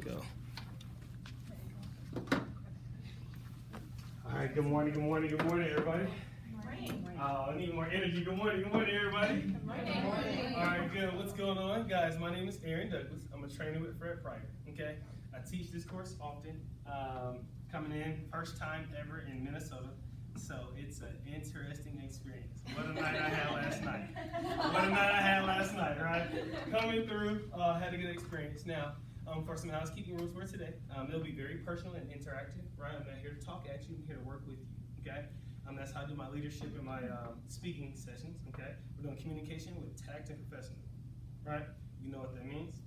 Go. All right, good morning, everybody. Good morning. I need more energy. Good morning, everybody. Good morning. All right, good. What's going on, guys? My name is Aaron Douglas. I'm a trainer with Fred Pryor. Okay, I teach this course often. Coming in, first time ever in Minnesota, so it's an interesting experience. What a night I had last night. Right? Coming through, had a good experience. Now, for some housekeeping rules for today, it'll be very personal and interactive. Right? I'm not here to talk at you. I'm here to work with you. Okay? That's how I do my leadership and my speaking sessions. Okay? We're doing communication with tact and professionalism. Right? You know what that means?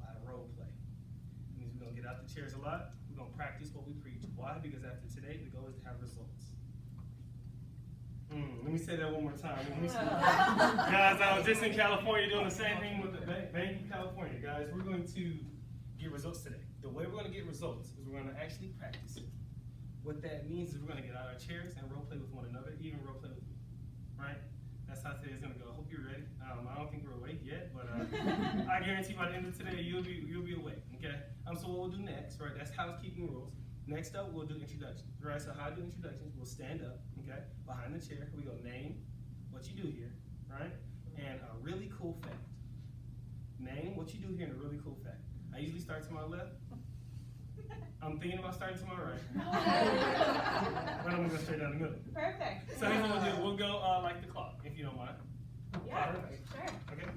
A lot of role play. It means we're gonna get out the chairs a lot. We're gonna practice what we preach. Why? Because after today, the goal is to have results. Let me say that one more time. Guys, I was just in California doing the same thing with the Bank of California. Guys, we're going to get results today. The way we're going to get results is we're going to actually practice it. What that means is we're going to get out of our chairs and role play with one another, even role play with me. Right? That's how today's going to go. I hope you're ready. I don't think we're awake yet, but I guarantee by the end of today, you'll be awake. Okay? So what we'll do next, right? That's housekeeping rules. Next up, we'll do introductions. Right? So how I do introductions, we'll stand up, okay, behind the chair. We go name what you do here, right? And a really cool fact. Name what you do here and a really cool fact. I usually start to my left. I'm thinking about starting to my right. But I'm gonna go straight down the middle. Perfect. So here's what we'll do. We'll go like the clock, if you don't mind. Yeah, Perfect. sure. Okay?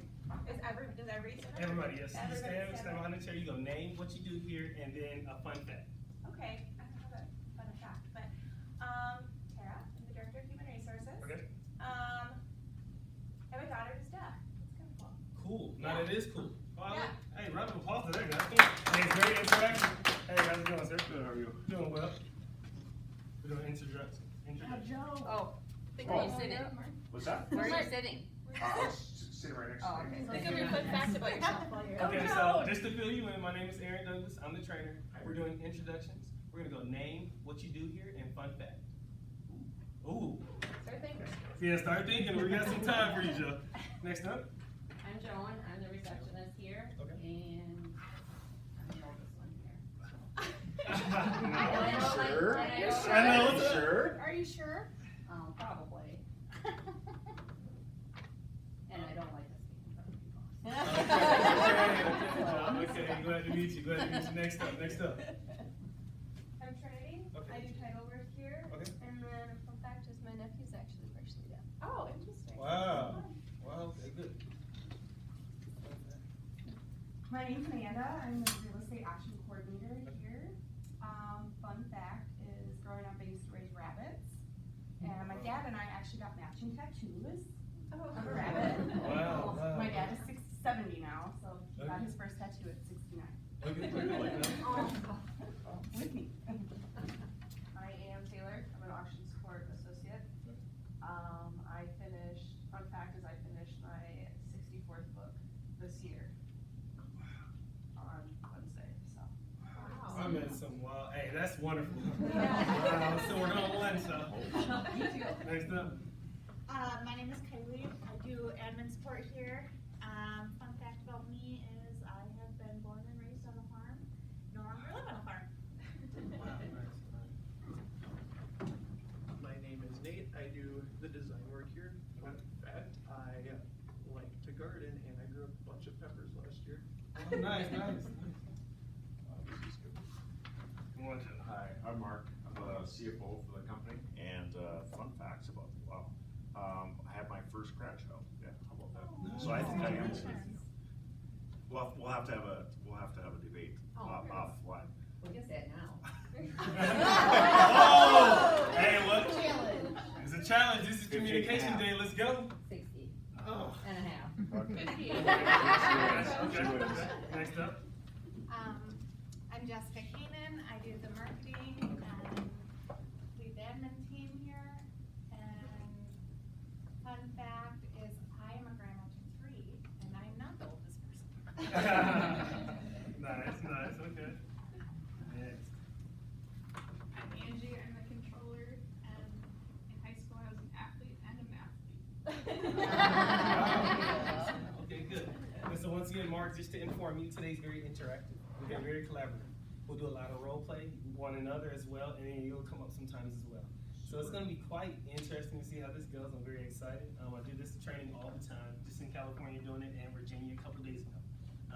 Does everybody sit up? Everybody, yes. You Everybody stand behind the chair, you go name what you do here and then a fun fact. Okay, I don't have a fun fact, but Tara, I'm the Director of Human Resources. Okay? And my daughter is deaf. It's kind of cool. Cool. Now Yeah. that is cool. Well, Yeah. Hey, round of applause to that guy. Hey, it's very interactive. Hey, how's it going, sir? Good, how are you? Doing well. We're doing introduction. Oh, where are you sitting? What's that? Where are you sitting? I was sitting right next to Oh, you. okay. Think of your fun fact about yourself while you're Okay, Oh, so no. just to fill you in, my name is Aaron Douglas. I'm the trainer. We're doing introductions. We're gonna go name what you do here and fun fact. Ooh. Start thinking. Yeah, start thinking. We got some time for you, Joe. Next up. I'm Joan, I'm the receptionist here, Okay. and I'm the oldest one here. Are you sure? I know. Are you sure? Are you sure? Probably. And I don't like to speak in front of people. Okay, glad to meet you. Next up. I'm Trinity. Okay. I do title work here. Okay. And then a fun fact is my nephew's actually partially deaf. Oh, interesting. Wow. Okay, good. My name's Amanda. I'm the real estate action coordinator here. Fun fact is growing up, I used to raise rabbits. And my dad and I actually got matching tattoos Oh, of a rabbit. Wow. My dad is 70 now, so he got his first tattoo at 69. Okay, pretty good. With me. I am Taylor. I'm an auction support associate. Fun fact is I finished my 64th book this year on Wednesday, so. I met some wild. Hey, that's wonderful. Yeah. Wow, so we're on one, so. Next up. My name is Kylie. I do admin support here. Fun fact about me is I have been born and raised on a farm. No longer live on a farm. Wow, nice. My name is Nate. I do the design work here. Fun fact, I like to garden and I grew a bunch of peppers last year. Oh, nice. Come on, Joe. Hi, I'm Mark. I'm the CFO for the company. And fun facts about me. Wow. I had my first grandchild. Yeah, how about that? So I think I am. We'll have to have a debate offline. We can say it now. Oh! Hey, what? Challenge. It's a challenge. This is communication day. Let's go. 60 Oh. and a half. Okay. Next up. I'm Jessica Keenan. I do the marketing and lead the admin team here. And fun fact is I am a grandma to 3 and I am not the oldest person. Nice. Okay. Next. I'm Angie. I'm the controller. And in high school, I was an athlete and a math Okay, good. And so once again, Mark, just to inform you, today's very interactive. Okay, very collaborative. We'll do a lot of role play, one another as well, and then you'll come up sometimes as well. So it's gonna be quite interesting to see how this goes. I'm very excited. I do this training all the time, just in California doing it, and Virginia a couple days ago.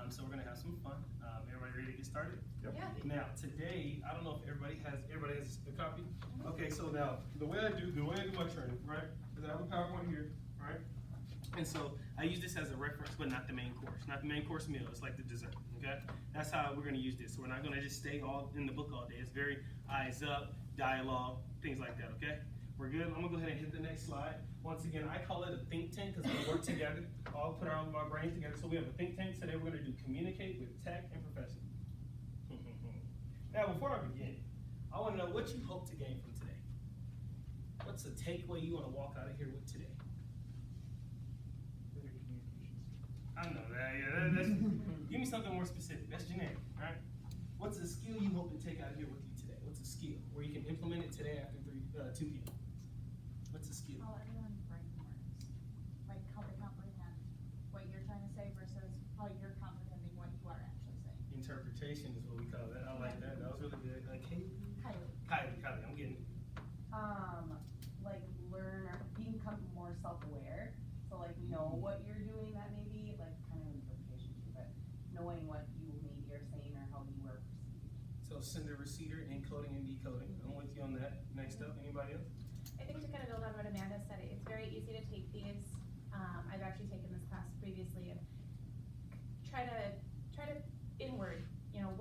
So we're gonna have some fun. Everybody ready to get started? Yep. Yeah. Now, today, I don't know if everybody has a copy? Okay, so now, the way I do my training, right, is I have a PowerPoint here, right? And so I use this as a reference, but not the main course. Not the main course meal, it's like the dessert, okay? That's how we're gonna use this. So we're not gonna just stay all in the book all day. It's very eyes up, dialogue, things like that, okay? We're good. I'm gonna go ahead and hit the next slide. Once again, I call it a think tank because we work together, all put our brains together. So we have a think tank. Today we're gonna do communicate with tech and professional. Now, before I begin, I wanna know what you hope to gain from today. What's a takeaway you wanna walk out of here with today? Better communication skills. I know that, yeah, that's, give me something more specific, that's generic, alright? What's a skill you hope to take out of here with you today? What's a skill where you can implement it today after 2 p.m.? What's a skill? How everyone brain works, like how they comprehend what you're trying to say versus how you're comprehending what you are actually saying. Interpretation is what we call that, I like that, that was really good. Kylie. Kylie, I'm getting it. Like learn or become more self-aware, so like know what you're doing, that may be like kind of interpretation too, but knowing what you maybe are saying or how you were perceived. So sender, receiver, encoding and decoding, I'm with you on that. Next up, anybody else? I think to kind of build on what Amanda said, it's very easy to take these. I've actually taken this class previously and try to inward. You know,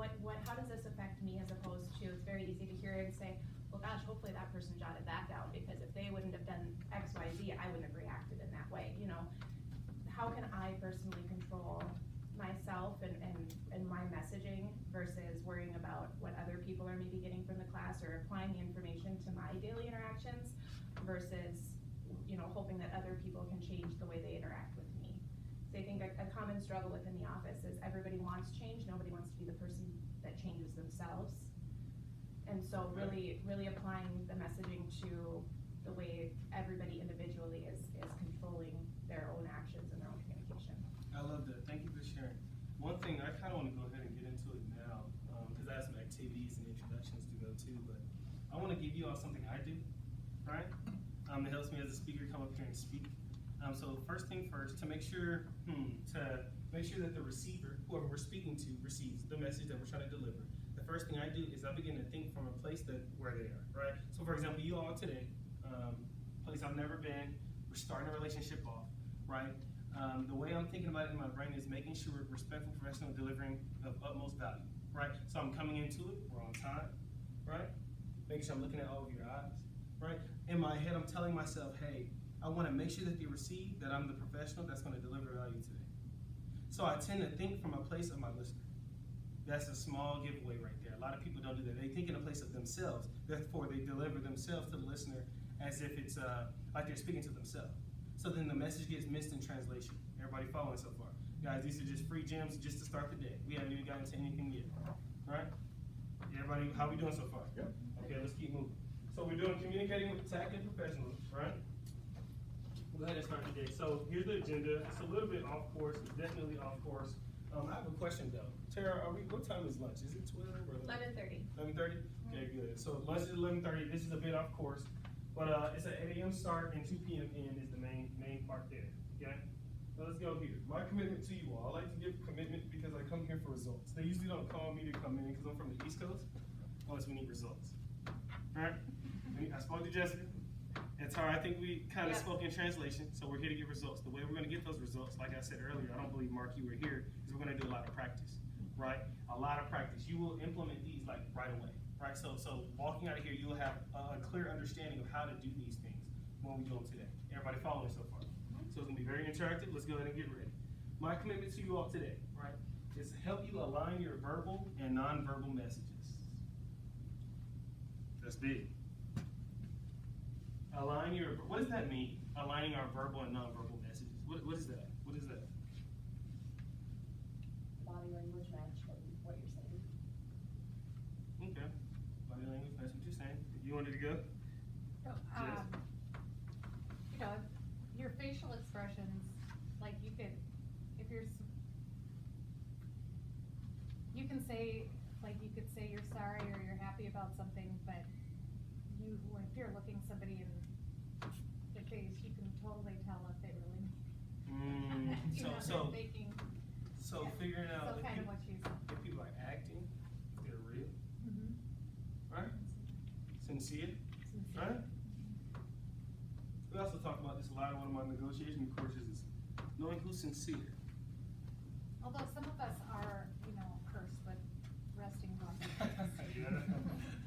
how does this affect me? As opposed to, it's very easy to hear and say, well, gosh, hopefully that person jotted that down because if they wouldn't have done X, Y, Z, I wouldn't have reacted in that way. You know, how can I personally control myself and my messaging versus worrying about what other people are maybe getting from the class or applying the information to my daily interactions versus, you know, hoping that other people can change the way they interact with me. So I think a common struggle within the office is everybody wants change, nobody wants to be the person that changes themselves. And so really applying the messaging to the way everybody individually is controlling their own actions and their own communication. I love that, thank you for sharing. One thing, I kinda wanna go ahead and get into it now, cause I have some activities and introductions to go to, but I wanna give you all something I do, right? That helps me as a speaker come up here and speak. So first thing first, to make sure that the receiver, whoever we're speaking to, receives the message that we're trying to deliver. The first thing I do is I begin to think from a place where they are, right? So for example, you all today, place I've never been, we're starting a relationship off, right? The way I'm thinking about it in my brain is making sure we're respectful, professional, delivering of utmost value, right? So I'm coming into it, we're on time, right? Making sure I'm looking at all of your eyes, right? In my head, I'm telling myself, hey, I wanna make sure that they receive that I'm the professional that's gonna deliver value today. So I tend to think from a place of my listener. That's a small giveaway right there. A lot of people don't do that. They think in a place of themselves, therefore they deliver themselves to the listener as if it's like they're speaking to themselves. So then the message gets missed in translation. Everybody following so far? Guys, these are just free gems just to start the day. We haven't even gotten to anything yet, right? Everybody, how we doing so far? Yep. Okay, let's keep moving. So we're doing communicating with tech and professionals, right? We'll go ahead and start the day. So here's the agenda. It's a little bit off course. It's definitely off course. I have a question though. Tara, what time is lunch? Is it 12 or 11:30. 11:30? Okay, good. So lunch is 11:30. This is a bit off course, but it's an 8 a.m. start and 2 p.m. end is the main part there. Okay. So let's go here. My commitment to you all. I like to give commitment because I come here for results. They usually don't call me to come in because I'm from the East Coast, unless we need results. All right. I spoke to Jessica. And Tara, I think we kind of spoke in translation, so we're here to get results. The way we're going to get those results, like I said earlier, I don't believe, Mark, you were here, is we're going to do a lot of practice, right? A lot of practice. You will implement these like right away, right? So walking out of here, you'll have a clear understanding of how to do these things when we do them today. Everybody following so far? So it's going to be very interactive. Let's go ahead and get ready. My commitment to you all today, right, is to help you align your verbal and nonverbal messages. That's big. What does that mean? Aligning our verbal and nonverbal messages. What is that? What is that? Body language match what you're saying. Okay. Body language, that's what you're saying. You wanted to go? So, you know, your facial expressions, like you could can say, like, you could say you're sorry or you're happy about something, but if you're looking somebody in the face, you can totally tell if they really mean it. You know, So they're faking, figuring out so if kind of people, what you said. if people are acting, if they're real, Mhm. right? Sincere, right? We also talk about this a lot in one of my negotiation courses is knowing who's sincere. Although some of us are, you know, cursed with resting on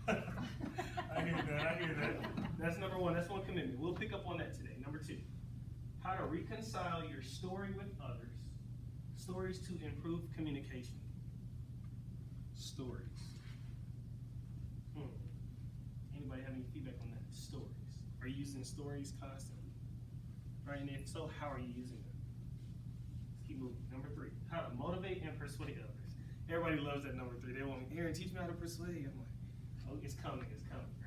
I hear that. That's number one, that's one commitment. We'll pick up on that today. Number two, how to reconcile your story with others. Stories to improve communication. Stories. Anybody have any feedback on that? Stories. Are you using stories constantly? Right, and if so, how are you using them? Let's keep moving. Number three, how to motivate and persuade others. Everybody loves that number three. They want me, Aaron, teach me how to persuade. I'm like, oh, it's coming,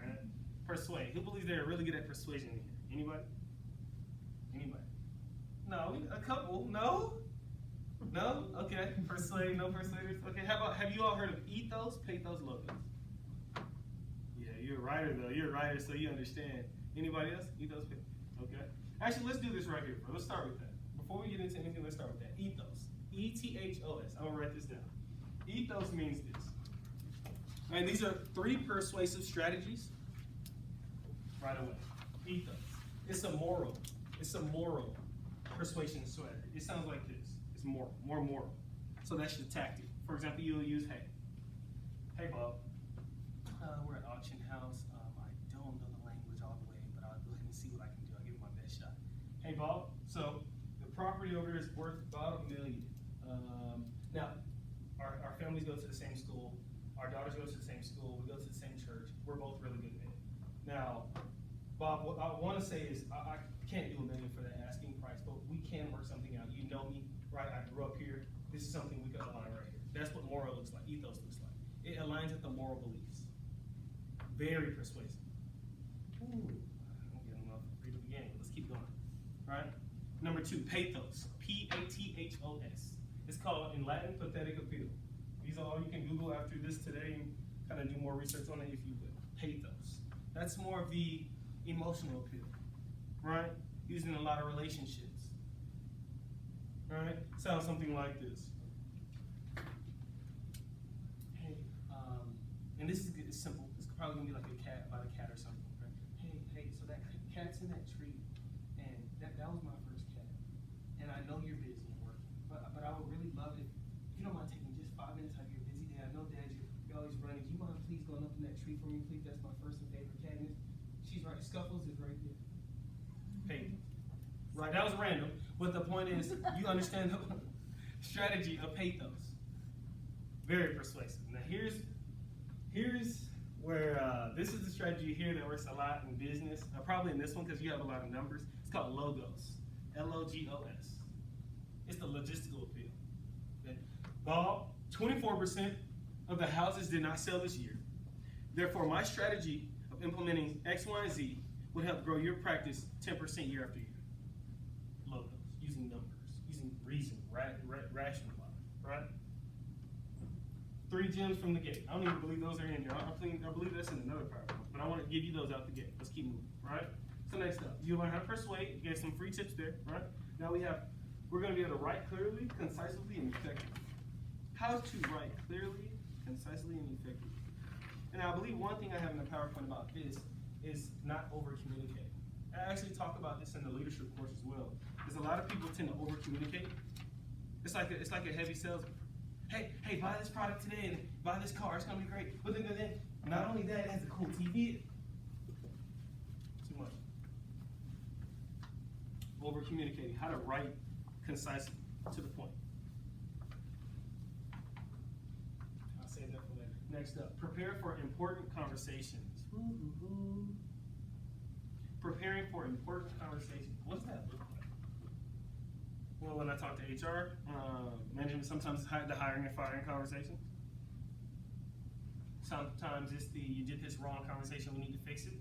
right? Persuade. Who believes they're really good at persuasion in here? Anybody? Anybody? No, a couple. No? No? Okay. Persuade, no persuaders. Okay, how about, have you all heard of ethos, pathos, logos? Yeah, you're a writer though. You're a writer, so you understand. Anybody else? Ethos, pathos. Okay. Actually, let's do this right here, bro. Let's start with that. Before we get into anything, let's start with that. Ethos. E-T-H-O-S. I'm gonna write this down. Ethos means this. And these are 3 persuasive strategies. Right away. Ethos. It's a moral persuasion strategy. It sounds like this. It's moral, more moral. So that's your tactic. For example, you'll use, hey Bob, we're at auction house. I don't know the language all the way, but I'll go ahead and see what I can do. I'll give it my best shot. Hey Bob, so the property over here is worth about $1 million. Now, our families go to the same school. Our daughters go to the same school. We go to the same church. We're both really good at it. Now, Bob, what I want to say is I can't do $1 million for that asking price, but we can work something out. You know me, right? I grew up here. This is something we could align right here. That's what moral looks like, ethos looks like. It aligns with the moral beliefs. Very persuasive. Ooh, I'm getting enough for the beginning. Let's keep going, right? Number 2, pathos, P-A-T-H-O-S. It's called, in Latin, pathetic appeal. These are all you can Google after this today and kind of do more research on it if you will. Pathos. That's more of the emotional appeal, right? Used in a lot of relationships, right? Sounds something like this. Hey, and this is simple. It's probably gonna be like a cat, about a cat or something, right? Hey, so that cat's in that tree, and that was my first cat. And I know you're busy and working, but I would really love it if you don't mind taking just 5 minutes out of your busy day. I know, Dad, you're always running. Do you mind please going up in that tree for me, please? That's my first and favorite cat. And she's right. Scuffles is right there. Pathos. Right, that was random, but the point is, you understand the strategy of pathos. Very persuasive. Now here's where, this is the strategy here that works a lot in business, probably in this one because you have a lot of numbers. It's called logos, L-O-G-O-S. It's the logistical appeal. Okay. Bob, 24% of the houses did not sell this year. Therefore, my strategy of implementing X, Y, and Z would help grow your practice 10% year after year. Logos, using numbers, using reason, rational logic, right? 3 gems from the gate. I don't even believe those are in here. I believe that's in another PowerPoint, but I want to give you those out the gate. Let's keep moving, right? So next up, you learn how to persuade. You get some free tips there, right? Now we're going to be able to write clearly, concisely, and effectively. How to write clearly, concisely, and effectively. And I believe one thing I have in the PowerPoint about this is not over-communicating. I actually talk about this in the leadership course as well. Because a lot of people tend to over-communicate. It's like a heavy salesman. Hey, buy this product today and buy this car. It's gonna be great. But then, not only that, it has a cool TV. Too much. Over-communicating. How to write concisely to the point. I'll save that for later. Next up, prepare for important conversations. Preparing for important conversations. What's that look like? Well, when I talk to HR, management sometimes the hiring and firing conversations. Sometimes it's the you did this wrong conversation, we need to fix it.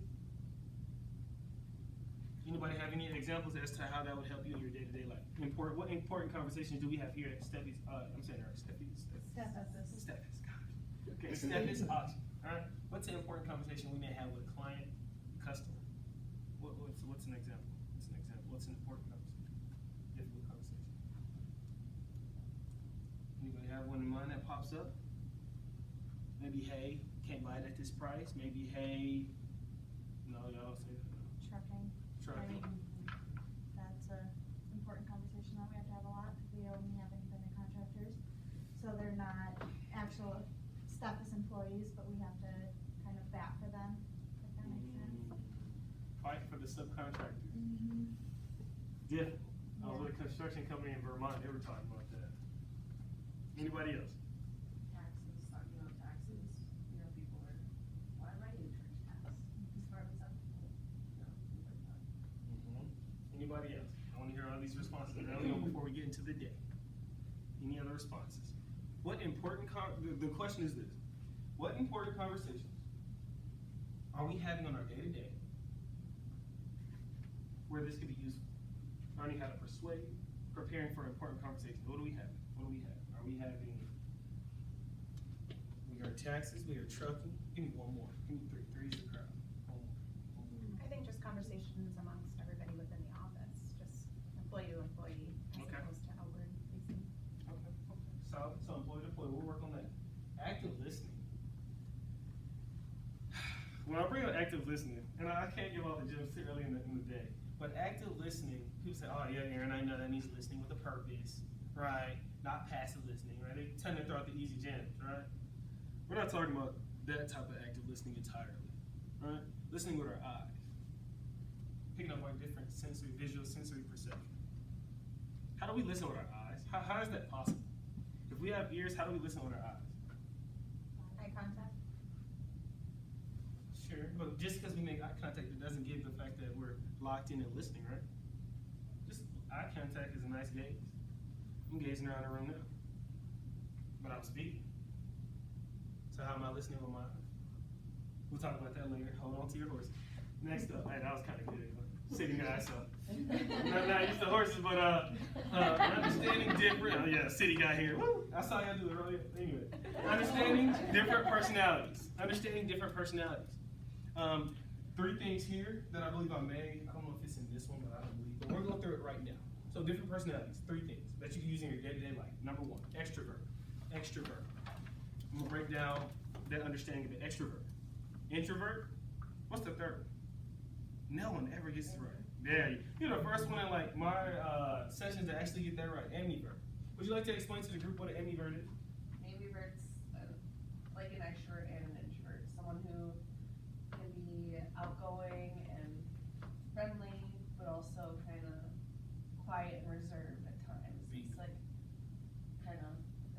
Anybody have any examples as to how that would help you in your day-to-day life? What important conversations do we have here at Steffi's? I'm saying her, Steffi's. Steffes. Steffes. God, Okay, step is auction. Alright, what's an important conversation we may have with a client, customer? What's an example? What's an important conversation? Difficult conversation. Anybody have one in mind that pops up? Maybe, hey, can't buy it at this price. Maybe, hey, no, y'all say that. No. Trucking. Trucking. I mean, that's a important conversation that we have to have a lot, because we only have independent contractors. So they're not actual Steffes employees, but we have to kind of bat for them, if that makes sense. Fight for the subcontractors. Difficult. I was with a construction company in Vermont, they were talking about that. Anybody else? Taxes, talking about taxes, you know, people are, why am I getting charged tax? As far as I'm, you know, things like that. Anybody else? I wanna hear all these responses early on before we get into the day. Any other responses? What important, the question is this, what important conversations are we having on our day-to-day where this could be useful? Learning how to persuade, preparing for important conversations. What do we have? What do we have? Are we having, we are taxes, we are trucking, give me one more, give me three, three's the crowd. One more. I think just conversations amongst everybody within the office, just employee to employee, as Okay. opposed to outward facing. Okay, solid, so employee to employee, we'll work on that. Active listening. When I bring up active listening, and I can't give all the gems too early in the day, but active listening, people say, oh yeah, Aaron, I know that means listening with a purpose, right? Not passive listening, right? They tend to throw out the easy gems, right? We're not talking about that type of active listening entirely, right? Listening with our eyes. Picking up our different sensory, visual, sensory perception. How do we listen with our eyes? How is that possible? If we have ears, how do we listen with our eyes? Eye contact. Sure, but just because we make eye contact, it doesn't give the fact that we're locked in and listening, right? Just eye contact is a nice gaze. I'm gazing around the room now, but I'm speaking. So how am I listening with my eyes? We'll talk about that later. Hold on to your horses. Next up, hey, that was kind of good. City guy, so not used to horses, but understanding different. Oh yeah, city guy here. Woo! I saw y'all do it earlier. Anyway, understanding different personalities. Understanding different personalities. Three things here that I believe I made. I don't know if it's in this one, but I don't believe. But we're going through it right now. So different personalities. Three things that you can use in your day-to-day life. Number one, extrovert. Extrovert. I'm gonna break down that understanding of the extrovert. Introvert. What's the third? No one ever gets it right. Yeah, you're the first one in like my sessions to actually get that right. Ambivert. Would you like to explain to the group what an ambivert is? Ambivert's like an extrovert and an introvert, someone who can be outgoing and friendly, but also kind of quiet and reserved at times. It's like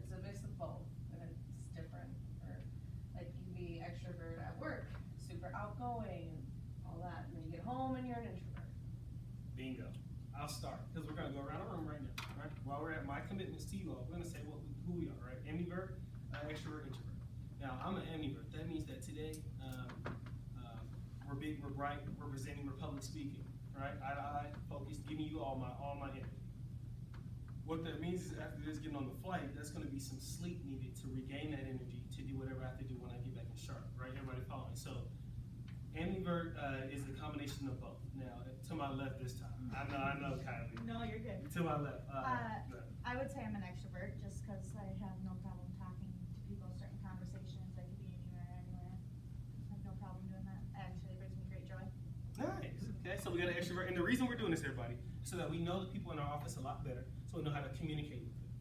it's a mix of both, and it's different. Or like you can be extrovert at work, super outgoing, and all that, and then you get home and you're an introvert. Bingo. I'll start because we're gonna go around the room right now. Right? While we're at my commitments to you all, we're gonna say who we are. Right? Ambivert, extrovert, introvert. Now I'm an ambivert. That means that today we're big, we're bright, we're presenting, we're public speaking. Right? Eye to eye, focused, giving you all my energy. What that means is after this getting on the flight, that's going to be some sleep needed to regain that energy to do whatever I have to do when I get back in Charlotte, right? Everybody following? So, ambivert is a combination of both. Now, to my left this time. I know, Kylie. No, you're good. To my left. I would say I'm an extrovert, just because I have no problem talking to people, starting conversations. I could be anywhere. I have no problem doing that. Actually, it brings me great joy. Nice. Okay, so we got an extrovert, and the reason we're doing this, everybody, so that we know the people in our office a lot better, so we know how to communicate with them.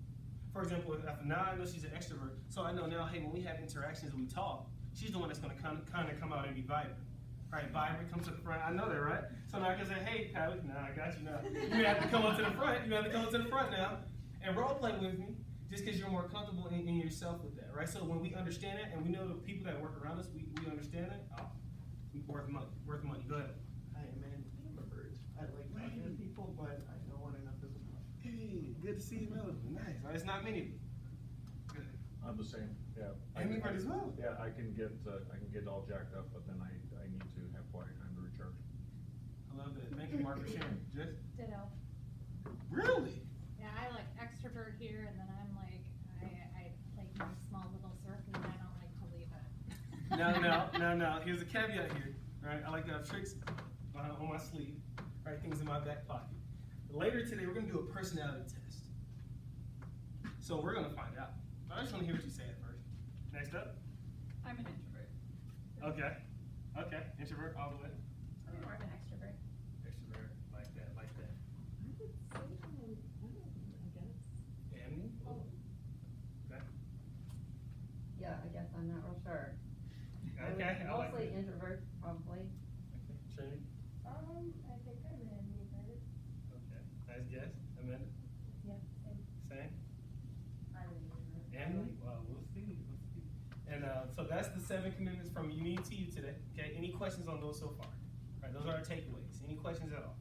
For example, now I know she's an extrovert, so I know now, hey, when we have interactions and we talk, she's the one that's going to kind of come out and be vibrant. Right, vibrant comes to the front. I know that, right? So now I can say, hey, Kylie, I got you now. You have to come up to the front. You have to come up to the front now and role play with me, just because you're more comfortable in yourself with that, right? So when we understand it, and we know the people that work around us, we understand it. Oh, worth money. Worth money. Go ahead. I am an ambivert. I like talking to people, but I know when enough is enough. Hey, good to see you, Melody. Nice. There's not many of you. Good. I'm the same, yeah. Ambivert as well. Yeah, I can get all jacked up, but then I need to have quiet time to recharge. I love that. Thank you, Mark, for sharing. Jess? Ditto. Really? Yeah, I like extrovert here, and then I'm like, I like my small little circle, and I don't like to Now, here's a caveat here, right? I like to have tricks on my sleeve, right? Things in my back pocket. Later today, we're gonna do a personality test. So we're gonna find out. I just wanna hear what you say at first. Next up. I'm an introvert. Okay, introvert all the way. I'm more of an extrovert. Extrovert, like that. Annie? Okay. Yeah, I guess I'm not real sure. Okay, I like Mostly that. introvert, probably. Okay, Trinity? I think I'm an ambivert. Okay, nice guess. Amanda? Yeah, same. Same? I'm an introvert. Emily? Well, we'll see. And so that's the 7 commitments from Unique to you today. Okay, any questions on those so far? All right, those are our takeaways. Any questions at all?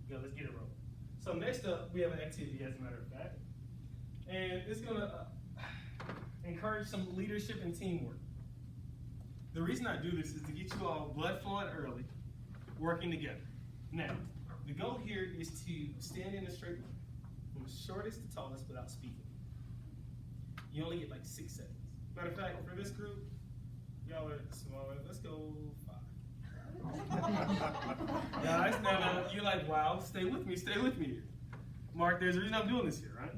Good, let's get it rolling. So next up, we have an activity, as a matter of fact. And it's gonna encourage some leadership and teamwork. The reason I do this is to get you all blood flowing early, working together. Now, the goal here is to stand in a straight line, from the shortest to tallest without speaking. You only get like 6 seconds. Matter of fact, for this group, y'all are smaller. Let's go 5. Guys, now, you're like, wow, stay with me here. Mark, there's a reason I'm doing this here, right?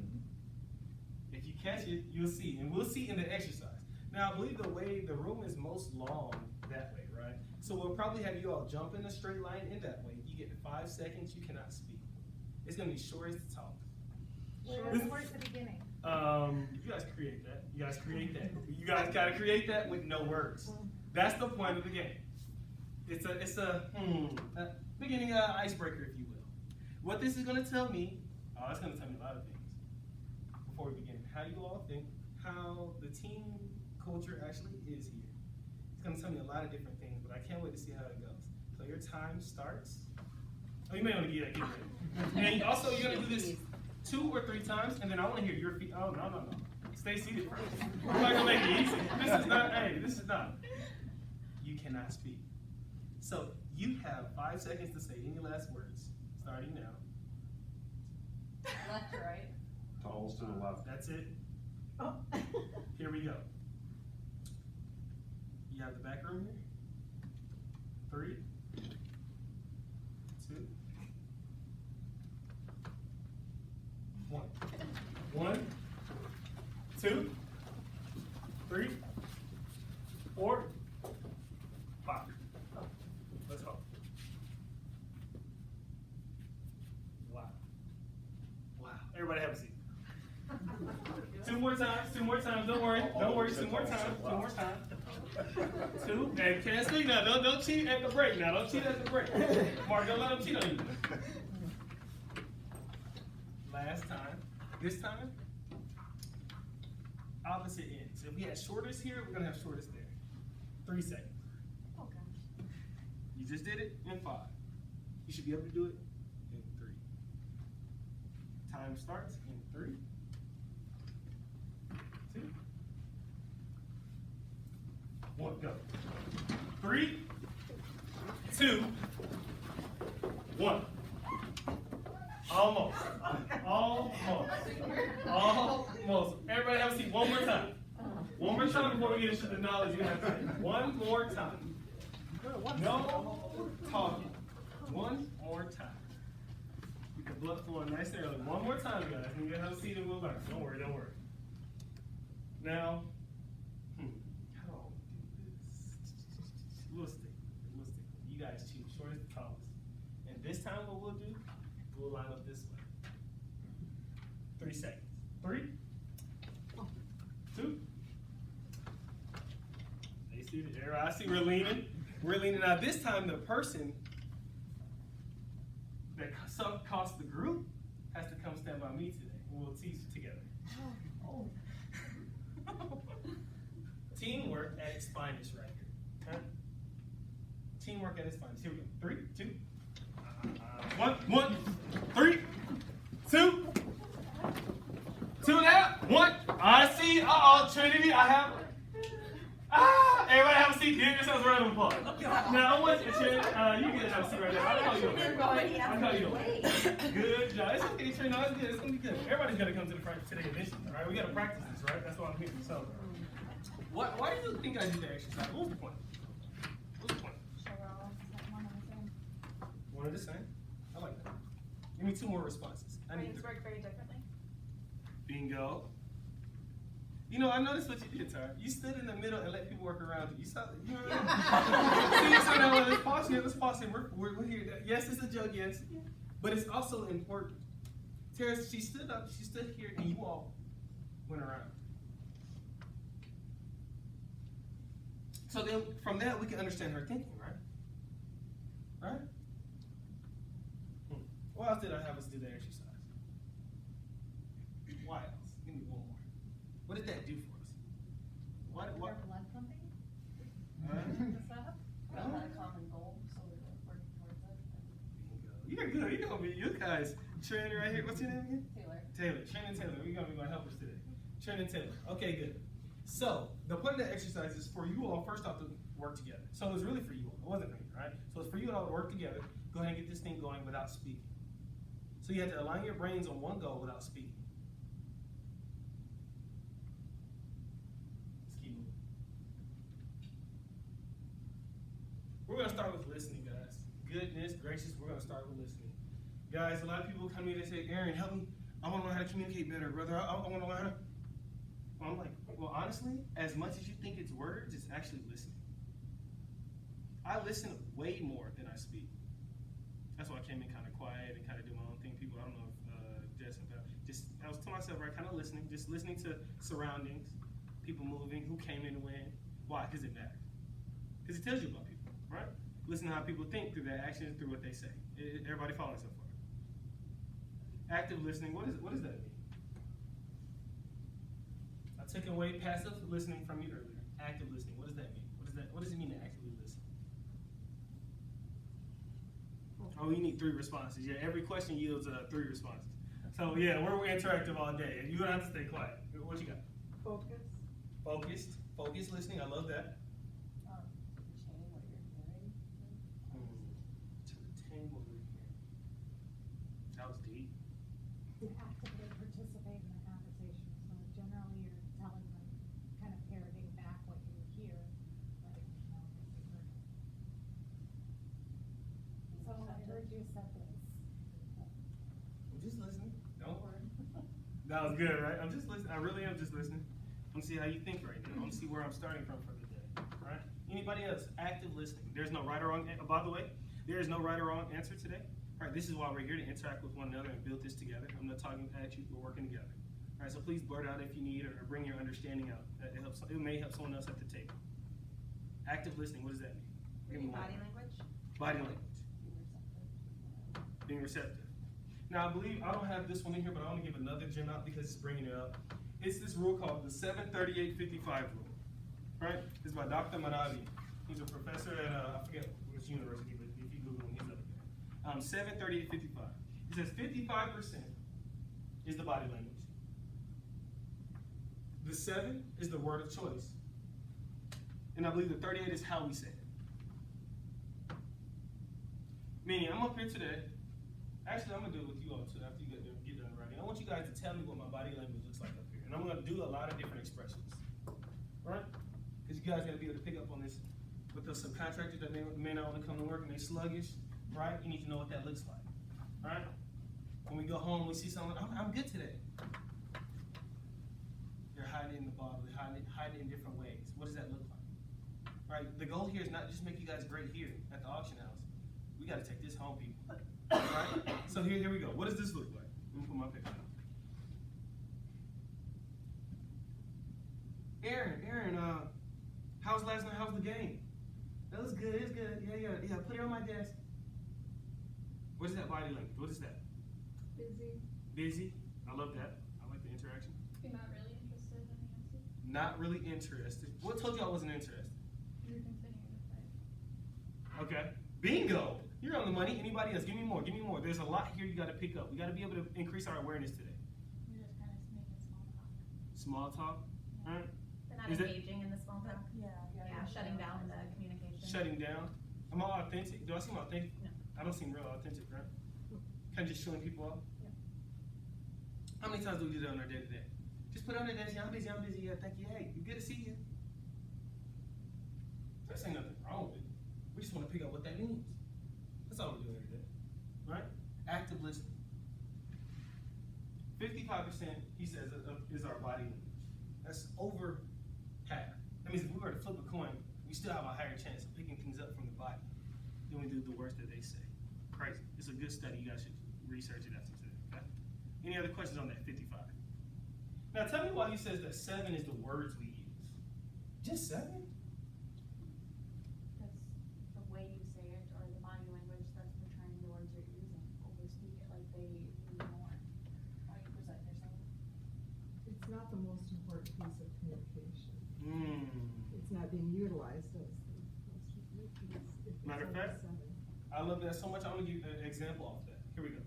If you catch it, you'll see. And we'll see in the exercise. Now, I believe the way the room is most long that way, right? So we'll probably have you all jump in a straight line in that way. You get 5 seconds, you cannot speak. It's gonna be shortest to tallest. Where's the beginning? You guys create that. You guys gotta create that with no words. That's the point of the game. It's a beginning icebreaker, if you will. What this is gonna tell me, it's gonna tell me a lot of things. Before we begin, how do you all think how the team culture actually is here? It's gonna tell me a lot of different things, but I can't wait to see how it goes. So your time starts. Oh, you may want to get ready. And also, you're gonna do this 2 or 3 times, and then I want to hear your feet. Oh, no. Stay seated first. We're not gonna make it easy. This is not. You cannot speak. So you have 5 seconds to say any last words, starting now. Left to right. Tallest to the left. That's it. Oh. Here we go. You have the back room here. 3, 2, 1. 1, 2, 3, 4, 5. Let's go. Wow. Everybody have a seat. 2 more times. Don't worry. 2 more times. 2. And can't speak now. Don't cheat at the break now. Mark, don't let them cheat on you. Last time. This time, opposite ends. If we had shortest here, we're gonna have shortest there. 3 seconds. Oh, gosh. You just did it in 5. You should be able to do it in 3. Time starts in 3, 2, 1, go. 3, 2, 1. Almost. Everybody have a seat one more time. One more time before we get into the knowledge you have to say. One more time. No talking. One more time. Get the blood flowing nice and early. One more time, guys. And you have a seat and we'll learn. Don't worry. Now, how do I do this? We'll stick. You guys choose shortest to tallest. And this time what we'll do, we'll line up this way. 3 seconds. 3, 2. Stay seated. Everybody, I see we're leaning. Now this time the person that cost the group has to come stand by me today. And we'll teach together. Oh. Teamwork at its finest right here. Huh? Teamwork at its finest. Here we go. 3, 2. 1, 3, 2. 2 now. 1. I see. Trinity, I have. Everybody have a seat. Give yourselves a round of applause. Now, I want you, Trinity. You get to have a seat right there. I'll call you over. Good job. It's okay, Trinity. No, it's good. It's gonna be good. Everybody's gotta come to the today edition. All right, we gotta practice this, right? That's why I'm here. So, Why do you think I did the exercise? What was the point? What's the point? So we're all one and the same. One of the same? I like that. Give me 2 more responses. I need Brains 3. work very differently. Bingo. You know, I noticed what you did, Tara. You stood in the middle and let people work around you. You saw, you know what I mean? See, so now let's pause here. Let's pause here. We're here. Yes, it's a joke, yes. But it's also important. Tara, she stood up, she stood here, and you all went around. So then, from that, we can understand her thinking, right? Right? Why else did I have us do the exercise? Why else? Give me 1 more. What did that do for us? Why? Our blood pumping? Huh? What's up? We all had a common goal, so we were working towards it. You're good. You're gonna be you guys. Trent right here. What's your name again? Taylor. Taylor. Trent and Taylor. We're gonna be my helpers today. Trent and Taylor. Okay, good. So the point of the exercise is for you all first off to work together. So it was really for you all. It wasn't me, right? So it's for you all to work together. Go ahead and get this thing going without speaking. So you have to align your brains on one goal without speaking. Let's keep moving. We're gonna start with listening, guys. Goodness gracious, we're gonna start with listening. Guys, a lot of people come to me and they say, Aaron, help me. I wanna learn how to communicate better, brother. I wanna learn how to. I'm like, well, honestly, as much as you think it's words, it's actually listening. I listen way more than I speak. That's why I came in kind of quiet and kind of do my own thing. People, I don't know if Jess and I was to myself, right, kind of listening, just listening to surroundings, people moving, who came in when. Why? Because it matters. Because it tells you about people, right? Listen to how people think through their actions, through what they say. Everybody following so far? Active listening, what does that mean? I took away passive listening from you earlier. Active listening, what does that mean? What does it mean to actively listen? Oh, you need 3 responses. Yeah, every question yields 3 responses. So yeah, we're interactive all day. You don't have to stay quiet. What you got? Focus. Focused listening. I love that. Retain what you're hearing. To retain what we're hearing. That was deep. To actively participate in the conversation, so generally you're telling them, kind of parroting back what you hear, letting them know that you heard it. So I heard you said this. I'm just listening. Don't worry. That was good, right? I'm just listening. I really am just listening. I want to see how you think right now. I want to see where I'm starting from for the day. Right? Anybody else? Active listening. There's no right or wrong. By the way, there is no right or wrong answer today. All right, this is why we're here to interact with one another and build this together. I'm not talking at you. We're working together. All right, so please blurt out if you need or bring your understanding out. It helps. It may help someone else at the table. Active listening. What does that mean? Give me one. Body language. Body language. Being receptive. Now, I believe, I don't have this one in here, but I want to give another gem out because it's bringing it up. It's this rule called the 738-55 rule, right? It's by Dr. Manavi. He's a professor at, I forget which university, but if you Google him, he's up there. 738-55. It says 55% is the body language. The 7 is the word of choice. And I believe the 38 is how we say it. Meaning, I'm up here today. Actually, I'm going to do it with you all too after you get done writing. I want you guys to tell me what my body language looks like up here. And I'm going to do a lot of different expressions. Right? Because you guys got to be able to pick up on this. With the subcontractors that may not want to come to work and they're sluggish, right? You need to know what that looks like. Right? When we go home, we see someone, I'm good today. They're hiding in the bottle. They're hiding in different ways. What does that look like? Right? The goal here is not just make you guys great here at the auction house. We got to take this home, people. Right? So here we go. What does this look like? Let me put my picture up. Aaron, how's last night? How's the game? That was good. It's good. Yeah. Put it on my desk. What is that body language? What is that? Busy. I love that. I like the interaction. You're not really interested in the answer. Not really interested. What told you I wasn't interested? You're continuing to fight. Okay. Bingo. You're on the money. Anybody else? Give me more. There's a lot here you got to pick up. We got to be able to increase our awareness today. We're just kind of making Small small talk. talk. All right. They're not Is it- engaging in the small talk. Yeah. Yeah, shutting down the communication. Shutting down. Am I authentic? Do I seem authentic? No. I don't seem real authentic, right? Kind of just showing people up. Yeah. How many times do we do that on our day to day? Just put on the desk. Yeah, I'm busy. Yeah, thank you. Hey, good to see you. We just want to pick up what that means. That's all we're doing here today, right? Active listening. 55%, he says, is our body language. That's over half. That means if we were to flip a coin, we still have a higher chance of picking things up from the body than we do the words that they say. Crazy. It's a good study. You guys should research it after today. Okay? Any other questions on that 55? Now tell me why he says that 7 is the words we use. Just 7? Because the way you say it or the body language that's portraying the words you're using, overspeak it, like they mean more. How you present yourself. It's not the most important piece of communication. Mm. It's not being utilized as the most important piece. If it's Matter of only fact, 7. I love that so much. I'm gonna give you an example off that. Here we go.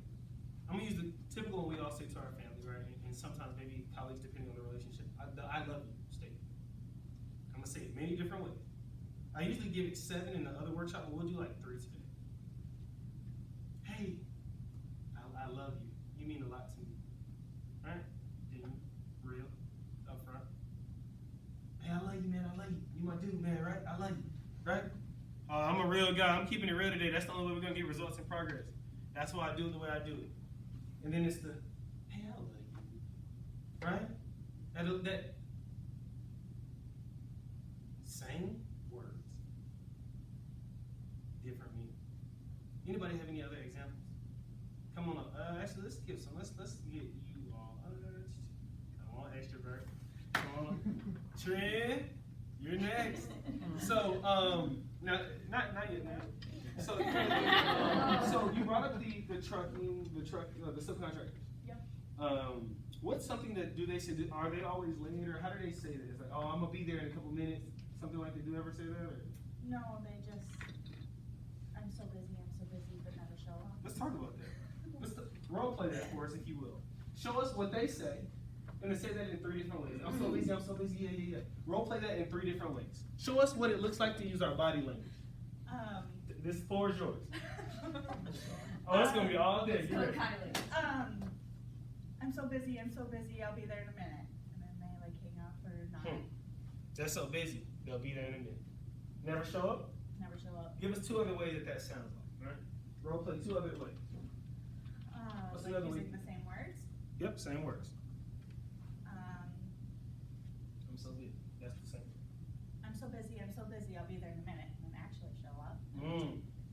I'm gonna use the typical one we all say to our family, right? And sometimes maybe colleagues, depending on the relationship. I love you statement. I'm gonna say it many different ways. I usually give it 7 in the other workshop, but we'll do like 3 today. Hey, I love you. You mean a lot to me, right? Genuine, real, upfront. Hey, I love you, man. I love you. You my dude, man, right? I love you, right? I'm a real guy. I'm keeping it real today. That's the only way we're going to get results and progress. That's why I do it the way I do it. And then it's the, hey, I love you. Right? That same words, different meaning. Anybody have any other examples? Come on up. Actually, let's give some. Let's get you all. Come on, extrovert. Come on. Trent, you're next. So, now, not yet, man. So, so you brought up the subcontractors. Yep. What's something that do they say? Are they always late, or how do they say that? It's like, oh, I'm gonna be there in a couple minutes. Something like that. Do they ever say that? Or? No, they just, I'm so busy, but never show up. Let's talk about that. Let's role play that for us, if you will. Show us what they say, and they say that in 3 different ways. I'm so busy, yeah. Role play that in 3 different ways. Show us what it looks like to use our body language. This floor is yours. Oh, it's gonna be all day. You're ready. I'm so busy, I'll be there in a minute. And then they like hang up or not. They're so busy, they'll be there in a minute. Never show up? Never show up. Give us 2 other ways that sounds like, right? Role play 2 other ways. What's the Like other way? using the same words. Yep, same words. I'm so busy. That's the same. I'm so busy, I'll be there in a minute. And then actually show up.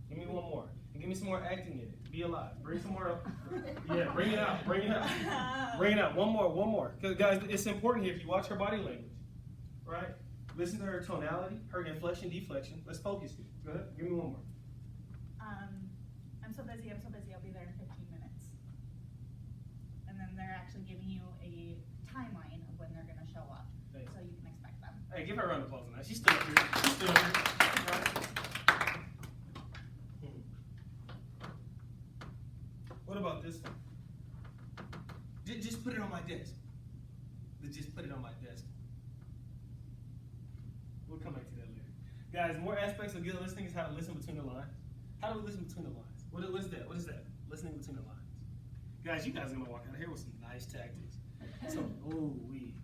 Give me one more. And give me some more acting in it. Be alive. Bring some more up. Yeah, bring it out. Bring it out. Bring it out. One more. Because guys, it's important here. If you watch her body language, right? Listen to her tonality, her inflection, deflection. Let's focus here. Go ahead. Give me one more. I'm so busy, I'll be there in 15 minutes. And then they're actually giving you a timeline of when they're gonna show up. Thanks. So you can expect them. Hey, give her a round of applause on that. She's still up here. She's still up here. Right? What about this one? Just put it on my desk. Just put it on my desk. We'll come back to that later. Guys, more aspects of good listening is how to listen between the lines. How do we listen between the lines? What is that? What is that? Listening between the lines. Guys, you guys are gonna walk out of here with some nice tactics. So,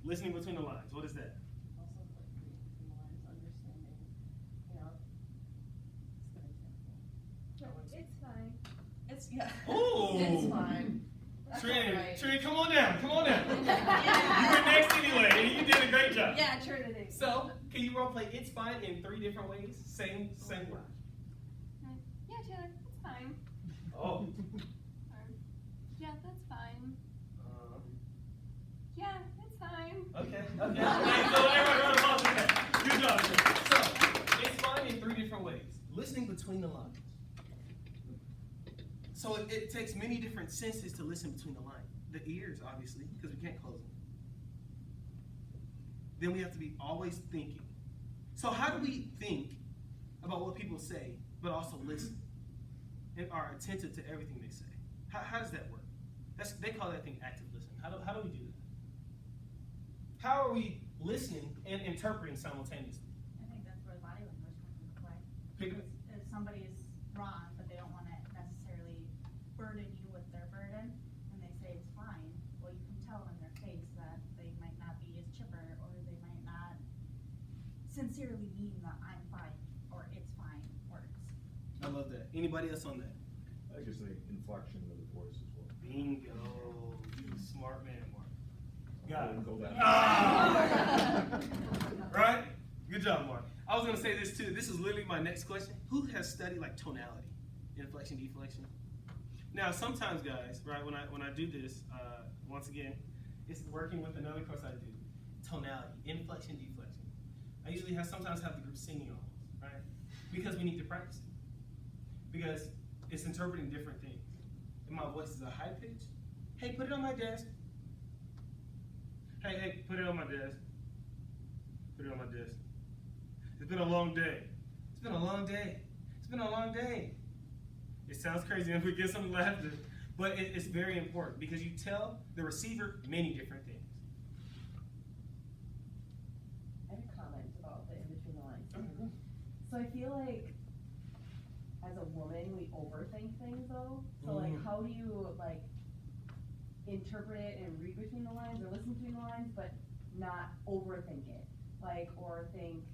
listening between the lines. What is that? Also, like, reading between the lines, understanding, it's an example. It's fine. It's, yeah. Ooh. It's fine. That's all right. Trin, come on down. You were next anyway, and you did a great job. Yeah, Trinity. So, can you role play "It's fine" in 3 different ways? Same word. Yeah, Taylor, it's fine. Oh. Yeah, that's fine. Yeah, it's fine. Okay. So everybody round of applause for that. Good job, Trin. So, it's fine in 3 different ways. Listening between the lines. So it takes many different senses to listen between the lines. The ears, obviously, because we can't close them. Then we have to be always thinking. So how do we think about what people say, but also listen and are attentive to everything they say? How does that work? They call that thing active listening. How do we do that? How are we listening and interpreting simultaneously? I think that's where the body language comes into play. Pick it. If somebody's wrong, but they don't want to necessarily burden you with their burden, and they say it's fine, well, you can tell in their face that they might not be as chipper, or they might not sincerely mean the I'm fine or it's fine words. Anybody else on that? I just say inflection of the voice as well. Bingo. You smart man, Mark. I Got it. wouldn't go that Ah! Right? Good job, Mark. I was gonna say this too. This is literally my next question. Who has studied like tonality, inflection, deflection? Now, sometimes, guys, right? When I do this, once again, it's working with another course I do. Tonality, inflection, deflection. I usually sometimes have the group singing almost, right? Because we need to practice it. Because it's interpreting different things. If my voice is a high pitch, hey, put it on my desk. Hey, put it on my desk. Put it on my desk. It's been a long day. It's been a long day. It's been a long day. It sounds crazy and we get some laughter, but it's very important because you tell the receiver many different things. I have a comment about the in between the lines. So I feel like as a woman, we overthink things though. So like, how do you like interpret it and read between the lines or listen between the lines, but not overthink it? Like, or think,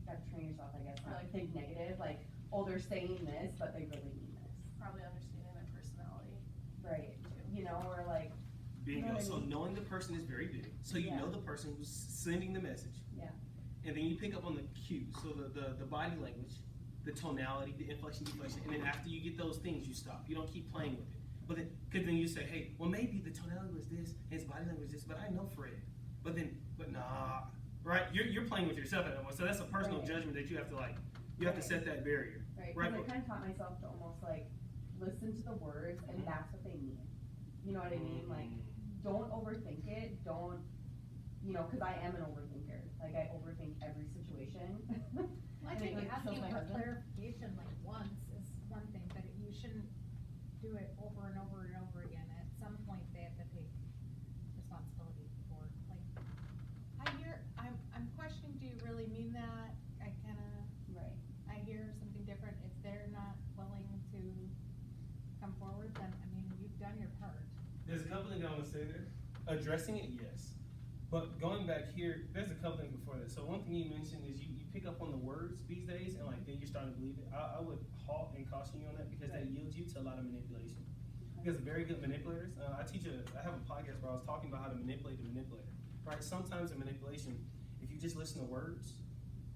you have to train yourself, I guess, not like think negative, like, oh, they're saying this, but they really mean this. Probably understanding their personality. Right. You know, or like, Bingo. You know what I So mean? knowing the person is very big. So you Yeah. know the person who's sending the message. yeah. And then you pick up on the cues. So the body language, the tonality, the inflection, deflection. And then after you get those things, you stop. You don't keep playing with it. But then, because then you say, hey, well, maybe the tonality was this, and his body language was this, but I know Fred. But nah. Right? You're playing with yourself at that point. So that's a personal Right. judgment that you have to you have to set that barrier. Right, Right. because I kind of taught myself to almost like listen to the words and that's what they mean. You know what I mean? Like, don't overthink it. Don't, you know, because I am an overthinker. Like, I overthink every situation. I And think it, like, kills asking my for husband. clarification like once is one thing, but you shouldn't do it over and over and over again. At some point, they have to take responsibility for, like, I'm questioning, do you really mean that? Right. I hear something different. If they're not willing to come forward, then, I mean, you've done your part. There's a couple things I want to say there. Addressing it, yes. But going back here, there's a couple things before that. So one thing you mentioned is you pick up on the words these days and like then you're starting to believe it. I would halt and caution you on that because that yields you to a lot of manipulation. Because very good manipulators, I have a podcast where I was talking about how to manipulate the manipulator. Right? Sometimes in manipulation, if you just listen to words,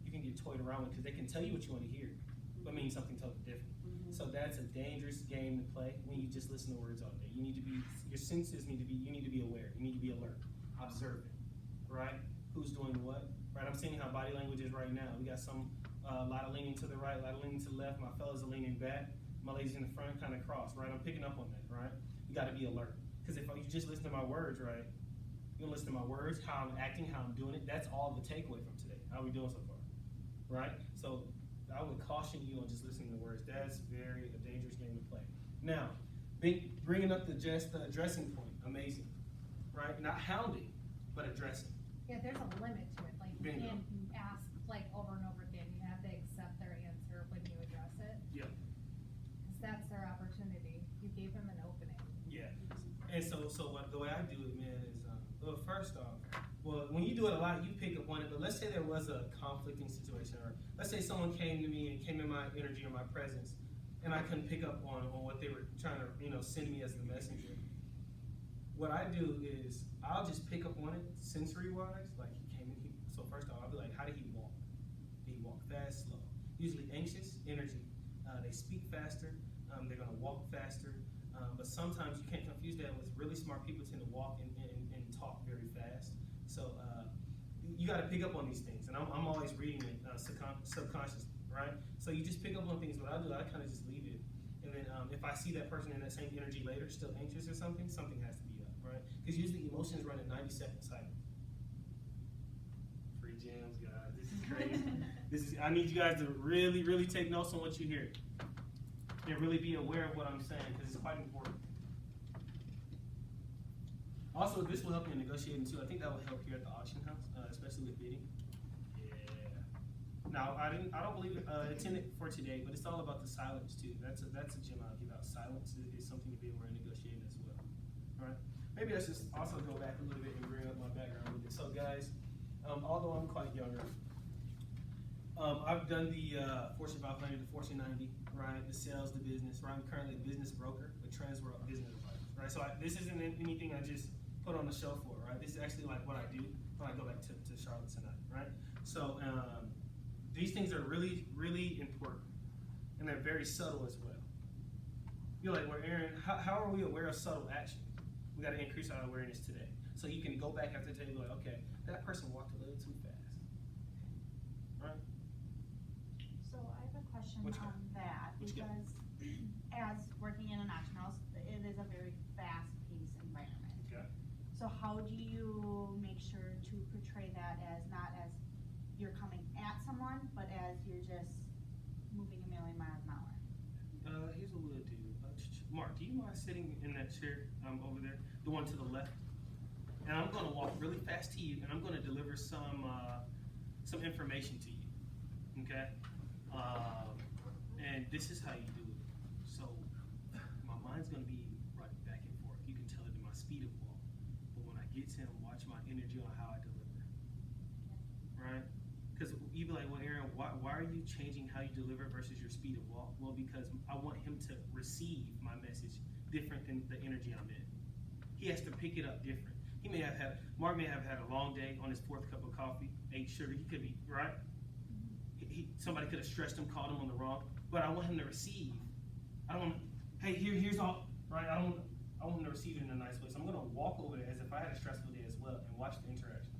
you can get toyed around with because they can tell you what you want to hear, but mean something totally different. So that's a dangerous game to play when you just listen to words all day. You need to be, your senses need to be, you need to be aware. You need to be alert, observant, right? Who's doing what, right? I'm seeing how body language is right now. We got a lot of leaning to the right, a lot of leaning to the left. My fellas are leaning back. My ladies in the front kind of cross, right? I'm picking up on that, right? You got to be alert. Because if you just listen to my words, right? You listen to my words, how I'm acting, how I'm doing it. That's all the takeaway from today. How are we doing so far, right? So I would caution you on just listening to words. That's a dangerous game to play. Now, bringing up the addressing point, amazing, right? Not hounding, but addressing. Yeah, there's a limit to it, like, you Bingo. can't ask, like, over and over again, you have to accept their answer when you address it. Yeah. Cause that's their opportunity, you gave them an opening. Yeah. And so the way I do it, man, is, well, first off, when you do it a lot, you pick up on it, but let's say there was a conflicting situation, or let's say someone came to me and came in my energy or my presence, and I couldn't pick up on what they were trying to, send me as the messenger. What I do is, I'll just pick up on it sensory-wise, like he came in, so first off, I'll be like, how did he walk? Did he walk fast, slow? Usually anxious, energy. They speak faster, they're gonna walk faster, but sometimes you can't confuse that with really smart people tend to walk and talk very fast. So you got to pick up on these things, and I'm always reading it subconsciously, right? So you just pick up on things. What I do, I kind of just leave it, and then if I see that person in that same energy later, still anxious or something has to be up, right? Because usually emotions run at 90-second cycles. Free gems, guys. This is crazy. I need you guys to really, really take notes on what you hear, and really be aware of what I'm saying because it's quite important. Also, this will help you in negotiating too. I think that will help here at the auction house, especially with bidding. Yeah. Now, I don't believe intended for today, but it's all about the silence too. That's a gem I'll give out. Silence is something to be aware of negotiating as well. All right. Maybe I should also go back a little bit and bring up my background a little bit. So, guys, although I'm quite younger, I've done the Fortune 500, the Fortune 90, right? The sales, the business, right? I'm currently a business broker with Transworld Business Advisors, right? So this isn't anything I just put on the show for, right? This is actually like what I do when I go back to Charlotte tonight, right? So these things are really, really important, and they're very subtle as well. You're like, well, Aaron, how are we aware of subtle actions? We got to increase our awareness today. So you can go back after the table, like, okay, that person walked a little too fast, right? So I have a question Which guy? on that, Which guy? because as working in an auction house, it is a very fast-paced environment. Okay. So how do you make sure to portray that as not as you're coming at someone, but as you're just moving a million miles an hour? Here's what we'll do. Mark, do you mind sitting in that chair over there, the one to the left? And I'm going to walk really fast to you, and I'm going to deliver some information to you. Okay? And this is how you do it. So my mind's going to be running back and forth. You can tell it in my speed of walk. But when I get to him, watch my energy on how I deliver. Right? Because you be like, well, Aaron, why are you changing how you deliver versus your speed of walk? Well, because I want him to receive my message different than the energy I'm in. He has to pick it up different. Mark may have had a long day on his 4th cup of coffee, ate sugar. He could be, right? Somebody could have stressed him, called him on the wrong. But I want him to receive. I don't want, hey, here's all, right? I want him to receive it in a nice way. So I'm going to walk over there as if I had a stressful day as well and watch the interaction.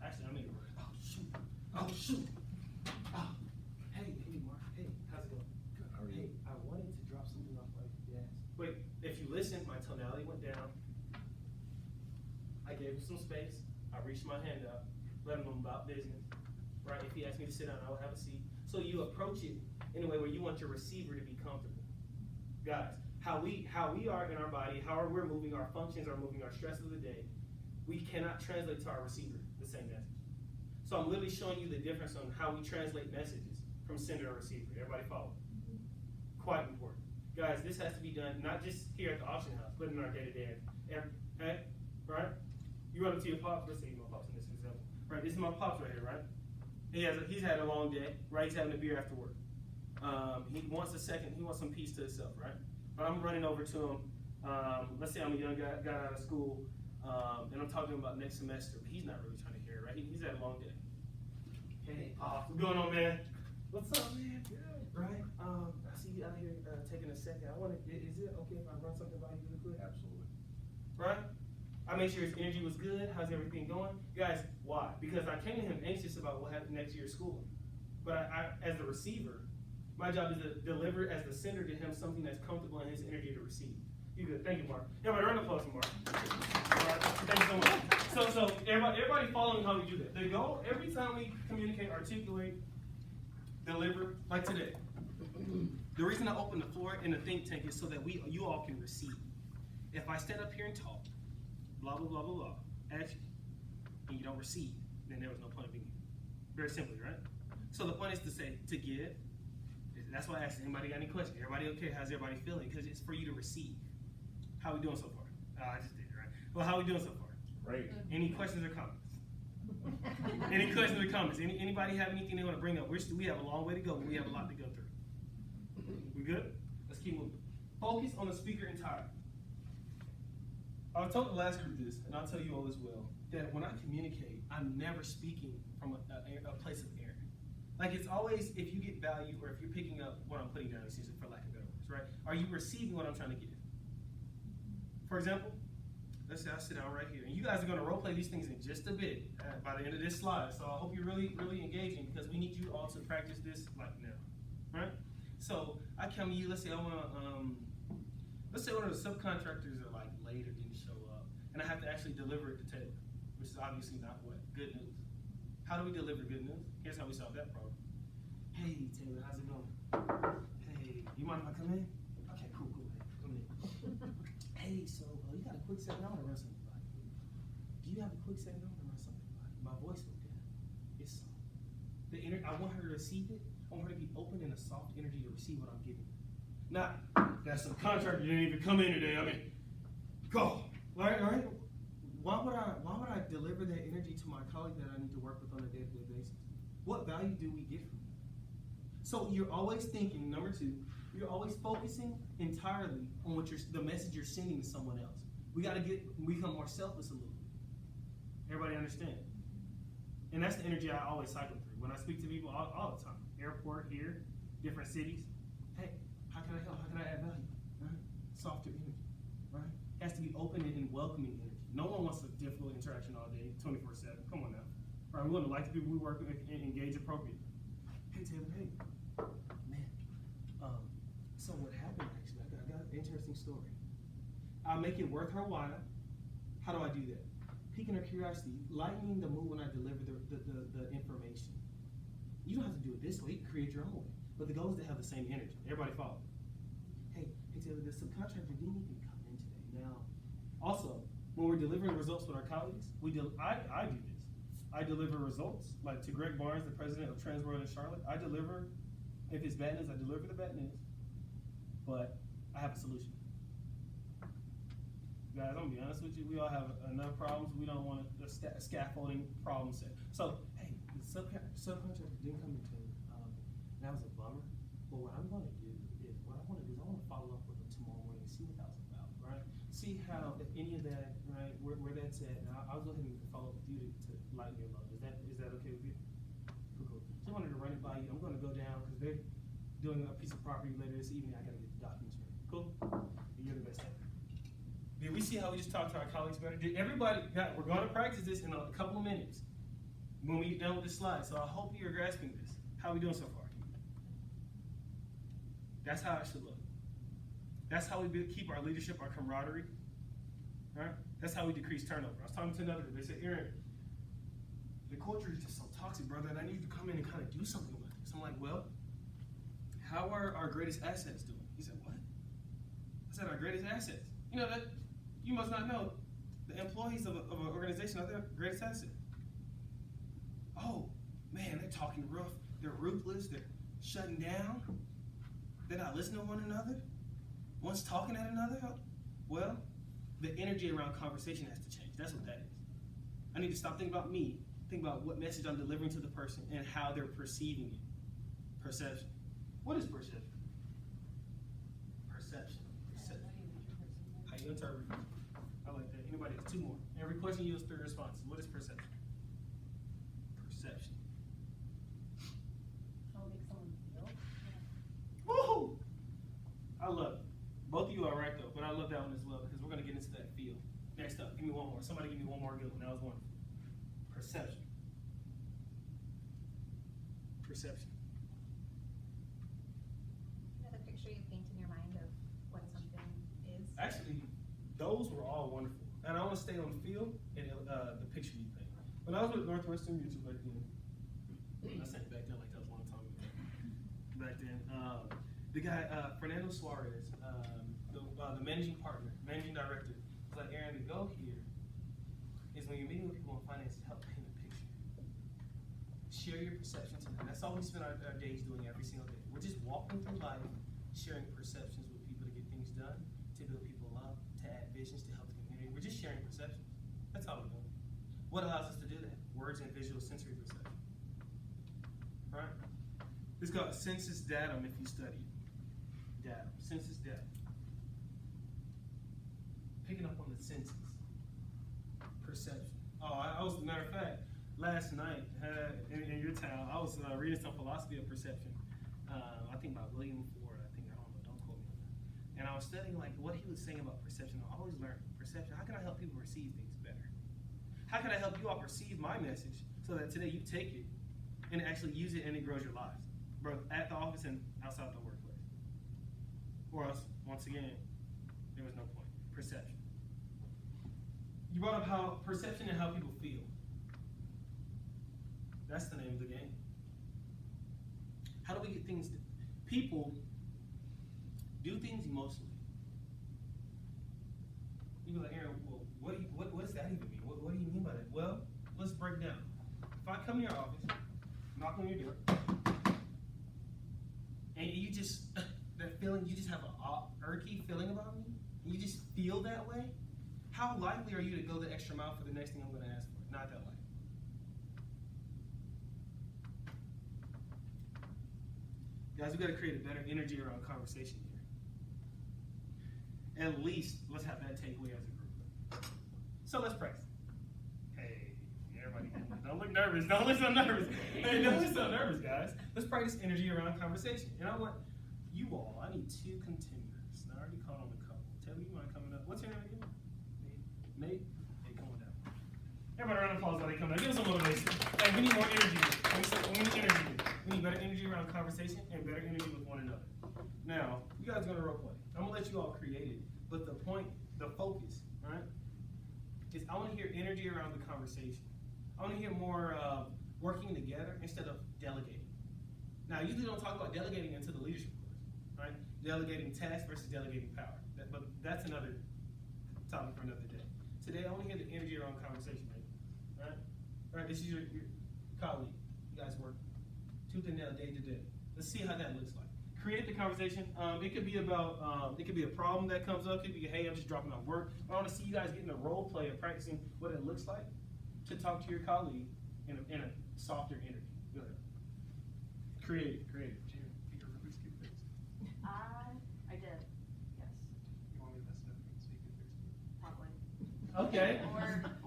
Actually, I mean, oh, shoot. Oh, shoot. Oh, hey, Mark. Hey, how's it going? Good, how are you? Hey, I wanted to drop something off my desk. Wait, if you listen, my tonality went down. I gave him some space. I reached my hand up, let him know about business. Right? If he asked me to sit down, I would have a seat. So you approach it in a way where you want your receiver to be comfortable. Guys, how we are in our body, how we're moving, our functions are moving, our stress of the day, we cannot translate to our receiver the same message. So I'm literally showing you the difference on how we translate messages from sender to receiver. Everybody follow? Quite important. Guys, this has to be done not just here at the auction house, but in our day-to-day. Right? You run up to your pops, let's say my pops in this example. Right, this is my pops right here, right? He's had a long day, right? He's having a beer after work. He wants some peace to himself, right? But I'm running over to him. Let's say I'm a young guy, got out of school, and I'm talking about next semester, but he's not really trying to hear it, right? He's had a long day. Hey, Pops, what's going on, man? What's up, man? Good, right? I see you out here taking a second. Is it okay if I run something by you really quick? Absolutely. Right? I made sure his energy was good. How's everything going? Guys, why? Because I came to him anxious about what happened next year at school. But I, as the receiver, my job is to deliver as the sender to him something that's comfortable in his energy to receive. You good? Thank you, Mark. Everybody, round of applause for Mark. All right, thank you so much. So everybody following how we do that. The goal, every time we communicate, articulate, deliver, like today. The reason I open the floor in the think tank is so that you all can receive. If I stand up here and talk, blah, blah, blah, blah, blah, at you, and you don't receive, then there was no point of being here. Very simply, right? So the point is to give. That's why I asked, anybody got any questions? Everybody okay? How's everybody feeling? Because it's for you to receive. How we doing so far? I just did it, right? Well, how we doing so far? Great. Any questions or comments? Any questions or comments? Anybody have anything they want to bring up? We have a long way to go, but we have a lot to go through. We good? Let's keep moving. Focus on the speaker entirely. I told the last group this, and I'll tell you all as well, that when I communicate, I'm never speaking from a place of error. Like it's always, if you get value or if you're picking up what I'm putting down, excuse me, for lack of better words, right? Are you receiving what I'm trying to give? For example, let's say I sit down right here, and you guys are going to role play these things in just a bit by the end of this slide. So I hope you're really, really engaging because we need you all to practice this like now, right? So I come to you. Let's say I want to, let's say one of the subcontractors are like late or didn't show up, and I have to actually deliver it to Taylor, which is obviously not what good news. How do we deliver good news? Here's how we solve that problem. Hey Taylor, how's it going? Hey, you mind if I come in? Okay, cool. Hey, come in. Hey, so you got a quick second? I want to run something by you. Do you have a quick second? I want to run something by you. My voice went down. It's soft. I want her to receive it. I want her to be open in a soft energy to receive what I'm giving her. Not that some contractor didn't even come in today. I mean, go. All right. Why would I deliver that energy to my colleague that I need to work with on a day-to-day basis? What value do we get from it? So you're always thinking, number two, you're always focusing entirely on what the message you're sending to someone else. We gotta become more selfless a little bit. Everybody understand? And that's the energy I always cycle through. When I speak to people all the time, airport, here, different cities, hey, how can I help? How can I add value? Right? Softer energy, right? It has to be open and welcoming energy. No one wants a difficult interaction all day, 24/7. Come on now. Right? We want to like the people we work with and engage appropriately. Hey Taylor, hey. Man. So what happened actually, I got an interesting story. I'll make it worth her while. How do I do that? Piquing her curiosity, lightening the mood when I deliver the information. You don't have to do it this way, you can create your own way. But the goal is to have the same energy. Everybody follow. Hey Taylor, the subcontractor didn't even come in today. Now, also, when we're delivering results with our colleagues, I do this. I deliver results, like to Greg Barnes, the president of Transworld in Charlotte. I deliver, if it's bad news, I deliver the bad news. But I have a solution. Guys, I'm gonna be honest with you, we all have enough problems. We don't want a scaffolding problem set. So, hey, the subcontractor didn't come in today. That was a bummer. But what I'm gonna do is, I wanna follow up with them tomorrow morning and see what that was about, right? See how, if any of that, right, where that's at. And I'll go ahead and follow up with you to lighten your load. Is that okay with you? Cool. Just wanted to run it by you. I'm gonna go down, because they're doing a piece of property later this evening. I gotta get the documents ready. Cool? You're the best ever. Did we see how we just talked to our colleagues better? Did everybody, we're going to practice this in a couple of minutes when we get done with the slide. So I hope you're grasping this. How are we doing so far? That's how it should look. That's how we keep our leadership, our camaraderie. Right? That's how we decrease turnover. I was talking to another, they said, Aaron, the culture is just so toxic, brother, and I need you to come in and kind of do something about this. I'm like, well, how are our greatest assets doing? He said, what? I said, our greatest assets. You know that. You must not know, the employees of an organization are their greatest asset. Oh, man, they're talking rough. They're ruthless. They're shutting down. They're not listening to one another. One's talking at another. Well, the energy around conversation has to change. That's what that is. I need to stop thinking about me, think about what message I'm delivering to the person and how they're perceiving it. Perception. What is perception? Perception. How you interpret it? I like that. Anybody else? Two more. Every question yields 3 responses. What is perception? Perception. How it makes someone feel. Woohoo! I love it. Both of you are right though, but I love that one as well because we're gonna get into that feel. Next up, give me one more. Somebody give me one more good one. That was wonderful. Perception. Perception. Another picture you paint in your mind of what something is. Actually, those were all wonderful. And I want to stay on the field and the picture you paint. When I was with Northwestern Mutual back then, I said back then like that was a long time ago. Back then, the guy, Fernando Suarez, the managing partner, managing director, was like, Aaron, the goal here is when you're meeting with people in finance to help paint a picture. Share your perceptions to them. That's all we spend our days doing every single day. We're just walking through life, sharing perceptions with people to get things done, to build people up, to add visions, to help the community. We're just sharing perceptions. That's all we're doing. What allows us to do that? Words and visual sensory perception. Right? It's called sensus datum if you study it. Datum. Sensus datum. Picking up on the senses. Perception. Oh, I was, matter of fact, last night in your town, I was reading some philosophy of perception. I think by William Ford. I don't know, don't quote me on that. And I was studying like what he was saying about perception. I always learn perception. How can I help people perceive things better? How can I help you all perceive my message so that today you take it and actually use it and it grows your lives, both at the office and outside the workplace? Or else, once again, there was no point. Perception. You brought up how perception and how people feel. That's the name of the game. How do we get things? People do things emotionally. You be like, Aaron, well, what does that even mean? What do you mean by that? Well, let's break down. If I come to your office, knock on your door, and you just, that feeling, you just have a irky feeling about me, and you just feel that way, how likely are you to go the extra mile for the next thing I'm going to ask for? Not that likely. Guys, we gotta create a better energy around conversation here. At least, let's have that takeaway as a group. So let's practice. Hey, everybody, don't look nervous. Don't look so nervous. Hey, don't look so nervous, guys. Let's practice energy around conversation. And I want you all, I need 2 contenders. Now, I already called on a couple. Taylor, you mind coming up? What's your name again? Nate? Hey, come on down. Everybody, round of applause while they come down. Give us some motivation. Hey, we need more energy. We need energy. We need better energy around conversation and better energy with one another. Now, you guys are gonna role play. I'm gonna let you all create it, but the point, the focus, right, is I wanna hear energy around the conversation. I wanna hear more working together instead of delegating. Now, I usually don't talk about delegating into the leadership course, right? Delegating tasks versus delegating power. But that's another topic for another day. Today, I wanna hear the energy around conversation, right? Right, this is your colleague. You guys work tooth and nail, day to day. Let's see how that looks like. Create the conversation. It could be about, it could be a problem that comes up. It could be, hey, I'm just dropping off work. I want to see you guys get in a role play of practicing what it looks like to talk to your colleague in a softer energy. Go ahead. Create it. I did, yes, You want me to mess it up so you can fix it? probably. Okay.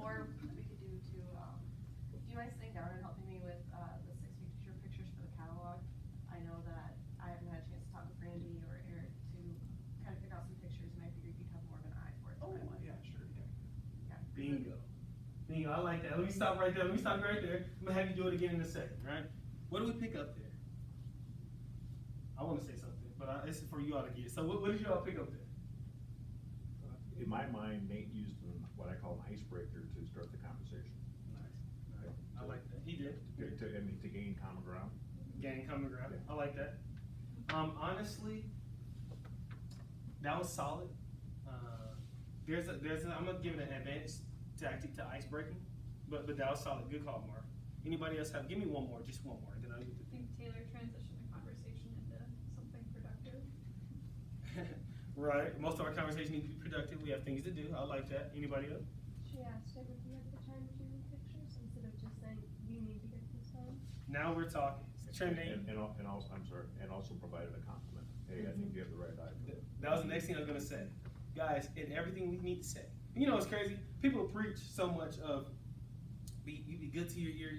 Or we could do you mind sitting down and helping me with, the 6 pictures for the catalog? I know that I haven't had a chance to talk with Randy or Eric to kind of pick out some pictures, and I figured you'd have more of an eye for it than I would. Yeah, sure, yeah. Bingo. I like that. Let me stop right there. I'm gonna have you do it again in a second, right? What do we pick up there? I want to say something, but this is for you all to get. So what did you all pick up there? In my mind, Nate used what I call an icebreaker to start the conversation. Nice. I like that. He did. To gain common ground. Gain common ground. Yeah. I like that. Honestly, that was solid. I'm gonna give it an advanced tactic to ice breaking, but that was solid. Good call, Mark. Anybody else have? Give me one more, just one more, and then I'll get I think Taylor transitioned the conversation into something productive. Right. Most of our conversation needs to be productive. We have things to do. I like that. Anybody else? She asked if you had the time to do pictures instead of just saying, you need to get this done. Now we're talking. Trending. And also, I'm sorry, and also provided a compliment. Hey, I think you have the right eye. That was the next thing I was gonna say. Guys, in everything we need to say. You know, it's crazy. People preach so much of you be good to your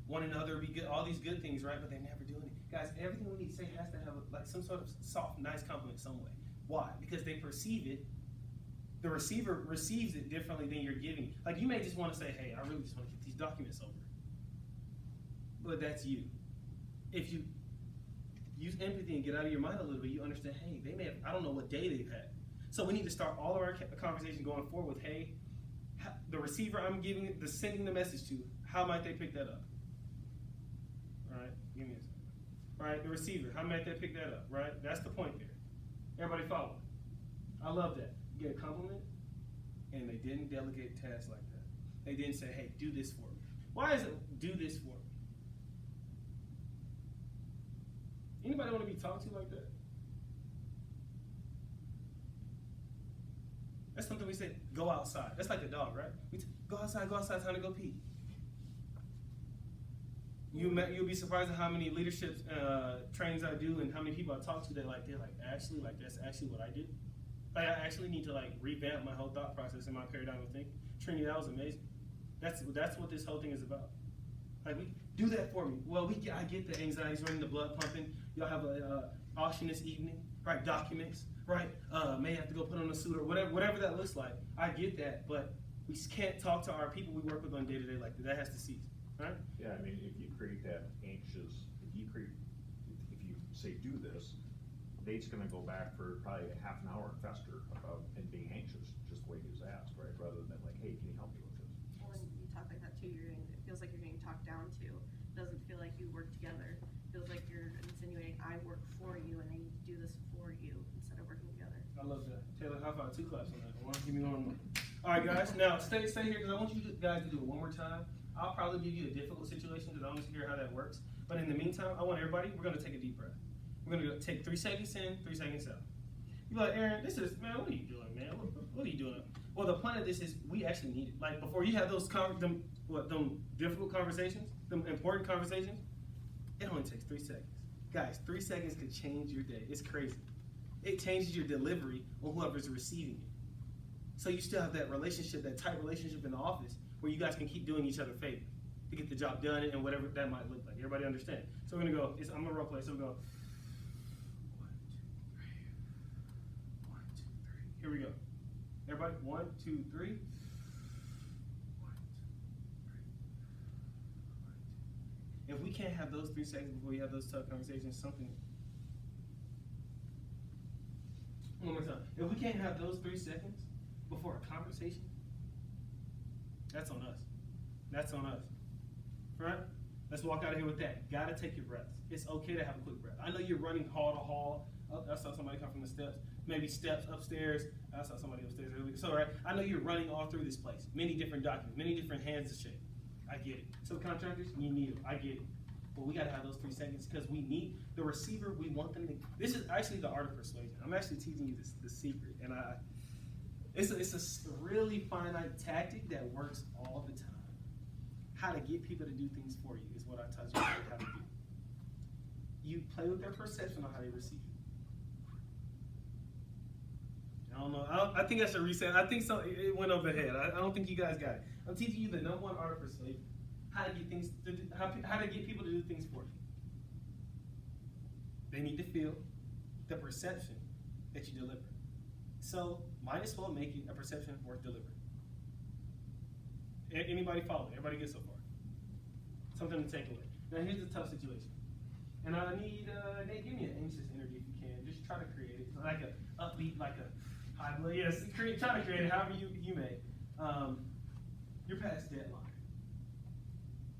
one another, be good, all these good things, right? But they're never doing it. Guys, everything we need to say has to have like some sort of soft, nice compliment some way. Why? Because they perceive it. The receiver receives it differently than you're giving. Like you may just want to say, hey, I really just want to get these documents over. But that's you. If you use empathy and get out of your mind a little bit, you understand, hey, they may have, I don't know what day they've had. So we need to start all of our conversation going forward with, hey, the receiver I'm giving, sending the message to, how might they pick that up? All right, give me a second. All right, the receiver, how might they pick that up, right? That's the point there. Everybody follow? I love that. You get a compliment, and they didn't delegate tasks like that. They didn't say, hey, do this for me. Why is it do this for me? Anybody want to be talked to like that? That's something we say, go outside. That's like a dog, right? Go outside, time to go pee. You'll be surprised at how many leadership trainings I do and how many people I talk to that they're like, actually, that's actually what I do. Like, I actually need to revamp my whole thought process and my paradigm of thinking. Trinity, that was amazing. That's what this whole thing is about. Do that for me. Well, I get the anxieties running, the blood pumping. Y'all have a auction this evening, right? Documents, right? May have to go put on a suit or whatever that looks like. I get that, but we can't talk to our people we work with on day to day like that. That has to cease, right? Yeah, I mean, if you create that anxious, if you say do this, Nate's gonna go back for probably a half an hour and fester about and being anxious, just the way he was asked, right? Rather than hey, can you help me with this? Well, when you talk like that too, it feels like you're getting talked down to. It doesn't feel like you work together. It feels like you're insinuating I work for you and I need to do this for you instead of working together. I love that. Taylor, high five, 2 claps on that. Give me one more. All right, guys. Now, stay here because I want you guys to do it one more time. I'll probably give you a difficult situation because I want to hear how that works. But in the meantime, I want everybody, we're going to take a deep breath. We're going to take 3 seconds in, 3 seconds out. You're like, Aaron, man, what are you doing, man? What are you doing? Well, the point of this is we actually need it. Like, before you have those them difficult conversations, them important conversations, it only takes 3 seconds. Guys, 3 seconds could change your day. It's crazy. It changes your delivery on whoever's receiving it. So you still have that relationship, that tight relationship in the office where you guys can keep doing each other favors to get the job done and whatever that might look like. Everybody understand? So we're gonna go, I'm gonna role play, so we'll go 1, 2, 3. 1, 2, 3. Here we go. Everybody, 1, 2, 3. 1, 2, 3. 1, 2, 3. If we can't have those 3 seconds before we have those tough conversations, something. One more time. If we can't have those 3 seconds before a conversation, that's on us. That's on us. Right? Let's walk out of here with that. Gotta take your breaths. It's okay to have a quick breath. I know you're running hall to hall. Oh, I saw somebody come from the steps. Maybe steps upstairs. I saw somebody upstairs earlier. So, right, I know you're running all through this place. Many different documents, many different hands to shake. I get it. Subcontractors, you need them. I get it. But we gotta have those 3 seconds because we need the receiver. We want them to. This is actually the art of persuasion. I'm actually teaching you the secret, and it's a really finite tactic that works all the time. How to get people to do things for you is what I taught you how to do. You play with their perception on how they receive you. I don't know. I think that's a reset. I think so. It went over the head. I don't think you guys got it. I'm teaching you the #1 art of persuasion. How to get things. How to get people to do things for you. They need to feel the perception that you deliver. So might as well make it a perception worth delivering. Anybody follow me? Everybody get so far? Something to take away. Now here's the tough situation. And I need, Nate, give me an anxious energy if you can. Just try to create it. Like a upbeat, like a high blood. Yes, try to create it however you may. You're past deadline.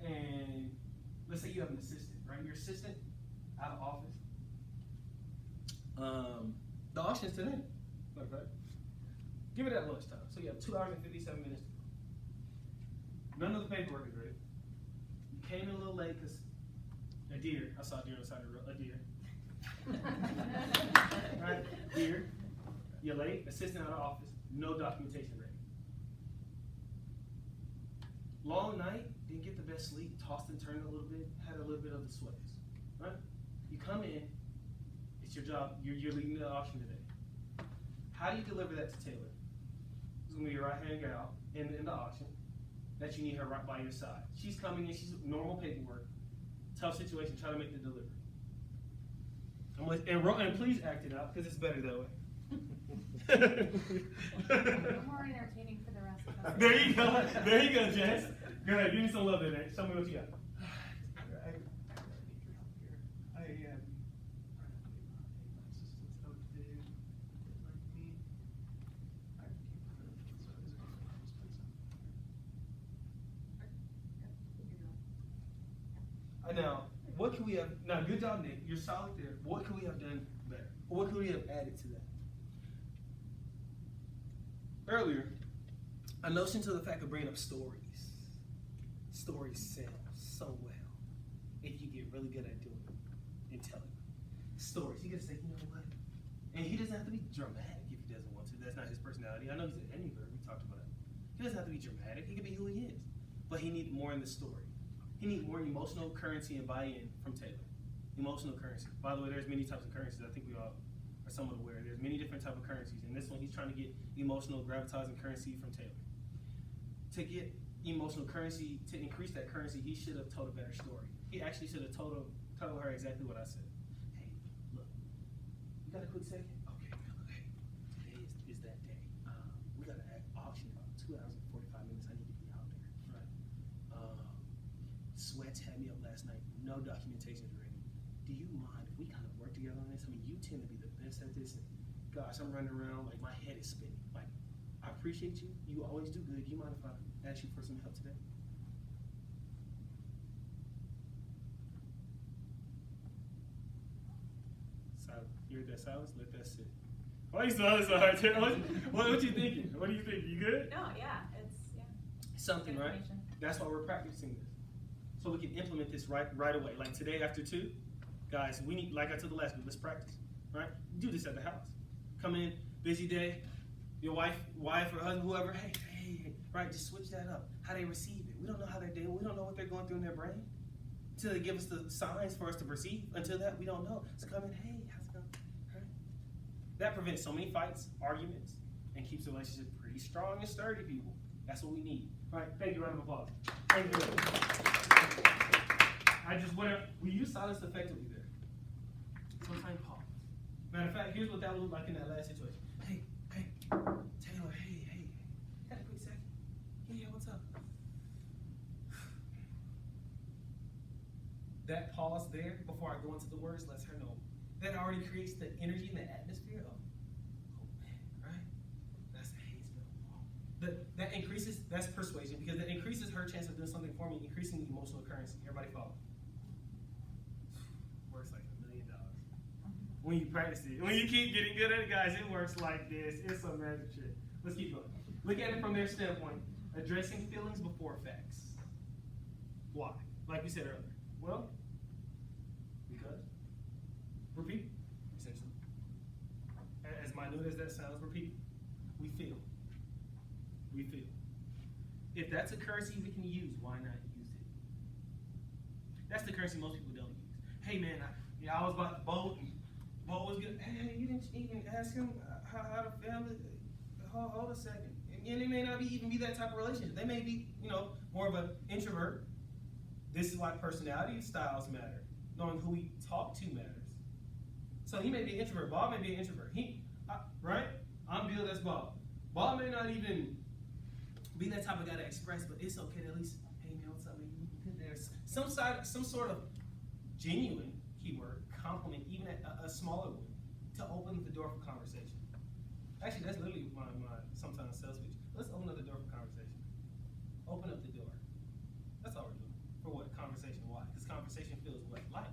And let's say you have an assistant, right? Your assistant out of office. The auction's today. Matter of fact. Give it at lunchtime. So you have 2 hours and 57 minutes to go. None of the paperwork is ready. You came in a little late because a deer. I saw a deer on the side of the road. A deer. Right? Deer. You're late. Assistant out of office. No documentation ready. Long night. Didn't get the best sleep. Tossed and turned a little bit. Had a little bit of the sweats. Right? You come in. It's your job. You're leading the auction today. How do you deliver that to Taylor? It's going to be your right-hand gal in the auction. That you need her right by your side. She's coming in, she's normal paperwork, tough situation, try to make the delivery. And please act it out, because it's better that way. More entertaining for the rest of us. There you go. There you go, Jess. Go ahead, give me some love today. Show me what you got. I need your help here. I am assistants out today like me. I came from it, so is there anything else please? Now, what can we have? Now, good job, Nick. You're solid there. What could we have done better? What could we have added to that? Earlier, I notioned to the fact of bringing up stories. Stories sell so well if you get really good at doing it and telling them. Stories. You gotta say, you know what? And he doesn't have to be dramatic if he doesn't want to. That's not his personality. I know he's an introvert. We talked about it. He doesn't have to be dramatic. He can be who he is. But he needs more in the story. He needs more emotional currency and buy-in from Taylor. Emotional currency. By the way, there's many types of currencies. I think we all are somewhat aware. There's many different types of currencies. And this one, he's trying to get emotional, gravitizing currency from Taylor. To get emotional currency, to increase that currency, he should have told a better story. He actually should have told her exactly what I said. Hey, look, you got a quick second? Okay, hey, today is that day. We got an auction in about 2 hours and 45 minutes. I need to be out there. Right. Sweats had me up last night. No documentation is ready. Do you mind if we kind of work together on this? I mean, you tend to be the best at this. And gosh, I'm running around like my head is spinning. Like, I appreciate you. You always do good. Do you mind if I ask you for some help today? Silence. You heard that silence? Let that sit. Why are you so hard? What you thinking? What do you think? You good? No, yeah, it's Something, good right? information. That's why we're practicing this. So we can implement this right away. Like today after 2, guys, we need, like I told the last group, let's practice, right? Do this at the house. Come in, busy day, your wife or husband, whoever, hey, right, just switch that up. How they receive it. We don't know how they're doing. We don't know what they're going through in their brain. till they give us the signs for us to perceive. Until that, we don't know. So come in, hey, how's it going? Right? That prevents so many fights, arguments, and keeps the relationship pretty strong and sturdy, people. That's what we need. All right, thank you, round of applause. Thank you. We use silence effectively there. Sometimes pause. Matter of fact, here's what that would look like in that last situation. Hey, Taylor, hey, got a quick second? Yeah, what's up? That pause there before I go into the words lets her know. That already creates the energy and the atmosphere of, oh man, right? That's the hey, it's been a while. That increases, that's persuasion, because that increases her chance of doing something for me, increasing the emotional currency. Everybody follow? Works like $1 million. When you practice it, when you keep getting good at it, guys, it works like this. It's a magic trick. Let's keep going. Look at it from their standpoint. Addressing feelings before facts. Why? Like we said earlier. Well, because we're people, essentially. As minute as that sounds, we're people. We feel. We feel. If that's a currency we can use, why not use it? That's the currency most people don't use. Hey man, I was about to boat and boat was good. Hey, you didn't even ask him how the family. Hold a second. And it may not even be that type of relationship. They may be, more of an introvert. This is why personality styles matter. Knowing who we talk to matters. So he may be an introvert. Bob may be an introvert. Right? I'm Bill, that's Bob. Bob may not even be that type of guy to express, but it's okay to at least, hey man, what's up? There's some sort of genuine keyword, compliment, even a smaller one, to open the door for conversation. Actually, that's literally my sometimes sales pitch. Let's open up the door for conversation. Open up the door. That's all we're doing. For what? Conversation. Why? Because conversation feels what? Light.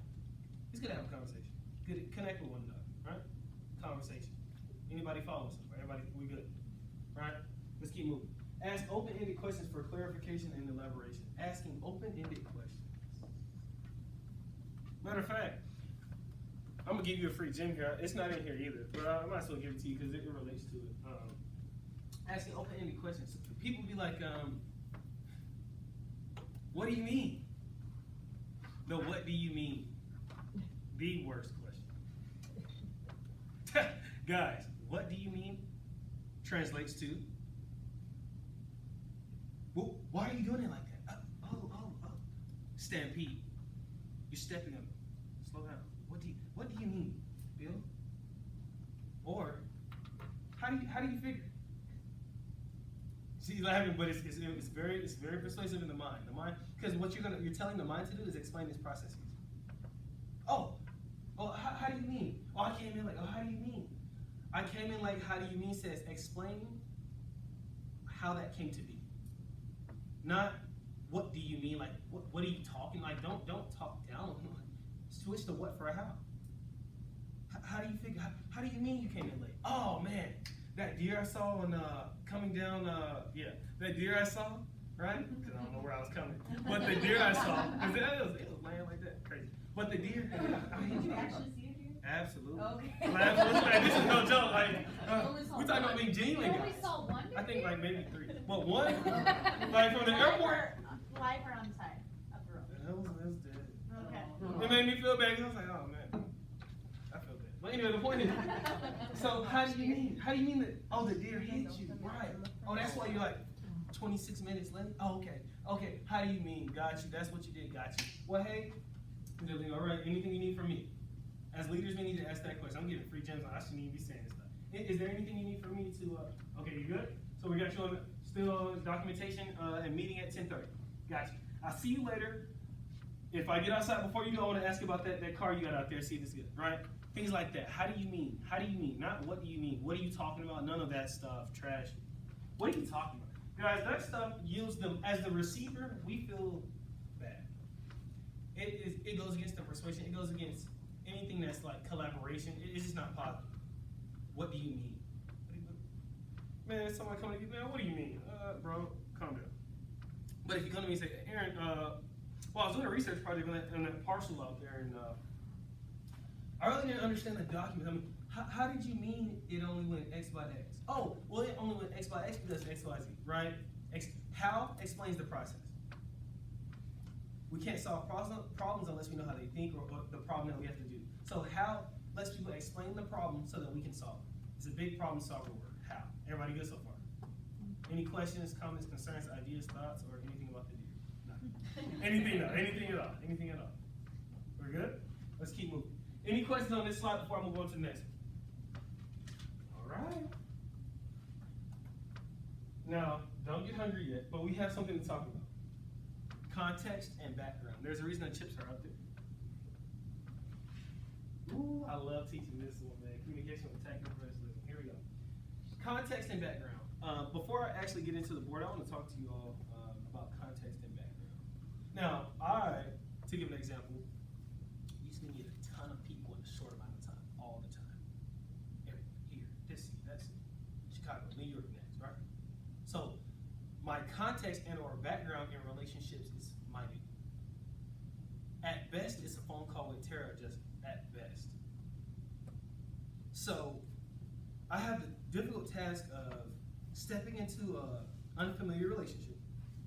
It's good to have a conversation. Good to connect with one another, right? Conversation. Anybody follow us? Everybody, we good? Right? Let's keep moving. Ask open-ended questions for clarification and elaboration. Asking open-ended questions. Matter of fact, I'm gonna give you a free gem here. It's not in here either, but I might as well give it to you because it relates to it. Asking open-ended questions. People be like, what do you mean? No, what do you mean? The worst question. Guys, what do you mean? Translates to, well, why are you doing it like that? Oh. Stampede. You're stepping on it. Slow down. What do you mean, Bill? Or how do you figure? She's laughing, but it's very persuasive in the mind. The mind, because what you're telling the mind to do is explain its processes. Oh, how do you mean? Oh, I came in like, how do you mean? I came in like, how do you mean says explain how that came to be. Not what do you mean, like what are you talking? Like don't talk down. Switch to what for a how. How do you figure? How do you mean you came in late? Oh man, that deer I saw on coming down. That deer I saw, right? Because I don't know where I was coming, but the deer I saw, because it was laying like that, crazy. But the deer. Did you actually see a deer? Absolutely. Okay. Like, this is no joke. Like we talking about being genuine, You only guys. saw one I think deer? like maybe 3. But one, like from the airport. Live or on side of the road? That was dead. Okay. It made me feel bad because I was like, oh man, I feel bad. But anyway, the point is, so how do you mean? How do you mean that? Oh, the deer hit you, right? Oh, that's why you're like 26 minutes late. Oh, okay. How do you mean? Got you. That's what you did. Got you. Well, hey, all right. Anything you need from me? As leaders, we need to ask that question. I'm getting free gems. I shouldn't even be saying this stuff. Is there anything you need from me to? Okay, you good? So we got you on still on documentation and meeting at 10:30. Got you. I'll see you later. If I get outside before you go, I want to ask you about that car you got out there, see if it's good, right? Things like that. How do you mean? How do you mean? Not what do you mean? What are you talking about? None of that stuff. Trash. What are you talking about? Guys, that stuff yields them, as the receiver, we feel bad. It goes against the persuasion. It goes against anything that's like collaboration. It's just not positive. What do you mean? Man, someone coming to you, man, what do you mean? Bro, calm down. But if you come to me and say, Aaron, well, I was doing a research project on that parcel out there, and I really didn't understand the document. I mean, how did you mean it only went X by X? Oh, well, it only went X by X because X, Y, Z, right? How explains the process. We can't solve problems unless we know how they think or the problem that we have to do. So how lets people explain the problem so that we can solve it. It's a big problem solver word. How? Everybody good so far? Any questions, comments, concerns, ideas, thoughts, or anything about the deer? No. Anything at all. Anything at all. We're good? Let's keep moving. Any questions on this slide before I move on to the next one? All right. Now, don't get hungry yet, but we have something to talk about. Context and background. There's a reason the chips are out there. Ooh, I love teaching this one, man. Communication with technical professionalism. Here we go. Context and background. Before I actually get into the board, I want to talk to you all about context and background. Now, to give an example, used to meet a ton of people in a short amount of time, all the time. Everywhere, here, this city, that city, Chicago, New York next, right? So, my context and or background in relationships is minute. At best, it's a phone call with Tara, just at best. So, I have the difficult task of stepping into an unfamiliar relationship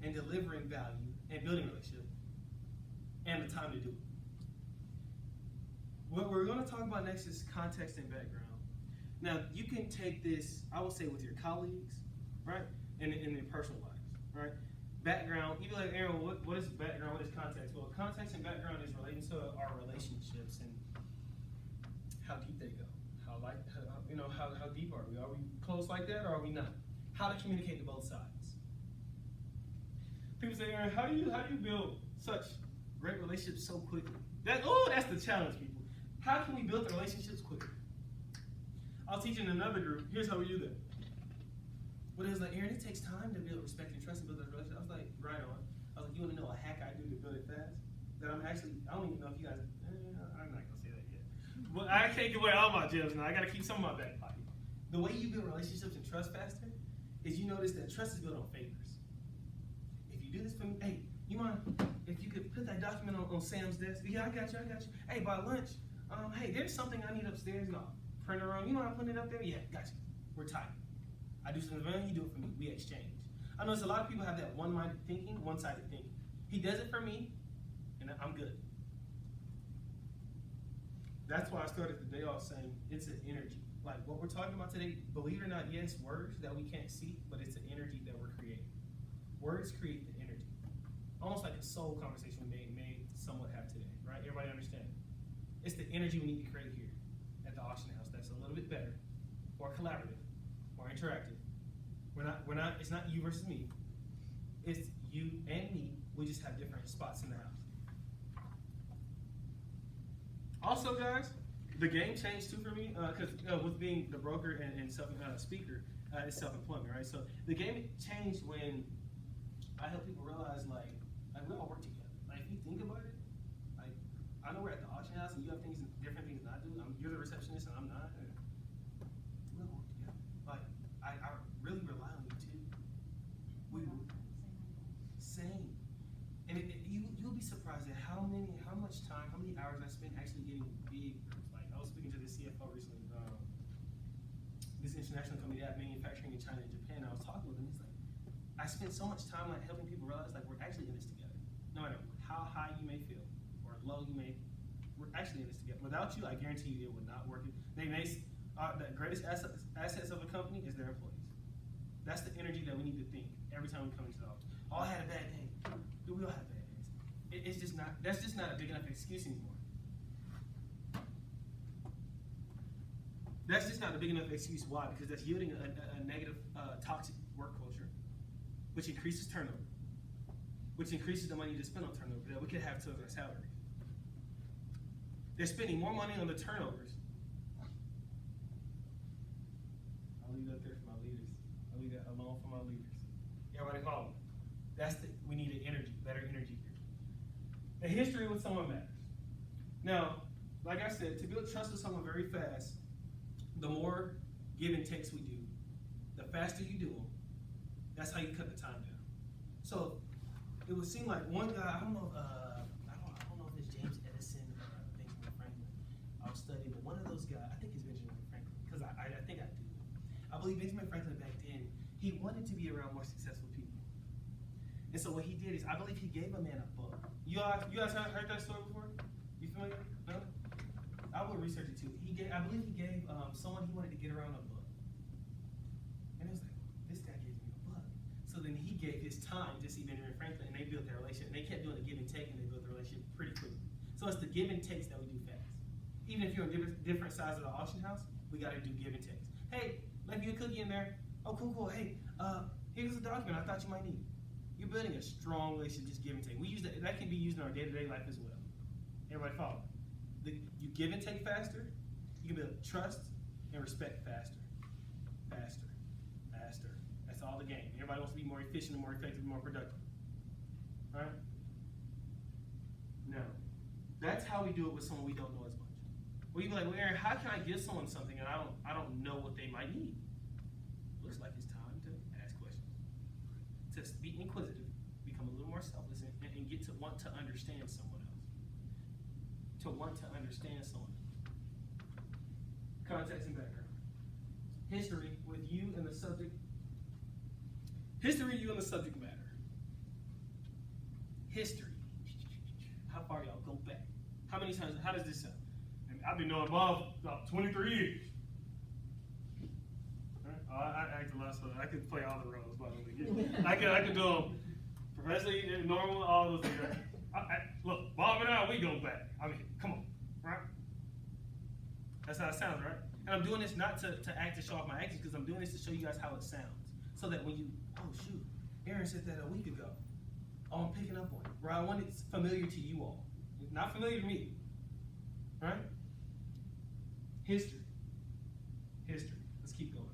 and delivering value and building a relationship and the time to do it. What we're going to talk about next is context and background. Now, you can take this, I would say, with your colleagues, right? And in their personal lives, right? Background, you'd be like, Aaron, what is background, what is context? Well, context and background is relating to our relationships and how deep they go. How deep are we? Are we close like that or are we not? How to communicate to both sides. People say, Aaron, how do you build such great relationships so quickly? That's the challenge, people. How can we build the relationships quicker? I was teaching another group. Here's how we do that. But it was like, Aaron, it takes time to build respect and trust and build that relationship. I was like, right on. I was like, you want to know a hack I do to build it fast? That I don't even know if you guys, I'm not going to say that yet. But I can't give away all my gems now. I got to keep some in my back pocket. The way you build relationships and trust faster is you notice that trust is built on favors. If you do this for me, hey, you mind if you could put that document on Sam's desk? Yeah, I got you. Hey, by lunch, hey, there's something I need upstairs. No, printer on. You know how I'm putting it up there? Yeah, got you. We're tight. I do something for you, you do it for me. We exchange. I notice a lot of people have that one-minded thinking, one-sided thinking. He does it for me, and I'm good. That's why I started the day off saying it's an energy. Like what we're talking about today, believe it or not, yes, words that we can't see, but it's an energy that we're creating. Words create the energy. Almost like a soul conversation we may somewhat have today, right? Everybody understand? It's the energy we need to create here at the auction house that's a little bit better, more collaborative, more interactive. It's not you versus me. It's you and me. We just have different spots in the house. Also, guys, the game changed too for me because with being the broker and speaker, it's self-employment, right? So the game changed when I help people realize like we all work together. Like if you think about it, like I know we're at the auction house and you have different things than I do. You're the receptionist and I'm not. We all work together. Like I really rely on you too. We same. And you'll be surprised at how much time, how many hours I spend actually getting big groups. Like I was speaking to the CFO recently, this international company that manufacturing in China and Japan. I was talking with him. He's like, I spent so much time like helping people realize like we're actually in this together. No matter how high you may feel or low you may, we're actually in this together. Without you, I guarantee you it would not work. The greatest assets of a company is their employees. That's the energy that we need to think every time we come into the office. Oh, I had a bad day. Do we all have bad days? That's just not a big enough excuse anymore. That's just not a big enough excuse. Why? Because that's yielding a negative, toxic work culture, which increases turnover, which increases the money to spend on turnover that we could have to our salaries. They're spending more money on the turnovers. I'll leave that there for my leaders. I'll leave that alone for my leaders. Everybody follow me. We need an energy, better energy here. The history with someone matters. Now, like I said, to build trust with someone very fast, the more give and takes we do, the faster you do them, that's how you cut the time down. So it would seem like one guy, I don't know if it's James Edison or Benjamin Franklin. I'll study, but one of those guys, I think it's Benjamin Franklin, because I think I do. I believe Benjamin Franklin back then, he wanted to be around more successful people. And so what he did is, I believe he gave a man a book. You guys heard that story before? You familiar? No? I will research it too. I believe he gave someone he wanted to get around a book. And it was like, this guy gave me a book. So then he gave his time to see Benjamin Franklin, and they built their relationship. And they kept doing the give and take, and they built their relationship pretty quickly. So it's the give and takes that we do fast. Even if you're on different sides of the auction house, we got to do give and takes. Hey, left you a cookie in there. Oh, cool. Hey, here's a document I thought you might need. You're building a strong relationship, just give and take. We use that can be used in our day-to-day life as well. Everybody follow? You give and take faster. You can build trust and respect faster. That's all the game. Everybody wants to be more efficient and more effective and more productive. All right? Now, that's how we do it with someone we don't know as much. Well, you'd be like, well, Aaron, how can I give someone something and I don't know what they might need? Looks like it's time to ask questions. To be inquisitive, become a little more selfless, and get to want to understand someone else. To want to understand someone else. Context and background. History with you and the subject. History, you and the subject matter. History. How far y'all go back? How many times? How does this sound? And I've been knowing Bob about 23 years. I act a lot, so I could play all the roles, by the way. I could do them professionally, normal, all those things. Look, Bob and I, we go back. I mean, come on, right? That's how it sounds, right? And I'm doing this not to act to show off my actions, because I'm doing this to show you guys how it sounds. So that when you, oh shoot, Aaron said that a week ago. Oh, I'm picking up on it. Right? I want it familiar to you all. Not familiar to me. Right? History. Let's keep going.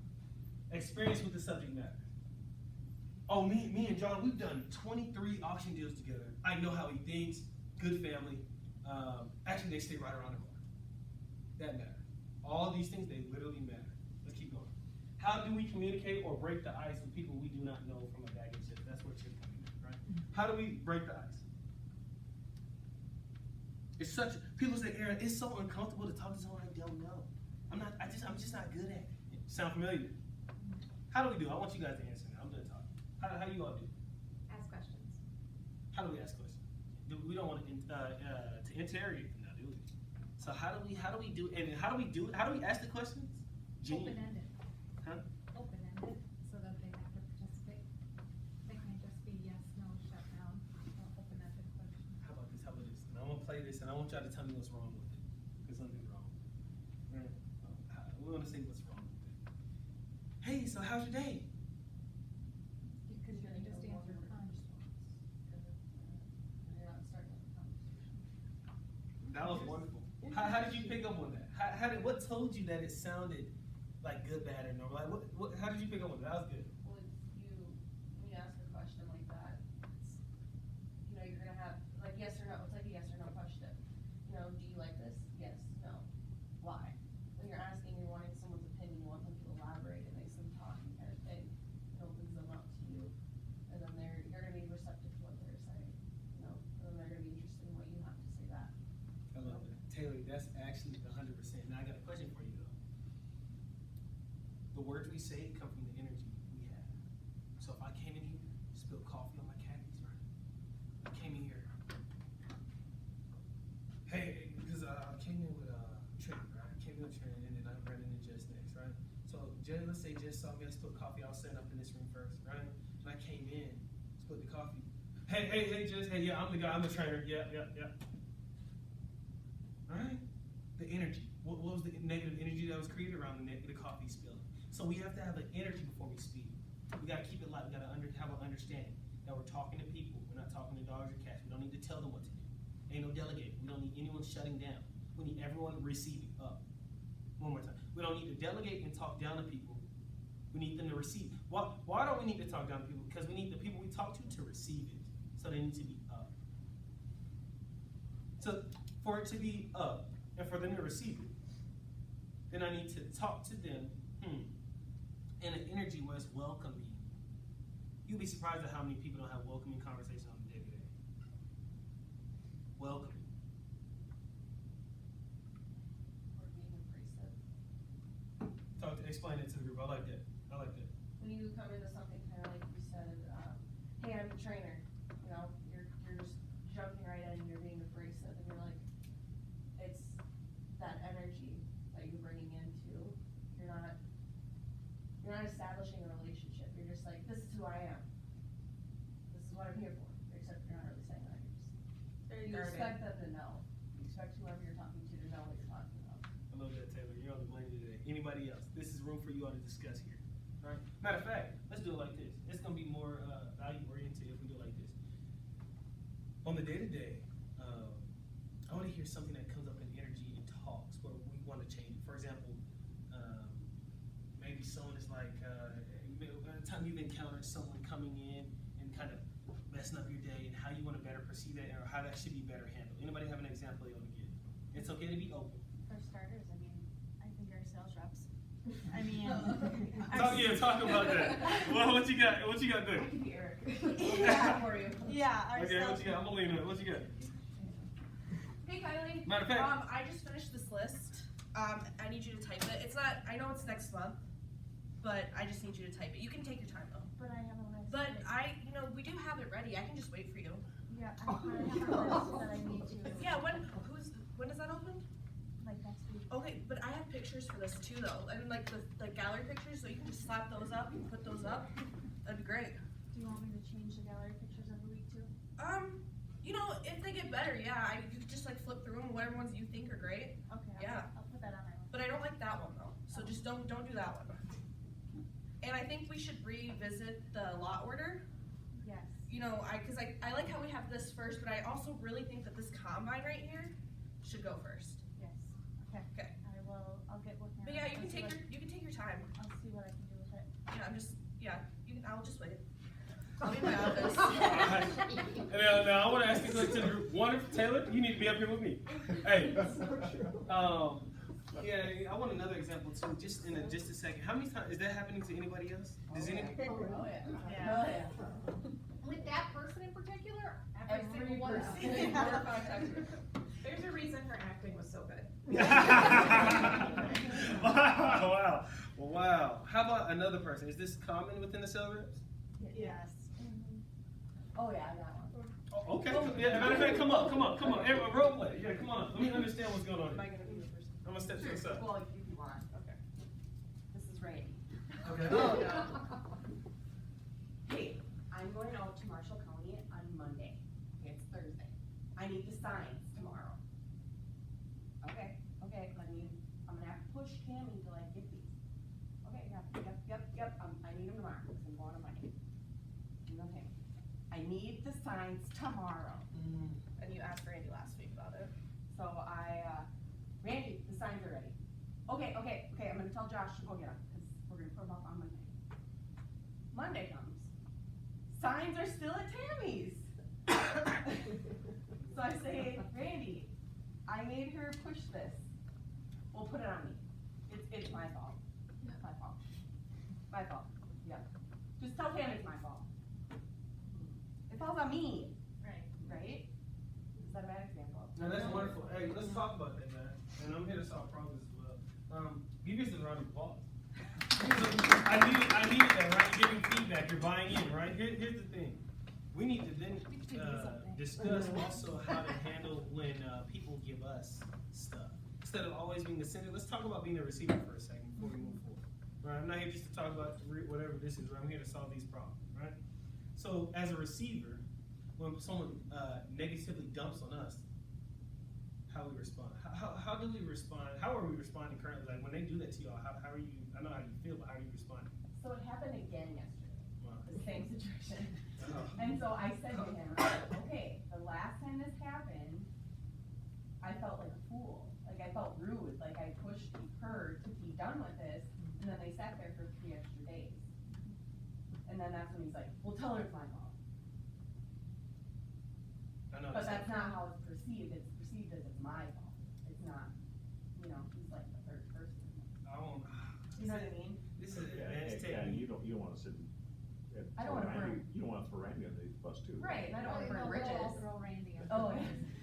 Experience with the subject matter. Oh, me and John, we've done 23 auction deals together. I know how he thinks. Good family. Actually, they stay right around the corner. That matter. All these things, they literally matter. Let's keep going. How do we communicate or break the ice with people we do not know from a bag of chips? That's where chips come in, right? How do we break the ice? People say, Aaron, it's so uncomfortable to talk to someone I don't know. I'm just not good at it. Sound familiar? How do we do? I want you guys to answer now. I'm done talking. How do you all do? Ask questions. How do we ask questions? We don't want to interrogate them now, do we? So how do we do? And how do we ask the questions? Open-ended. Huh? Open-ended, so that they have to participate. They can't just be yes, no, shut down, open-ended questions. How about this? And I'm gonna play this, and I want y'all to tell me what's wrong with it. Because something's wrong. Right? We want to say what's wrong with it. Hey, so how's your day? Because you can just answer first. You're not starting with a conversation. That was wonderful. How did you pick up on that? What told you that it sounded like good, bad, or no? Like how did you pick up on that? That was good. Well, when you ask a question like that, it's, you're gonna have, like, yes or no, it's like a yes or no question. Do you like this? Yes, no. Why? When you're asking, you're wanting someone's opinion, you want them to elaborate, and they some talking kind of thing. It opens them up to you, and then you're gonna be receptive to what they're saying, and then they're gonna be interested in what you have to say back. I love that. Taylor, that's actually 100%. Now I got a question for you though. The words we say come from the energy we have. So if I came in here, spilled coffee on my khakis, right? I came in here. Hey, because I came in with Trent, right? I came in with Trent, and then I ran into Jess next, right? So let's say Jess saw me, I spilled coffee. I was setting up in this room first, right? And I came in, spilled the coffee. Hey, Jess. Hey, yeah, I'm the guy. I'm the trainer. Yeah. All right? The energy. What was the negative energy that was created around the coffee spill? So we have to have an energy before we speak. We got to keep it light. We got to have an understanding that we're talking to people. We're not talking to dogs or cats. We don't need to tell them what to do. Ain't no delegating. We don't need anyone shutting down. We need everyone receiving up. One more time. We don't need to delegate and talk down to people. We need them to receive. Why don't we need to talk down to people? Because we need the people we talk to receive it. So they need to be up. So for it to be up and for them to receive it, then I need to talk to them in an energy where it's welcoming. You'll be surprised at how many people don't have welcoming conversations on the day-to-day. Welcoming. Or being abrasive. Explain it to the group. I like that. When you come into something kind of like you said, hey, I'm the trainer, You Garden. expect them to know. You expect whoever you're talking to know what you're talking about. I love that, Taylor. You're on the money today. Anybody else? This is room for you all to discuss here. Right? Matter of fact, let's do it like this. It's gonna be more value oriented if we do it like this. On the day to day, I want to hear something that comes up in energy and talks where we want to change it. For example, maybe someone is like, by the time you've encountered someone coming in and kind of messing up your day and how you want to better perceive that or how that should be better handled. Anybody have an example you want to give? It's okay to be open. For starters, I mean, I think our sales reps, I mean. Talk about that. Well, what you got? What you got there? I could be Eric. Yeah. For you. Yeah, our Okay, what sales. you got? I'm gonna lean on it. What you got? Hey Kylie. Matter of fact, I just finished this list. I need you to type it. It's not, I know it's next month, but I just need you to type it. You can take your time though. But I have a list. But we do have it ready. I can just wait for you. Yeah, I have a list that I need to. Yeah, when does that open? Like next week. Okay, but I have pictures for this too though. I mean like the gallery pictures, so you can just slap those up and put those up. That'd be great. Do you want me to change the gallery pictures every week too? If they get better, yeah, you could just like flip through them, whatever ones you think are great. Okay, Yeah. I'll put that on my list. But I don't like that one though, so just don't do that one. And I think we should revisit the lot order. Yes. Cause I like how we have this first, but I also really think that this combine right here should go first. Yes, okay. Okay. I'll get with But yeah, you can take your time. I'll see what I can do with it. I'll just wait. I'll be in my office. and now I want to ask you to the group. One, Taylor, you need to be up here with me. Hey, yeah, I want another example too. Just in just a second. How many times is that happening to anybody else? Does anybody? Oh, yeah. Yeah. Oh, yeah. With that person in particular, Every every single one. person. There's a reason her acting was so good. Wow. How about another person? Is this common within the sales reps? Yes. Oh, yeah, I got one. Oh, okay. Yeah, matter of fact, come on. Everyone, role play. Yeah, come on. Let me understand what's going on Am I here. gonna be the person? I'm gonna step to the side. Well, if you want. Okay. This is Randy. Okay. Oh, no. Hey, I'm going out to Marshall County on Monday. Okay, it's Thursday. I need the signs tomorrow. Okay, I'm gonna have to push Tammy to like get these. Okay, yep, I need them tomorrow, because I'm going on Monday. Okay, I need the signs tomorrow. And you asked Randy last week about it. So Randy, the signs are ready. Okay, I'm gonna tell Josh to go get them, because we're gonna put them up on Monday. Monday comes. Signs are still at Tammy's. So I say, Randy, I made her push this. We'll put it on me. It's my fault. My fault. Yeah. Just tell Tammy it's my fault. It falls on me. Right? Is that a bad example? No, that's wonderful. Hey, let's talk about that, man. And I'm here to solve problems as well. Give yourself a round of applause. I needed that, right? You're giving feedback. You're buying in, right? Here's the thing. We need to then discuss also how to handle when people give us stuff. Instead of always being the center, let's talk about being a receiver for a second before we move forward. Right? I'm not here just to talk about whatever this is, right? I'm here to solve these problems, right? So as a receiver, when someone negatively dumps on us, how we respond. How do we respond? How are we responding currently? Like when they do that to y'all, how are you, I know how you feel, but how are you responding? So it happened again yesterday. Wow. The same situation. Oh. And so I said to him, okay, the last time this happened, I felt like a fool. Like I felt rude, like I pushed her to be done with this, and then they sat there for 3 extra days. And then that's when he's like, well, tell her it's my fault. I know. But that's not how it's perceived. It's perceived as it's my fault. It's not, he's like the third person. I won't. You know what I mean? This is Yeah, advanced and technique. you don't wanna sit and I don't wanna Randy- burn- You don't wanna throw Randy under the bus too. Right, and I don't wanna burn I'll bridges. throw Randy in. Oh,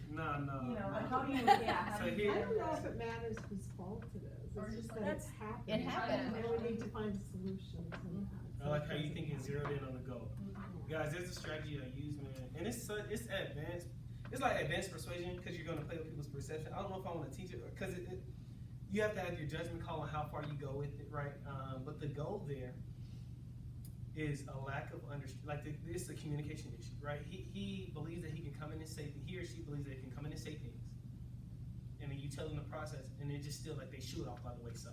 No. like how do you, how So do you here- I don't know handle if that? it matters whose fault it is, Or it's just just like that it's that's- happened. it happened. And we need to find a solution somehow. I like how you think it's zeroed in on the goal. Guys, there's a strategy I use, man, and it's advanced. It's like advanced persuasion because you're gonna play with people's perception. I don't know if I want to teach it because you have to have your judgment call on how far you go with it, right? But the goal there is a lack of it's a communication issue, right? He believes that he can come in and say, he or she believes that they can come in and say things, and then you tell them the process, and they're just still like they shoot it off by the wayside.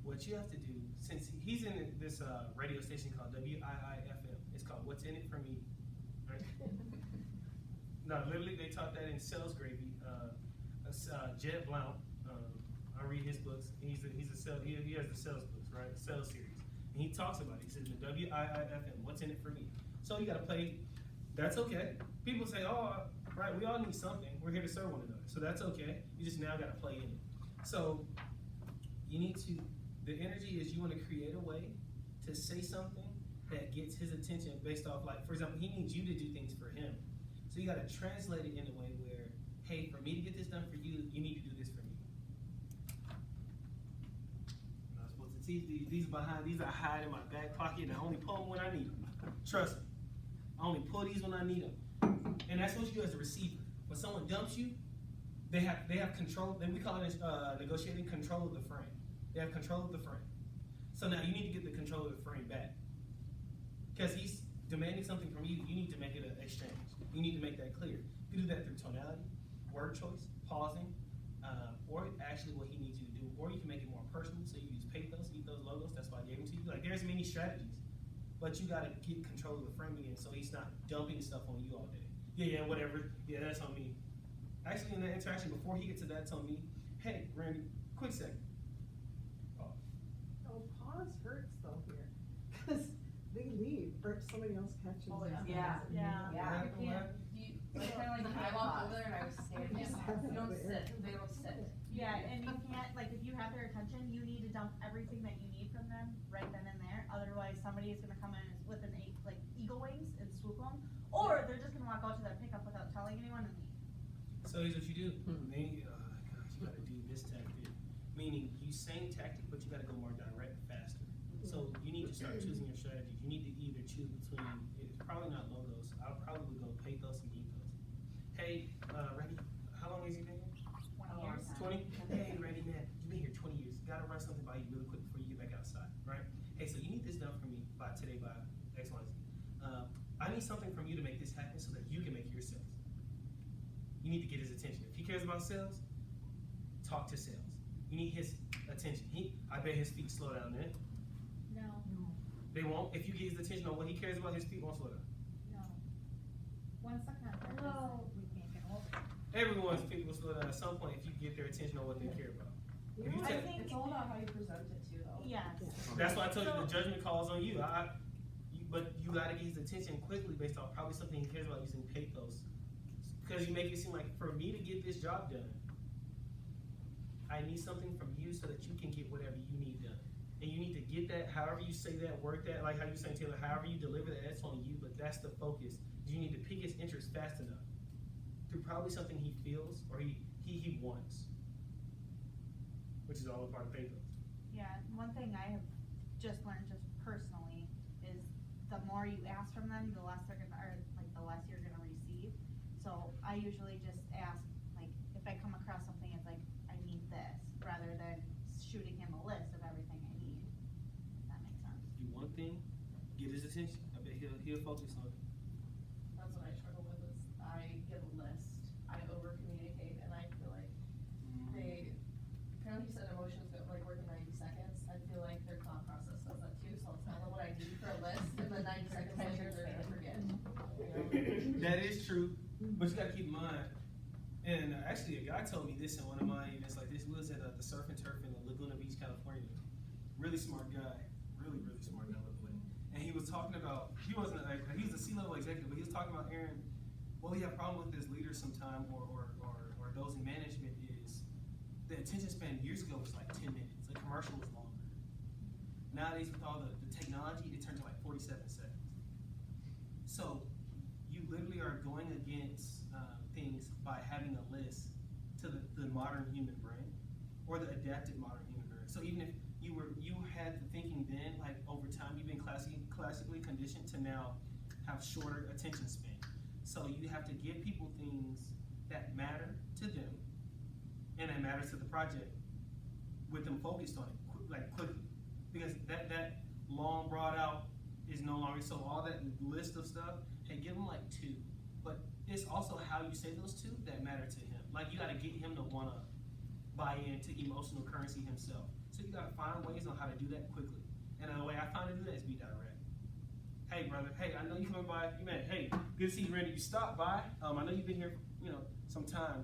What you have to do, since he's in this radio station called WIIFM, it's called What's In It For Me, right? No, literally they taught that in Sales Gravy. Jed Blount, I read his books. He has the sales books, right? Sales series. And he talks about it. He says the WIIFM, what's in it for me? So you gotta play, that's okay. People say, oh, right, we all need something. We're here to serve one another. So that's okay. You just now gotta play in it. So you need to, the energy is you wanna create a way to say something that gets his attention based off, like, for example, he needs you to do things for him. So you gotta translate it in a way where, hey, for me to get this done for you, you need to do this for me. I'm not supposed to teach these. These are hide in my back pocket, and I only pull them when I need them. Trust me. I only pull these when I need them. And that's what you do as a receiver. When someone dumps you, they have control. Then we call it negotiating control of the frame. They have control of the frame. So now you need to get the control of the frame back. Because he's demanding something from you, you need to make it an exchange. You need to make that clear. You do that through tonality, word choice, pausing, or actually what he needs you to do. Or you can make it more personal, so you use pathos, ethos, logos, that's why I gave them to you. Like, there's many strategies, but you gotta get control of the frame again so he's not dumping stuff on you all day. Yeah, whatever, yeah, that's on me. Actually, in that interaction, before he gets to that, it's on me. Hey, Randy, quick second. Pause. Oh, pause hurts though here, because they leave, or somebody else catches Oh, them. yeah. Yeah. Yeah. Like kind of like I walked over there and I was standing. Just have You it don't over there. sit. They don't sit. Yeah, and you can't, like, if you have their attention, you need to dump everything that you need from them right then and there. Otherwise, somebody is gonna come in with eagle wings and swoop them, or they're just gonna walk out to their pickup without telling anyone and leave. So here's what you do. Maybe, gosh, you gotta do this tactic. Meaning, you same tactic, but you gotta go more direct, faster. So you need to start choosing your strategies. You need to either choose between, it's probably not logos, I'll probably go pathos and ethos. Hey, Randy, how long has he been here? 20 years. 20? Hey, Randy, man, you've been here 20 years. Gotta run something by you really quick before you get back outside, right? Hey, so you need this done for me by today by X, Y, Z. I need something from you to make this happen so that you can make your sales. You need to get his attention. If he cares about sales, talk to sales. You need his attention. I bet his feet slow down then. No, They won't. If you get his attention on what he cares about, his feet won't slow down. no. Once the contract No. is, we can't get over it. Everyone's feet will slow down at some point if you get their attention on what they care about. If you I take, think it's all about how you present it too, though. Yes. that's why I told you the judgment calls on you. But you gotta get his attention quickly based on probably something he cares about using pathos. Because you make it seem like, for me to get this job done, I need something from you so that you can get whatever you need done. And you need to get that, however you say that, work that, like how you say, Taylor, however you deliver that, that's on you, but that's the focus. You need to pick his interest fast enough through probably something he feels or he wants, which is all a part of pathos. Yeah, one thing I have just learned just personally is the more you ask from them, the less they're gonna, or like the less you're gonna receive. So I usually just ask, like, if I come across something, it's like, I need this, rather than shooting him a list of everything I need. If that makes sense. Do one thing, get his attention. I bet he'll focus on it. That's what I struggle with is I get a list, I over communicate, and I feel like they, kind of like you said, emotions go like work in 90 seconds. I feel like their thought process does that too, so I'll tell them what I need for a list, and then 90 seconds later, they're gonna forget. That is true, but you gotta keep in mind, and actually a guy told me this in one of my events like this. We was at the Surf and Turf in Laguna Beach, California. Really smart guy, really smart guy, by the way. And he was talking about, he was a C-level executive, but he was talking about, Aaron, what we have a problem with as leaders sometime, or those in management, is the attention span years ago was like 10 minutes. The commercial was longer. Nowadays, with all the technology, it turns to like 47 seconds. So you literally are going against things by having a list to the modern human brain, or the adapted modern human brain. So even if you had the thinking then, like over time, you've been classically conditioned to now have shorter attention span. So you have to give people things that matter to them and that matter to the project with them focused on it, like quickly. Because that long, broad out is no longer, so all that list of stuff, hey, give him like 2. But it's also how you say those 2 that matter to him. Like, you gotta get him to wanna buy into emotional currency himself. So you gotta find ways on how to do that quickly. And the way I found to do that is be direct. Hey, brother, hey, I know you coming by, hey, good to see you, Randy. You stopped by. I know you've been here, some time.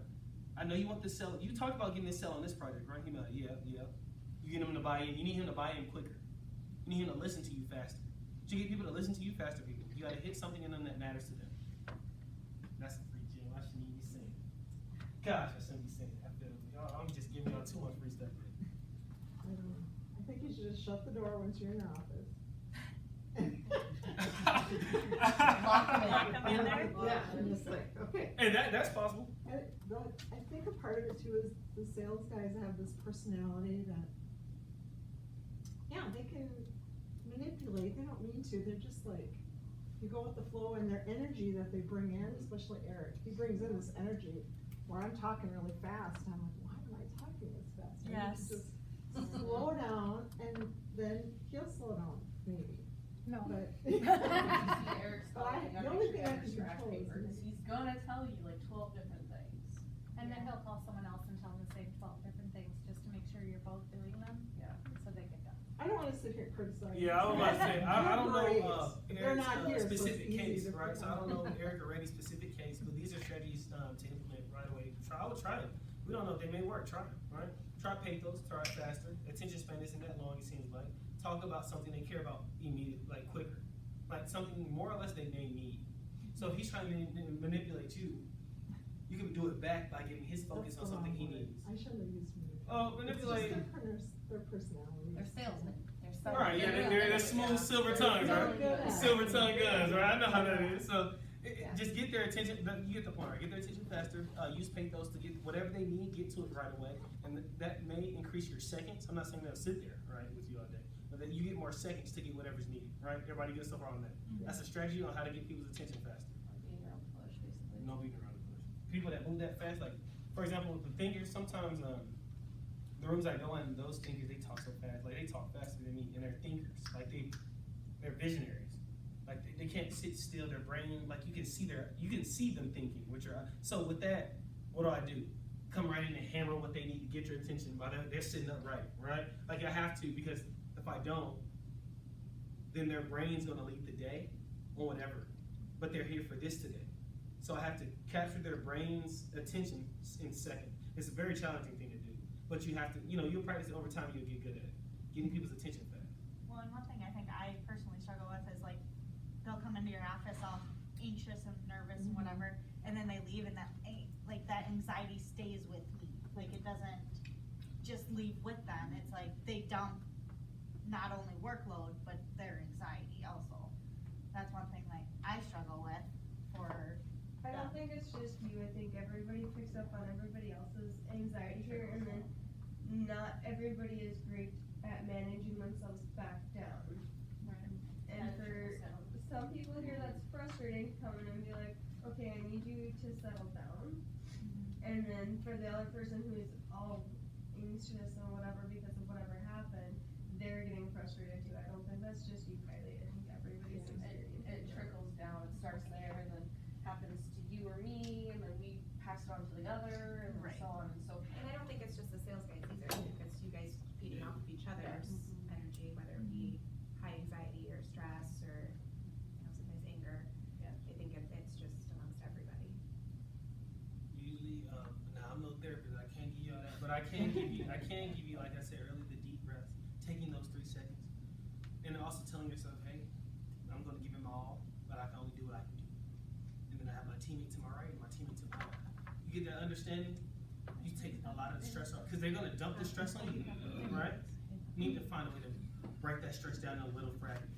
I know you want this sell. You talked about getting this sell on this project, right? He like, yeah. You get him to buy in. You need him to buy in quicker. You need him to listen to you faster. To get people to listen to you faster, people, you gotta hit something in them that matters to them. That's a free gym. I shouldn't even be saying it. Gosh, I shouldn't be saying it. I feel I'm just giving y'all too much free stuff. I don't know. I think you should just shut the door once you're in the office. Lock 'em in there? Yeah, and just like, okay. Hey, that's possible. But I think a part of it too is the sales guys have this personality that, yeah, they can manipulate, they don't mean to, they're just like, you go with the flow, and their energy that they bring in, especially Eric, he brings in this energy where I'm talking really fast, and I'm like, why am I talking this fast? I need to Yes. just slow down, and then he'll slow down, maybe. No. But. Eric's But I, calling, you the gotta only make thing sure I you have can your scratch control is paper, 'cause me. he's gonna tell you like 12 different things. And then he'll call someone else and tell them the same 12 different things, just to make sure you're both doing them. Yeah. So they get done. I don't wanna sit here and criticize. Yeah, I was about to say, I don't know They're Eric's not here, so it's specific easy case, to right? So I don't pick on. know Eric or Randy's specific case, but these are strategies to implement right away. I would try it. We don't know if they may work. Try it, right? Try pathos, try it faster. Attention span isn't that long, it seems like. Talk about something they care about immediately, like quicker. Like something more or less they may need. So if he's trying to manipulate you, you can do it back by getting his focus on That's the something he wrong word. needs. I shouldn't have used manipulate. Oh, manipulate. It's just their personality. They're salesmen. They're Right, yeah, they're smooth silver tongues, right? Silver tongue guns, right? I know how that is. So just get their attention. You get the point, right? Get their attention faster. Use pathos to get whatever they need. Get to it right away, and that may increase your seconds. I'm not saying they'll sit there right with you all day, but that you get more seconds to get whatever's needed. Right? Everybody gets so far on that. That's a strategy on how to get people's attention faster. Being around the bush, basically. No beating around the bush. People that move that fast, like for example, with the thinkers, sometimes the rooms I go in, those thinkers they talk so fast, like they talk faster than me, and they're thinkers, like they're visionaries, like they can't sit still. Their brain, like you can see them thinking, which are so. With that, what do? Come right in and hammer what they need to get your attention. While they're sitting up right? Like I have to, because if I don't, then their brain's gonna lead the day or whatever. But they're here for this today. So I have to capture their brain's attention in seconds. It's a very challenging thing to do. But you have to, you'll practice it over time, you'll get good at it. Getting people's attention fast. Well, and one thing I think I personally struggle with is like, they'll come into your office all anxious and nervous and whatever, and then they leave and that anxiety stays with me. Like, it doesn't just leave with them. It's like, they dump not only workload, but their anxiety also. That's one thing like I struggle with for. I don't think it's just you. I think everybody picks up on everybody else's anxiety here, and then not everybody is great at managing themselves back down. And for some people here, that's frustrating to come in and be like, okay, I need you to settle down. And then for the other person who is all anxious and whatever because of whatever happened, they're getting frustrated too. I don't think that's just you, Kylie. I think everybody's experiencing It trickles down. It starts there and then happens to you or me, and then we pass it on to the other, and so on and so forth. And I don't think it's just the sales guys either. I think it's you guys feeding off of each other's energy, whether it be high anxiety or stress or sometimes anger. Yeah. I think it's just amongst everybody. Usually, now I'm no therapist, I can't give you all that, but I can give you, like I said earlier, the deep breaths, taking those 3 seconds, and also telling yourself, hey, I'm gonna give him all, but I can only do what I can do. And then I have my teammate to my right and my teammate to my left. You get that understanding, you take a lot of the stress off, because they're gonna dump the stress on you, right? You need to find a way to break that stress down into little fragments.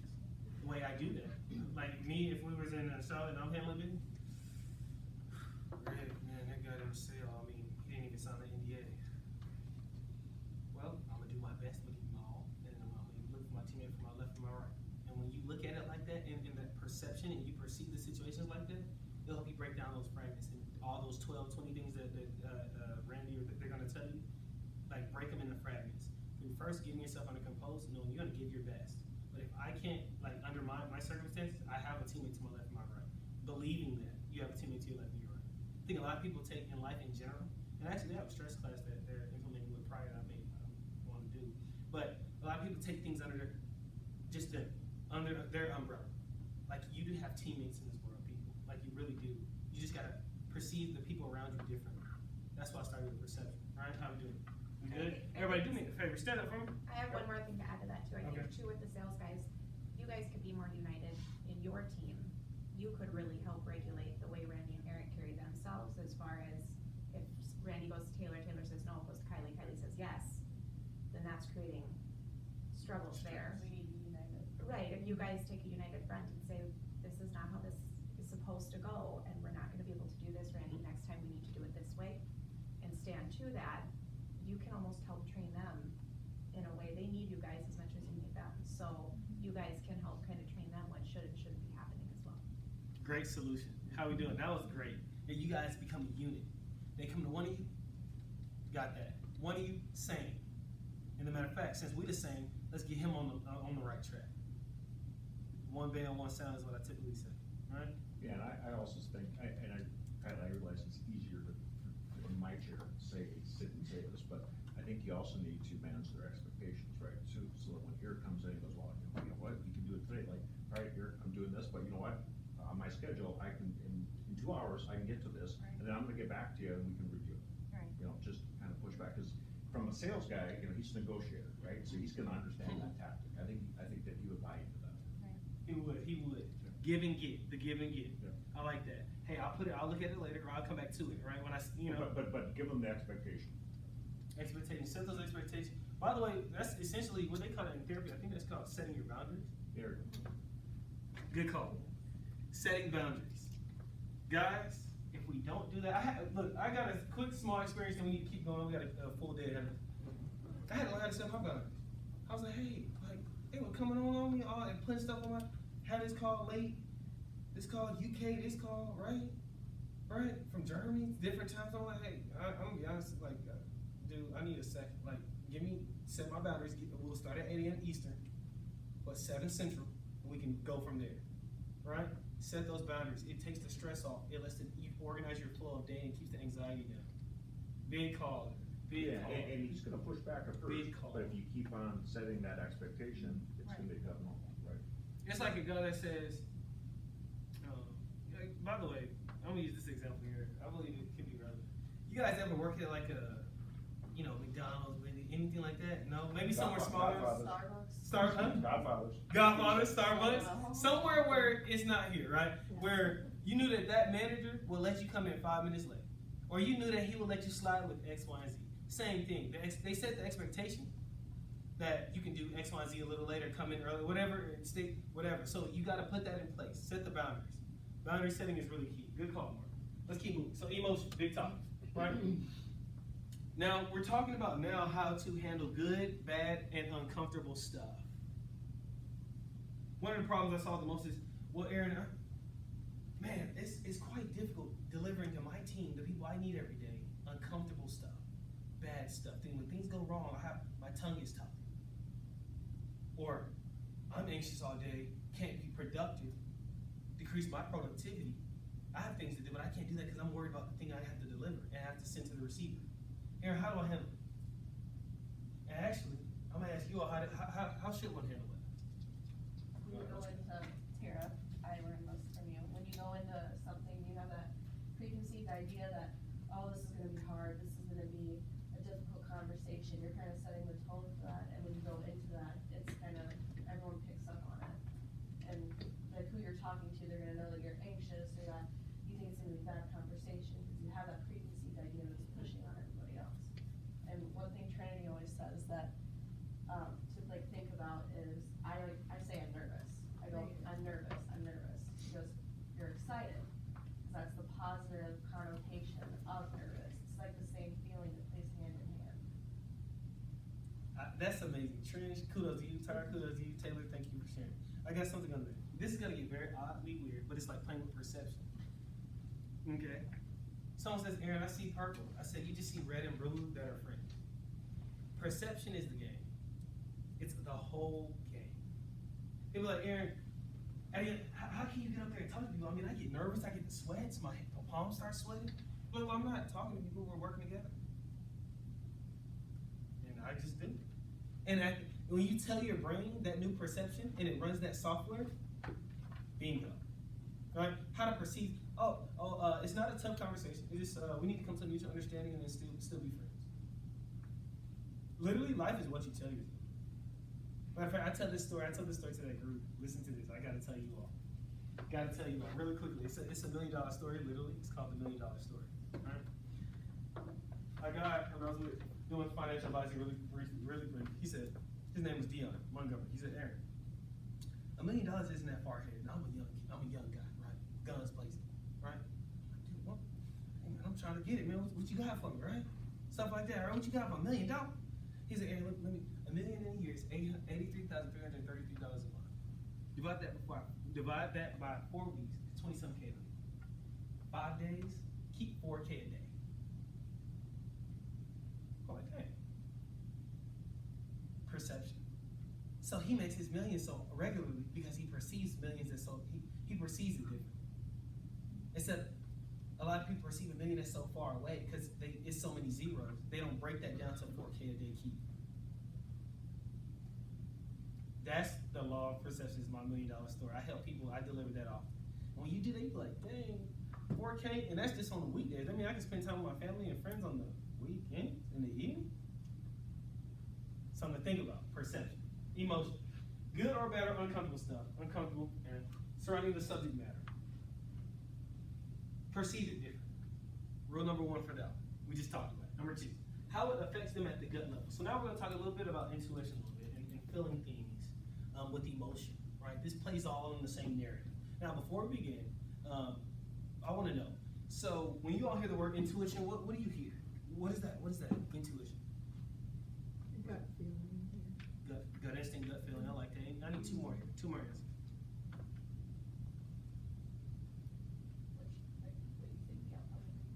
The way I do that, like me, if we was in Charlotte and I'm handling it, man, that guy didn't sell. I mean, he didn't even sign the NDA. Well, I'm gonna do my best to give him all, and then I'm gonna look for my teammate from my left and my right. And when you look at it like that, in that perception, and you perceive the situations like that, it'll help you break down those fragments and all those 12, 20 things that Randy or they're gonna tell you. Like break them into fragments. Through first getting yourself under composed, knowing you're gonna give your best. But if I can't, like under my circumstances, I have a teammate to my left and my right. Believing that you have a teammate to your left and your right. I think a lot of people take in life in general, and actually they have a stress class that they're implementing with Pride I may want to do. But a lot of people take things under their umbrella. Like you do have teammates in this world, people. Like you really do. You just gotta perceive the people around you differently. That's why I started with perception. Ryan, how we doing? We good? Everybody do me a favor. Stand up for me. I have one more thing to add to that too. I Okay. think too with the sales guys, you guys could be more united in your team. You could really help regulate the way Randy and Eric carry themselves as far as if Randy goes to Taylor, Taylor says no, goes to Kylie, Kylie says yes, then that's creating struggles there. We need to be united. Right, if you guys take a united front and say, this is not how this is supposed to go, and we're not gonna be able to do this, Randy, next time we need to do it this way, and stand to that, you can almost help train them in a way. They need you guys as much as you need them, so you guys can help kind of train them what should and shouldn't be happening as well. Great solution. How we doing? That was great. And you guys become a unit. They come to one of you, got that. One of you, same. And as a matter of fact, since we the same, let's get him on the right track. One band, one sound is what I typically say, right? Yeah, and I also think, I realize it's easier to, in my chair, sit and say this, but I think you also need to manage their expectations, right? So that when Eric comes in and goes, well, you know what, you can do it today, like, all right, Eric, I'm doing this, but you know what? On my schedule, I can, in 2 hours, I can get to this, and then I'm gonna get back to you and we can review it. Right. You know, just kind of push back, because from a sales guy, you know, he's a negotiator, right? So he's gonna understand that tactic. I think that he would buy into that. He would. Give and get, the give and get. Yeah. I like that. Hey, I'll look at it later, or I'll come back to it, right? When But give them the expectation. Expectations, set those expectations. By the way, that's essentially what they call it in therapy. I think that's called setting your boundaries. There. Good call. Setting boundaries. Guys, if we don't do that, I got a quick, small experience, and we need to keep going. We got a full day ahead of us. I had to learn how to set my boundaries. I was like, hey, they were coming on me, all and putting stuff on my, had this call late, this call UK, this call, right, from Germany, different times. I'm like, hey, I'm gonna be honest, like, dude, I need a second, like, set my boundaries, we'll start at 8 a.m. Eastern, but 7 Central, and we can go from there, right? Set those boundaries. It takes the stress off. It lets you organize your flow of day and keeps the anxiety down. Big call. And he's gonna push back at first, but if you keep on setting that expectation, it's gonna become normal, right? It's like a guy that says, by the way, I'm gonna use this example here. I believe it can be relevant. You guys ever work at like a, McDonald's, anything like that? No? Maybe somewhere smaller? Godfathers, Starbucks. Somewhere where it's not here, right? Yeah. Where you knew that manager will let you come in 5 minutes late. Or you knew that he would let you slide with X, Y, and Z. Same thing. They set the expectation that you can do X, Y, and Z a little later, come in early, whatever, whatever. So you got to put that in place. Set the boundaries. Boundary setting is really key. Good call, Mark. Let's keep moving. So emotion, big topic, right? Now, we're talking about now how to handle good, bad, and uncomfortable stuff. One of the problems I saw the most is, well, Aaron, man, it's quite difficult delivering to my team, the people I need every day, uncomfortable stuff, bad stuff. When things go wrong, my tongue is tied. Or I'm anxious all day, can't be productive, decrease my productivity. I have things to do, but I can't do that because I'm worried about the thing I have to deliver and I have to send to the receiver. Aaron, how do I handle it? And actually, I'm gonna ask you all, how should one handle it? When you go into Tara, I learned this from you. When you go into something, you have that preconceived idea that, oh, this is gonna be hard, this is gonna be a difficult conversation. You're kind of setting the tone for that, and when you go into that, it's kind of, everyone picks up on it. And like who you're talking to, they're gonna know that you're anxious or that you think it's gonna be a bad conversation because you have that preconceived idea that's pushing on everybody else. And one thing Trinity always says that to like think about is I say I'm nervous. I go, I'm nervous. She goes, you're excited. Because that's the positive connotation of nervous. It's like the same feeling that plays hand in hand. That's amazing. Trish, kudos to you. Tara, kudos to you. Taylor, thank you for sharing. I got something on there. This is gonna get very oddly weird, but it's like playing with perception. Okay. Someone says, Aaron, I see purple. I said, you just see red and blue that are friends. Perception is the game. It's the whole game. He'll be like, Aaron, how can you get up there and talk to people? I mean, I get nervous, I get the sweats, my palms start sweating. But I'm not talking to people, we're working together. And I just do. And when you tell your brain that new perception and it runs that software, bingo. Right? How to perceive, it's not a tough conversation. It's just, we need to come to a mutual understanding and then still be friends. Literally, life is what you tell yourself. Matter of fact, I tell this story to that group. Listen to this, I gotta tell you all. Really quickly. It's a $1 million story, literally. It's called the $1 Million Story. Right? A guy, when I was doing financial advising really brief, he said, his name was Dion Montgomery. He said, Aaron, $1 million isn't that far ahead. Now I'm a young guy, right? Guns blazing, right? Dude, what? Hey man, I'm trying to get it, man. What you got for me, right? Stuff like that, right? What you got for $1 million? He said, Aaron, let me, $1 million in a year is $83,333 a month. Divide that by 4 weeks, 20-some K a month. 5 days, keep 4K a day. I'm like, dang. Perception. So he makes his millions so regularly because he perceives millions as so he perceives it differently. Instead, a lot of people perceive $1 million as so far away because it's so many zeros. They don't break that down to 4K a day keep. That's the law of perception is my $1 million story. I help people, I deliver that often. When you do that, you're like, dang, 4K, and that's just on the weekdays. I mean, I can spend time with my family and friends on the weekend, in the evening. Something to think about, perception, emotion. Good or bad or uncomfortable stuff, uncomfortable, and surrounding the subject matter. Perceive it different. Rule number 1 for that. We just talked about it. Number 2, how it affects them at the gut level. So now we're going to talk a little bit about intuition a little bit and feeling things with emotion, right? This plays all in the same narrative. Now, before we begin, I want to know. So when you all hear the word intuition, what do you hear? What is that? What is that? Intuition. Gut feeling. Gut instinct, gut feeling. I like that. I need 2 more here. 2 more answers.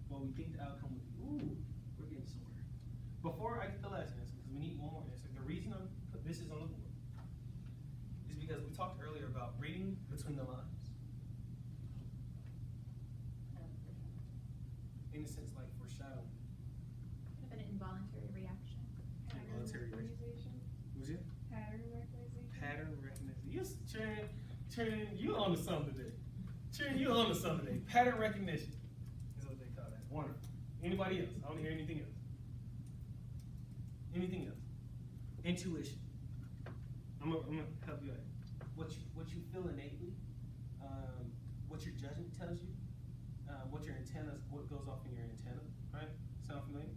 What we think the outcome would be. Ooh, we're getting somewhere. Before I get the last answer, because we need 1 more answer. The reason I put this is on the board is because we talked earlier about reading between the lines. In a sense, like foreshadowing. Kind of an involuntary reaction. Involuntary reaction. What's it? Pattern recognition. Pattern recognition. Yes, Sharon, you on to something today. Sharon, you on to something today. Pattern recognition is what they call that. Wonderful. Anybody else? I want to hear anything else. Anything else? Intuition. I'm gonna help you out. What you feel innately, what your judgment tells you, what your antennas, what goes off in your antenna, right? Sound familiar?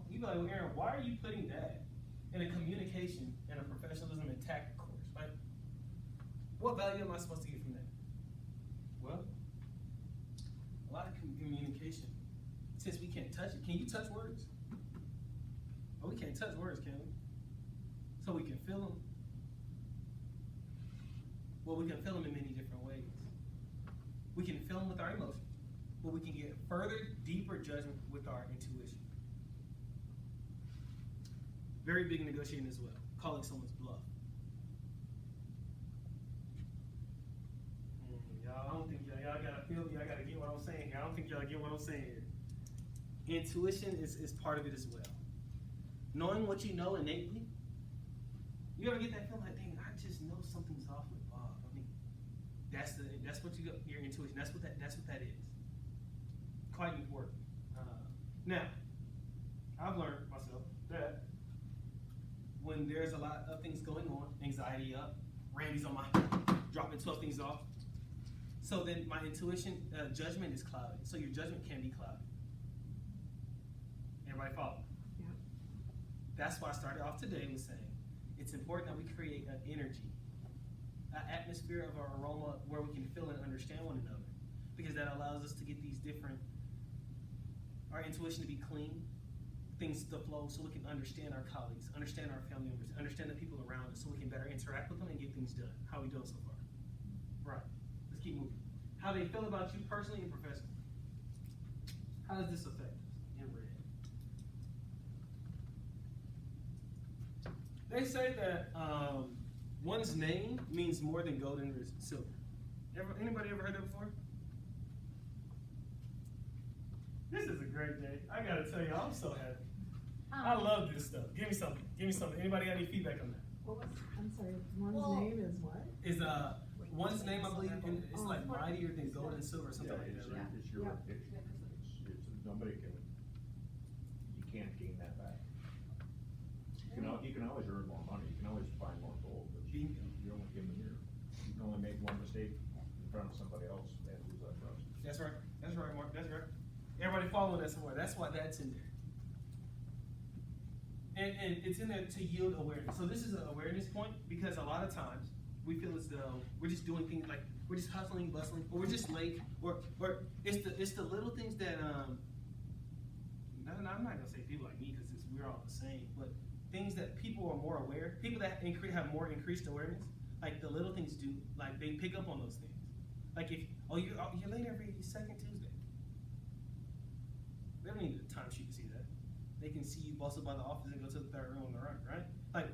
You be like, well, Aaron, why are you putting that in a communication and a professionalism and tactic course, right? What value am I supposed to get from that? Well, a lot of communication, since we can't touch it, can you touch words? Oh, we can't touch words, can we? So we can feel them. Well, we can feel them in many different ways. We can feel them with our emotions, but we can get further, deeper judgment with our intuition. Very big in negotiating as well, calling someone's bluff. Y'all, I don't think y'all gotta feel me. I gotta get what I'm saying here. I don't think y'all get what I'm saying here. Intuition is part of it as well. Knowing what you know innately. You ever get that feeling like, dang, I just know something's off with Bob. I mean, that's what you got, your intuition. That's what that is. Quite important. Now, I've learned myself that when there's a lot of things going on, anxiety up, Randy's on my dropping 12 things off. So then my intuition, judgment is clouded. So your judgment can be clouded. Everybody follow? Yeah. That's why I started off today with saying it's important that we create an energy, an atmosphere of our aroma where we can feel and understand one another, because that allows us to get these different, our intuition to be clean, things to flow so we can understand our colleagues, understand our family members, understand the people around us so we can better interact with them and get things done. How are we doing so far? Right. Let's keep moving. How they feel about you personally and professionally. How does this affect us in red? They say that One's name means more than gold and silver. Anybody ever heard that before? This is a great day. I gotta tell you, I'm so happy. I love this stuff. Give me something. Give me something. Anybody got any feedback on that? What was, I'm sorry, one's Well- name is what? Is one's name, I believe, it's like mightier than gold and silver or something Yeah, like it's that, your, right? it's your, it's, nobody can, you can't gain that back. You can always earn more money, you can always find more gold, but you only give them you can only make one mistake in front of somebody else and lose that trust. That's right. That's right, Mark. That's right. Everybody following that somewhere. That's why that's in there. And it's in there to yield awareness. So this is an awareness point because a lot of times we feel as though we're just doing things like we're just hustling, bustling, or we're just late, or it's the little things that no, I'm not gonna say people like me because we're all the same, but things that people are more aware, people that have more increased awareness, like the little things do, like they pick up on those things. Like if you're late every second Tuesday, they don't need a time sheet to see that. They can see you bustle by the office and go to the third room on the right? Like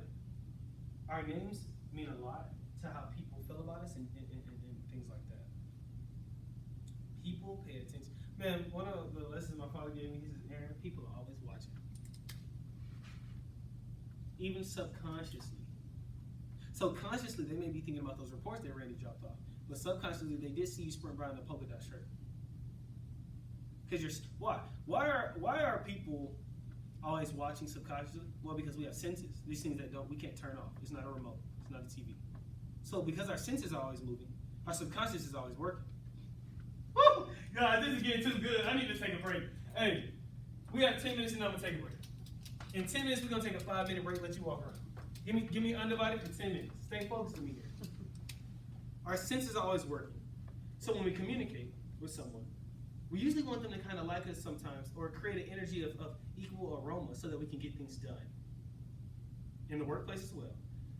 our names mean a lot to how people feel about us and things like that. People pay attention. Man, one of the lessons my father gave me, he says, Aaron, people are always watching. Even subconsciously. So consciously, they may be thinking about those reports that Randy dropped off, but subconsciously, they did see you sprint by in the polka dot shirt. Because why are people always watching subconsciously? Well, because we have senses. These things that we can't turn off. It's not a remote. It's not a TV. So because our senses are always moving, our subconscious is always working. Woo! Guys, this is getting too good. I need to take a break. Hey, we have 10 minutes and I'm gonna take a break. In 10 minutes, we're gonna take a 5-minute break, let you walk around. Give me undivided for 10 minutes. Stay focused with me here. Our senses are always working. So when we communicate with someone, we usually want them to kind of like us sometimes or create an energy of equal aroma so that we can get things done. In the workplace as well.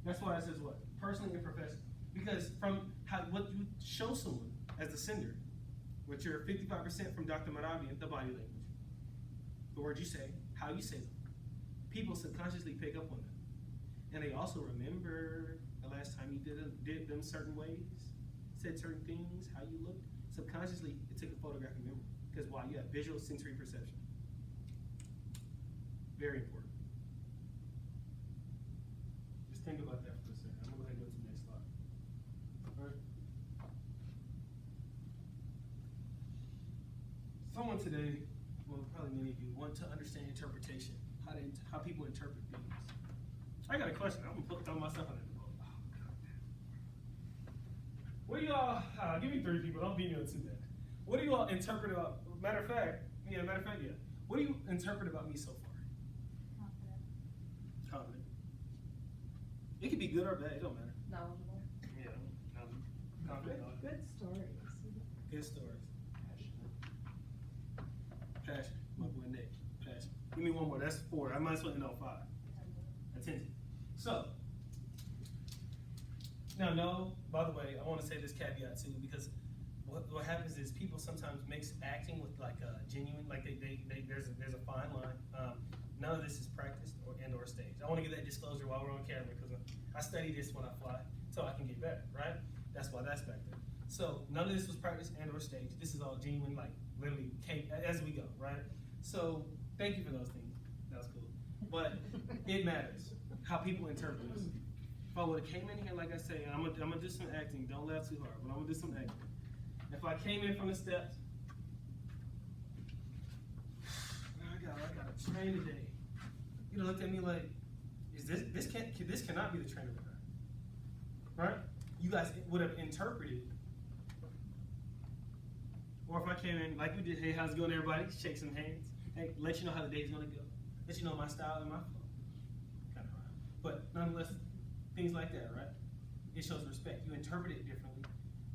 That's why it says what? Personally and professionally. Because from what you show someone as the sender, which you're 55% from Dr. Maravian, the body language, the words you say, how you say them, people subconsciously pick up on them. And they also remember the last time you did them certain ways, said certain things, how you looked. Subconsciously, it took a photographic memory. Because why? You have visual sensory perception. Very important. Just think about that for a second. I'm going to go ahead and go to the next slide. All right. Someone today, well, probably many of you, want to understand interpretation, how people interpret things. I got a question. I'm going to throw myself on it. What do y'all, give me 3 people, don't beat me on 2 then. What do you all interpret about, matter of fact, yeah. What do you interpret about me so far? Confident. It could be good or bad, it don't matter. Knowledgeable. Yeah, confident. Good stories. Good stories. Passion. My boy Nick. Passion. Give me one more, that's 4. I might as well know 5. Attention. So, now, no, by the way, I want to say this caveat too, because what happens is people sometimes mix acting with like genuine, like there's a fine line. None of this is practiced or staged. I want to give that disclosure while we're on camera because I study this when I fly so I can get better, right? That's why that's back there. So none of this was practiced or staged. This is all genuine, like literally came as we go, right? So thank you for those things. That was cool. But it matters how people interpret us. If I would have came in here, like I say, I'm gonna do some acting. Don't laugh too hard, but I'm gonna do some acting. If I came in from the steps, I got a train today. You know, looked at me like, this cannot be the train of the night, right? You guys would have interpreted. Or if I came in like we did, hey, how's it going, everybody? Shake some hands. Hey, let you know how the day's gonna go. Let you know my style and my flow. Kind of rhyme. But nonetheless, things like that, right? It shows respect. You interpret it differently.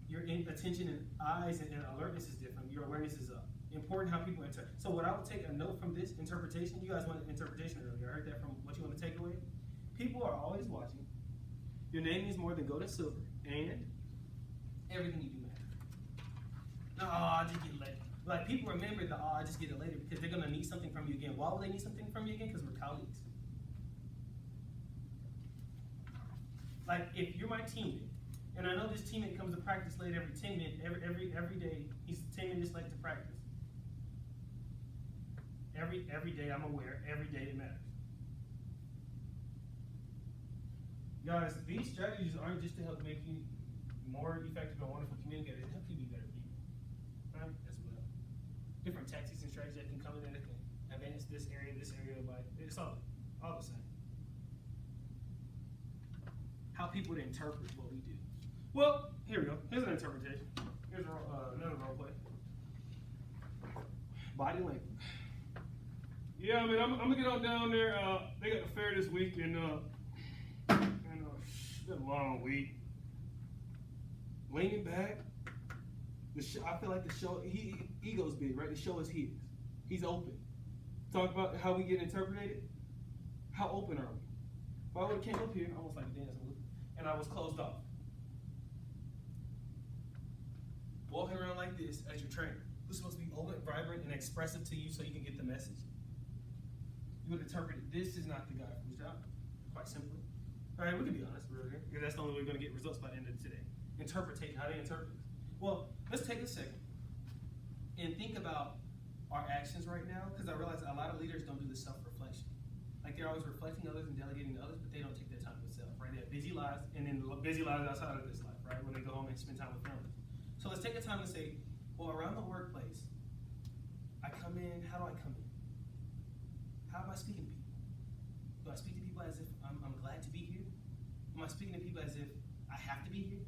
Your attention and eyes and alertness is different. Your awareness is up. Important how people interpret. So what I would take a note from this interpretation, you guys wanted interpretation earlier. I heard that from what you want to take away. People are always watching. Your name means more than gold and silver. And everything you do matters. No, I just get later. Like people remember the I just get it later because they're gonna need something from you again. Why would they need something from you again? Because we're colleagues. Like, if you're my teammate, and I know this teammate comes to practice late every 10 minutes, every day, he's 10 minutes late to practice. Every day I'm aware, every day it matters. Guys, these strategies aren't just to help make you more effective and wonderful communicators, they help you be better people, right, as well. Different tactics and strategies that can come in that can advance this area of life. It's all the same. How people to interpret what we do. Well, here we go. Here's an interpretation. Here's another role play. Body language. Yeah, I mean, I'm gonna get on down there. They got the fair this week, and it's been a long week. Leaning back. I feel like the show, ego's big, right? The show is his. He's open. Talk about how we get interpreted. How open are we? If I would have came up here, almost like a dance move, and I was closed off. Walking around like this as your trainer, who's supposed to be open, vibrant, and expressive to you so you can get the message. You would interpret it. This is not the guy for the job, quite simply. All right, we can be honest, really, because that's the only way we're going to get results by the end of today. Interpretation, how do you interpret this? Well, let's take a second and think about our actions right now, because I realize a lot of leaders don't do the self-reflection. Like, they're always reflecting others and delegating to others, but they don't take their time with themselves, right? They have busy lives, and then busy lives outside of this life, right? When they go home and spend time with families. So let's take the time to say, well, around the workplace, I come in, how do I come in? How am I speaking to people? Do I speak to people as if I'm glad to be here? Am I speaking to people as if I have to be here?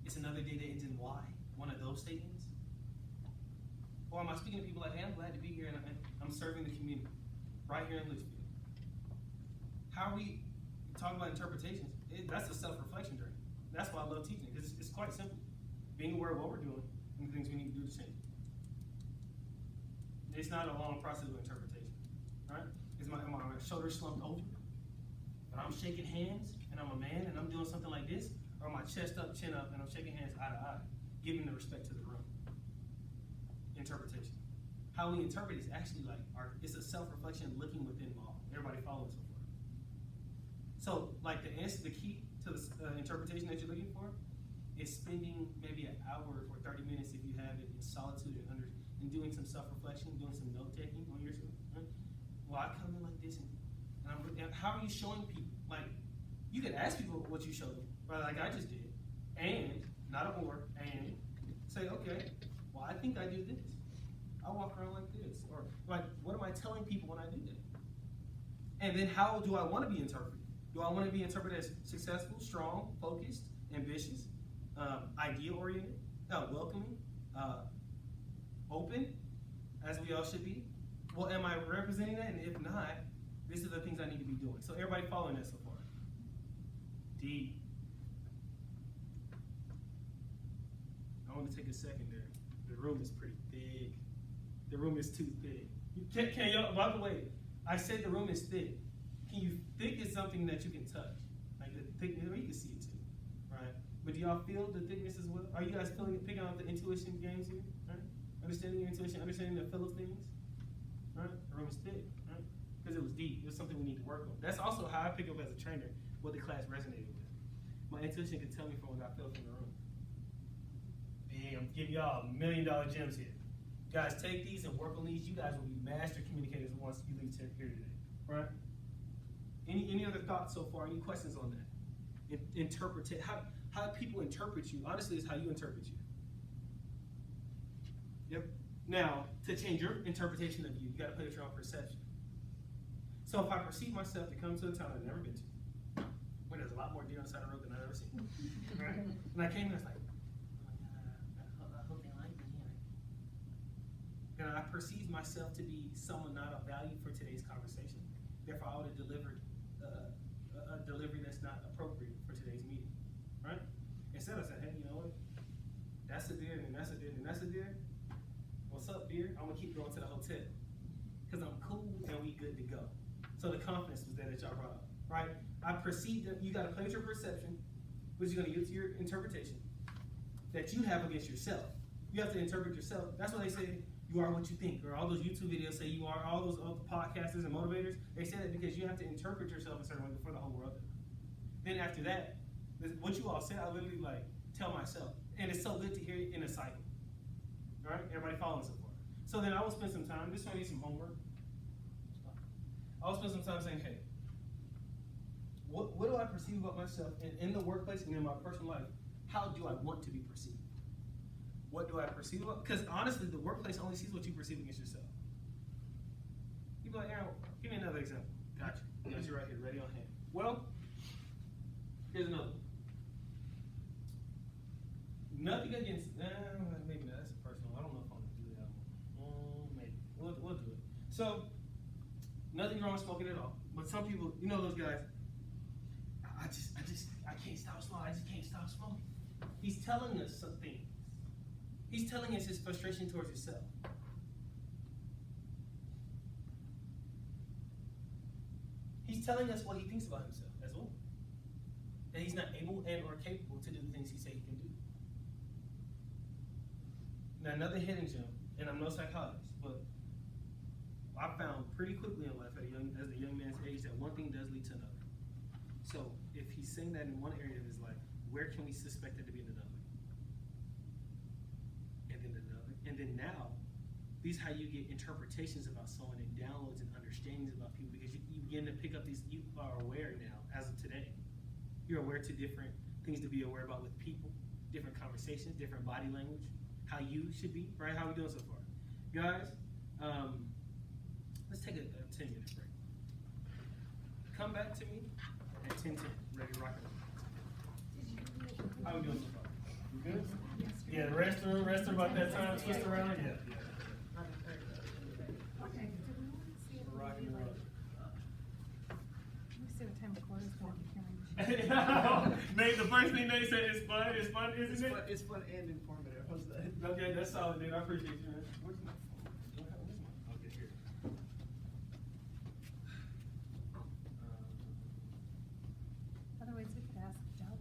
It's another day that ends in Y, one of those statements? Or am I speaking to people like, hey, I'm glad to be here and I'm serving the community right here in Litchfield? How are we talking about interpretations? That's a self-reflection journey. That's why I love teaching, because it's quite simple. Being aware of what we're doing and the things we need to do to change it. It's not a long process of interpretation, right? Am my shoulders slumped over? And I'm shaking hands and I'm a man and I'm doing something like this? Or am I chest up, chin up, and I'm shaking hands eye to eye, giving the respect to the room? Interpretation. How we interpret is actually like it's a self-reflection looking within all. Everybody following so far. So, like the key to the interpretation that you're looking for is spending maybe an hour or 30 minutes if you have it in solitude and doing some self-reflection, doing some note-taking on yourself. Right? Well, I come in like this, and how are you showing people? Like, you can ask people what you showed them, right? Like I just did, and not a or, and say, okay, well, I think I do this. I walk around like this, or like, what am I telling people when I do that? And then how do I want to be interpreted? Do I want to be interpreted as successful, strong, focused, ambitious, idea-oriented, welcoming, open, as we all should be? Well, am I representing that? And if not, these are the things I need to be doing. So everybody following that so far? D. I want to take a second there. The room is pretty big. The room is too thick. Can y'all, by the way, I said the room is thick. Thick is something that you can touch. Like the thickness, you can see it too, right? But do y'all feel the thickness as well? Are you guys picking out the intuition games here, right? Understanding your intuition, understanding the feel of things, right? The room is thick, right? Because it was deep. It was something we need to work on. That's also how I pick up as a trainer what the class resonated with. My intuition can tell me from what I feel from the room. Hey, I'm giving y'all $1 million gems here. Guys, take these and work on these. You guys will be master communicators once you leave here today, right? Any other thoughts so far? Any questions on that? Interpret it. How people interpret you, honestly, is how you interpret you. Yep. Now, to change your interpretation of you got to play with your own perception. So if I perceive myself to come to a town I've never been to, where there's a lot more deer on the side of the road than I've ever seen, right? And I came here, I was like, I hope they like me here. And I perceive myself to be someone not of value for today's conversation. Therefore, I would have delivered a delivery that's not appropriate for today's meeting, right? Instead, I said, hey, you know what? That's a deer, and that's a deer, and that's a deer. What's up, deer? I'm gonna keep going to the hotel because I'm cool and we good to go. So the confidence was there that y'all brought up, right? I perceive that you got to play with your perception, which is going to use your interpretation that you have against yourself. You have to interpret yourself. That's why they say you are what you think, or all those YouTube videos say you are, all those other podcasters and motivators, they say that because you have to interpret yourself a certain way before the whole world does. Then after that, What you all said, I literally like tell myself, and it's so good to hear it in a cycle. All right, everybody following so far. So then I will spend some time. This will need some homework. I'll spend some time saying, hey, what do I perceive about myself in the workplace and in my personal life? How do I want to be perceived? What do I perceive about? Because honestly, the workplace only sees what you perceive against yourself. You be like, Aaron, give me another example. Got you. Got you right here, ready on hand. Well, here's another one. Nothing against, maybe not, that's personal. I don't know if I'm gonna do that one. Maybe, we'll do it. So, nothing wrong with smoking at all. But some people, you know those guys, I can't stop smoking. I just can't stop smoking. He's telling us something. He's telling us his frustration towards himself. He's telling us what he thinks about himself as well. That he's not able and or capable to do the things he said he can do. Now another hidden gem, and I'm no psychologist, but I found pretty quickly in life as a young man's age that one thing does lead to another. So if he's saying that in one area of his life, where can we suspect it to be in another? And then another. And then now, these how you get interpretations about someone and downloads and understandings about people, because you begin to pick up these, you are aware now, as of today. You're aware to different things to be aware about with people, different conversations, different body language, how you should be, right? How are we doing so far? Guys, let's take a 10-minute break. Come back to me at 10:10, ready to rock and roll. How are we doing so far? We good? Yeah, the rest are about that time, twist around, yeah. Okay. We're rocking and rolling. Let me see what time the quarter's going to be. Nate, the first thing they said is fun, isn't it? It's fun and informative. How's that? Okay, that's solid, dude. I appreciate you, man. Where's my phone? Where's my? Okay, here. Otherwise, we could ask Doug.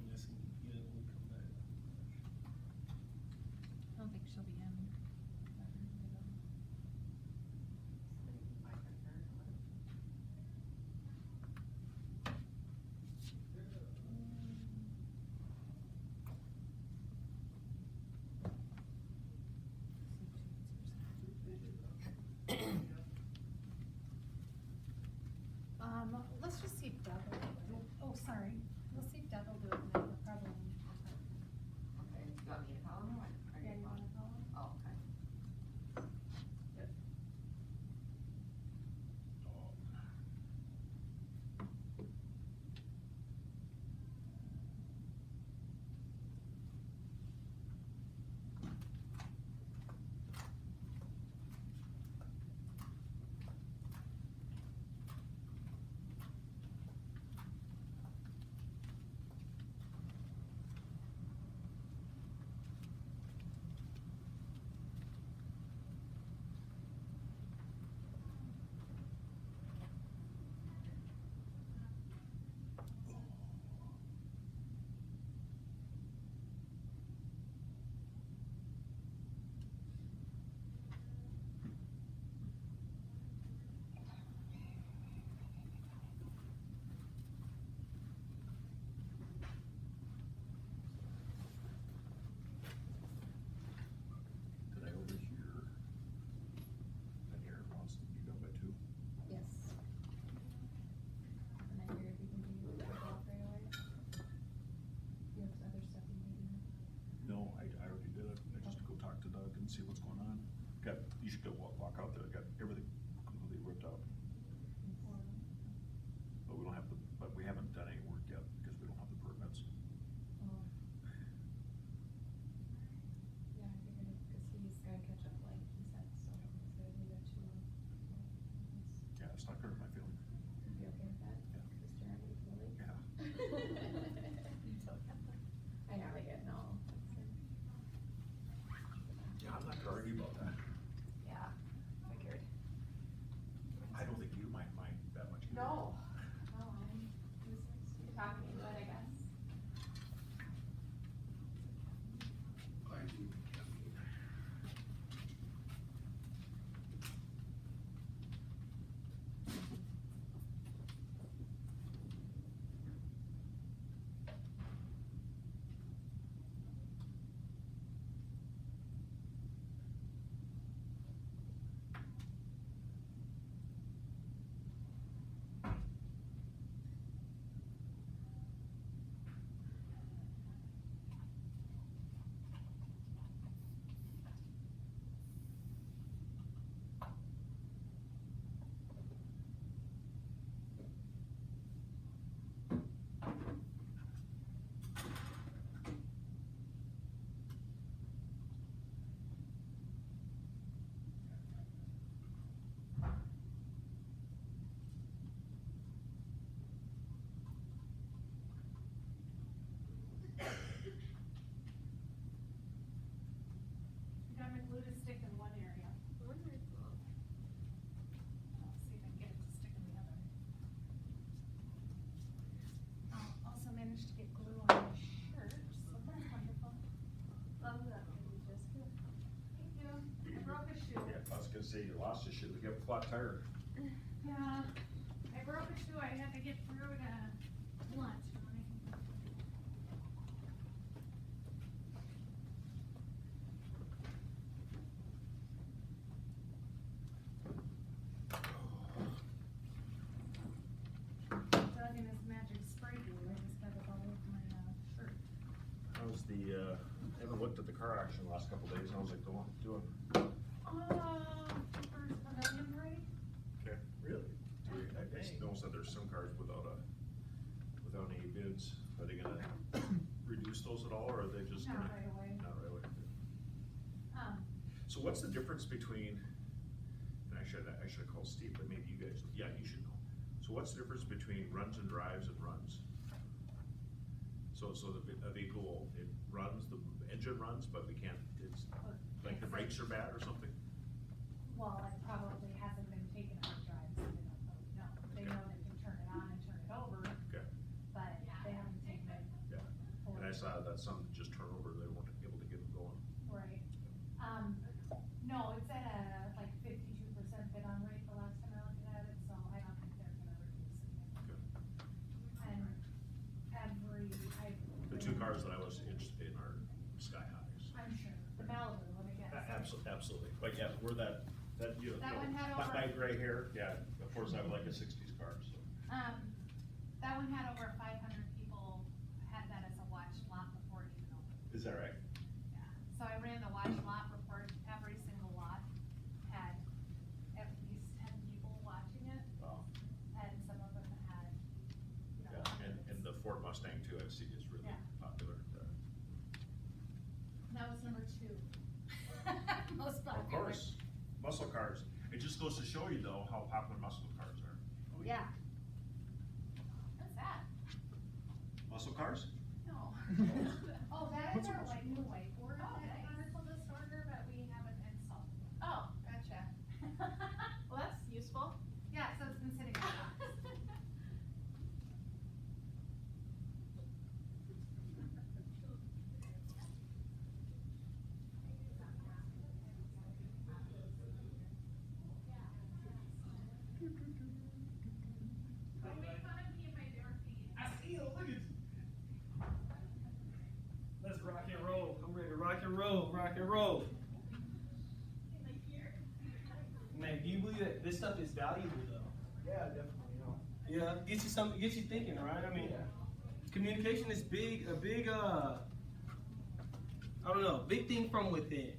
That's gonna be good when we come back. I don't think she'll be in. Let's just see if Doug will do it. Oh, sorry. We'll see if Doug will do it, and then we'll probably. Okay, do you want me to call him or what? Are Yeah, you wanna call him? Oh, okay. Yep. Did I overhear that Aaron wants to be done by 2? Yes. And I hear if you can do it off right away. You have other stuff you need to do. No, I already did it. I just go talk to Doug and see what's going on. You should go walk out there. I got everything completely ripped out. But we haven't done any work yet because we don't have the permits. Oh. Yeah, I figured it, cause he's gotta catch up like he said, so he's gotta do that too. Yeah, it's not hurting my feelings. You okay with that? Yeah. Mr. Andy, really? Yeah. I know, yeah, no. Yeah, I'm not gonna argue about that. Yeah, figured. I don't think you might mind that much. either. No, no, stick in one area. Wonderful. I'll see if I can get it to stick in the other. Also managed to get glue on my shirt, so that's wonderful. Love that, Jessica. Thank you. I broke a shoe. Yeah, I was gonna say, you lost a shoe, you have a flat tire. Yeah, I broke a shoe. I had to get through to lunch. Doug and his magic spray glue, I just got it all over my shirt. How's the, I haven't looked at the car action the last couple days, how's it doing? First pavilion parade? Okay, really? I just noticed that there's some cars without any bids, are they gonna reduce those at all, or are they just gonna? Not right away. Not right away. Um, So what's the difference between, and I should have called Steve, but maybe you guys, yeah, you should know. So what's the difference between runs and drives and runs? So a vehicle, it runs, the engine runs, but we can't, it's, like the brakes are bad or something? well, it probably hasn't been taken out of drives, so they don't really know. They know they can turn it on and turn it over, Okay, but they haven't taken it. yeah. And I saw that some just turn over, they weren't able to get them going. Right. No, it's at a, like 52% bid on rate the last time I looked at it, so I don't think they're gonna reduce it. Okay. And The two cars that I was interested in are Sky Highs. I'm sure, the Malibu, let me guess. Absolutely, but yeah, we're that, you know. That one had my- over- My gray hair, yeah, of course, I would like a sixties car, so. That one had over 500 people had that as a watch lot before it even opened. Is that right? Yeah, so I ran the watch lot report, every single lot had at least 10 people watching it, Wow. and some of them had, you know, Yeah, and hundreds. the Ford Mustang too, I see is really Yeah. popular. That was number 2. Most popular. Of course, muscle cars. It just goes to show you though, how popular muscle cars are. Oh, yeah. What's that? Muscle cars? No. Oh, that is our like new whiteboard that Connor told us to order, but we haven't installed it yet. Oh, gotcha. Well, that's useful. Yeah, so it's been sitting in the box. Don't make fun of me and my bare feet. I see you, look at you. Let's rock and roll. I'm ready to rock and roll, rock and roll. Man, do you believe that this stuff is valuable though? Yeah, definitely, Yeah, gets you thinking, right? I mean, communication is a big, I don't know, big thing from within.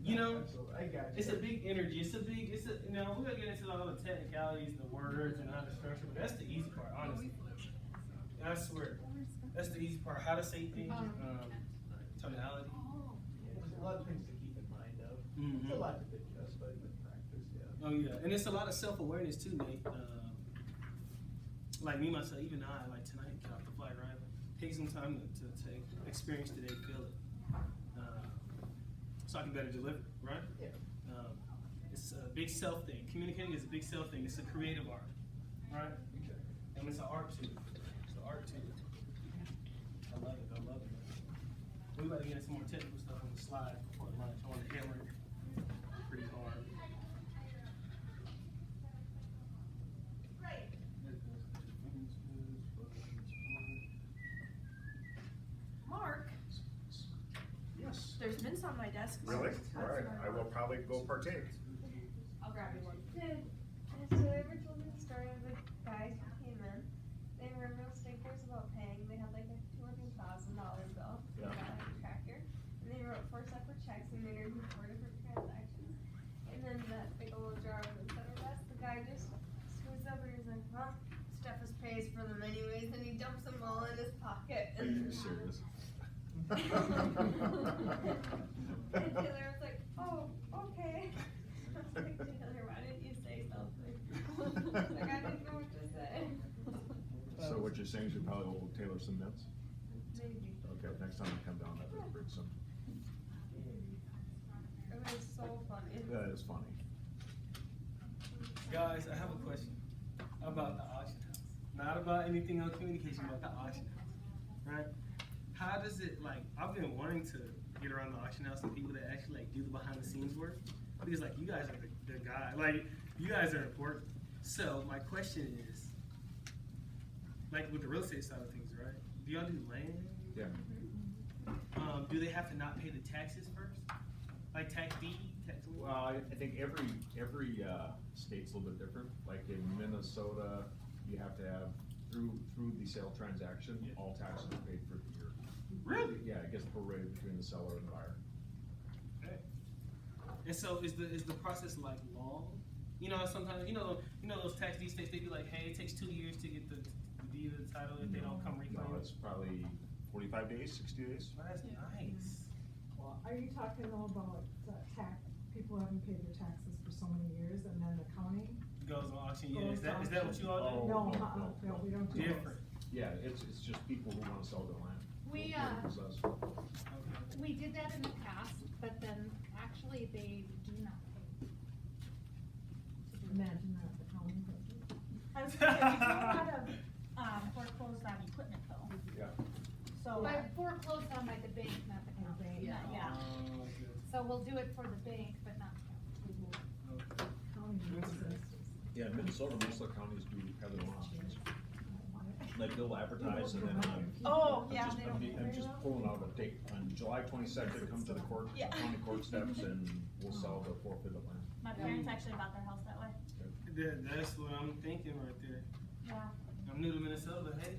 You know, Absolutely. I got you. it's a big energy. You know, we're gonna get into all the technicalities, the words, and how to structure, but that's the easy part, honestly. I swear, that's the easy part. How to say things, tonality. There's a lot of things to keep in mind of. Mhm. It's a lot to digest, but in practice, yeah. Oh yeah, and it's a lot of self-awareness too, Nate. Like me myself, even I, like tonight, get off the flight, right? Take some time to experience today, feel it, so I can better deliver, right? Yeah. It's a big self thing. Communicating is a big self thing. It's a creative art, right? And it's an art too. It's an art too. I love it. I love it. We about to get into some more technical stuff on the slide before lunch. I want to hammer it pretty hard. Mark, Yes. there's mints on my desk. Really? All right, I will probably go partake. I'll grab you one. So I ever told you the story of the guys who came in? They were real stinkers about paying. They had like a $200,000 bill. They Yeah. got like a tractor. And they wrote 4 separate checks and they were doing 4 different transactions. And then that big old jar of the center desk, the guy just scoots over and he's like, well, Steffes pays for them anyways, and he dumps them all in his pocket. Are you serious? And Taylor was like, oh, okay. I was like, Taylor, why didn't you say something? Like, I didn't know what to say. So what you're saying is you probably owe Taylor some mints? Maybe. Okay, next time I come down, I better bring some. Or It's so funny. That is funny. Guys, I have a question about the auction house. Not about anything on communication, about the auction house, right? How does it, like, I've been wanting to get around the auction house and people that actually like do the behind the scenes work, because like you guys are the guy, like you guys are important. So my question is, like with the real estate side of things, right? Do y'all do land? Yeah. Do they have to not pay the taxes first? Like tax deed, tax lien? Well, I think every state's a little bit different. Like in Minnesota, you have to have, through the sale transaction, all taxes are paid for the year. Really? Yeah, it gets prorated between the seller and the buyer. Okay. And so is the process like long? You know, sometimes you know those tax deed states, they be like, hey, it takes 2 years to get the deed of the title if they don't come reclaim. No, it's probably 45 days, 60 days. Well, that's nice. Well, are you talking though about people who haven't paid their taxes for so many years and then the county? Goes on auction, yeah. Is that what you all do? No, no, we don't do those. Different. Yeah, it's just people who wanna sell their land. We, They possess. we did that in the past, but then actually they do not pay. Imagine that the county does it. I was thinking, we do a lot of, foreclosed on equipment though, Yeah. so. But foreclosed on by the bank, not the county. Yeah. Oh, okay. So we'll do it for the bank, but not the county. Okay. County does it. Yeah, in Minnesota, most of the counties do have their own auctions. Like they'll advertise and then Oh, I'm yeah, just- they don't pay I'm very just well. pulling out a date, on July 22nd, come to the court, Yeah. county court steps and we'll sell the forfeit of land. My parents actually bought their house that way. That's what I'm thinking right there. Yeah. I'm new to Minnesota, hey.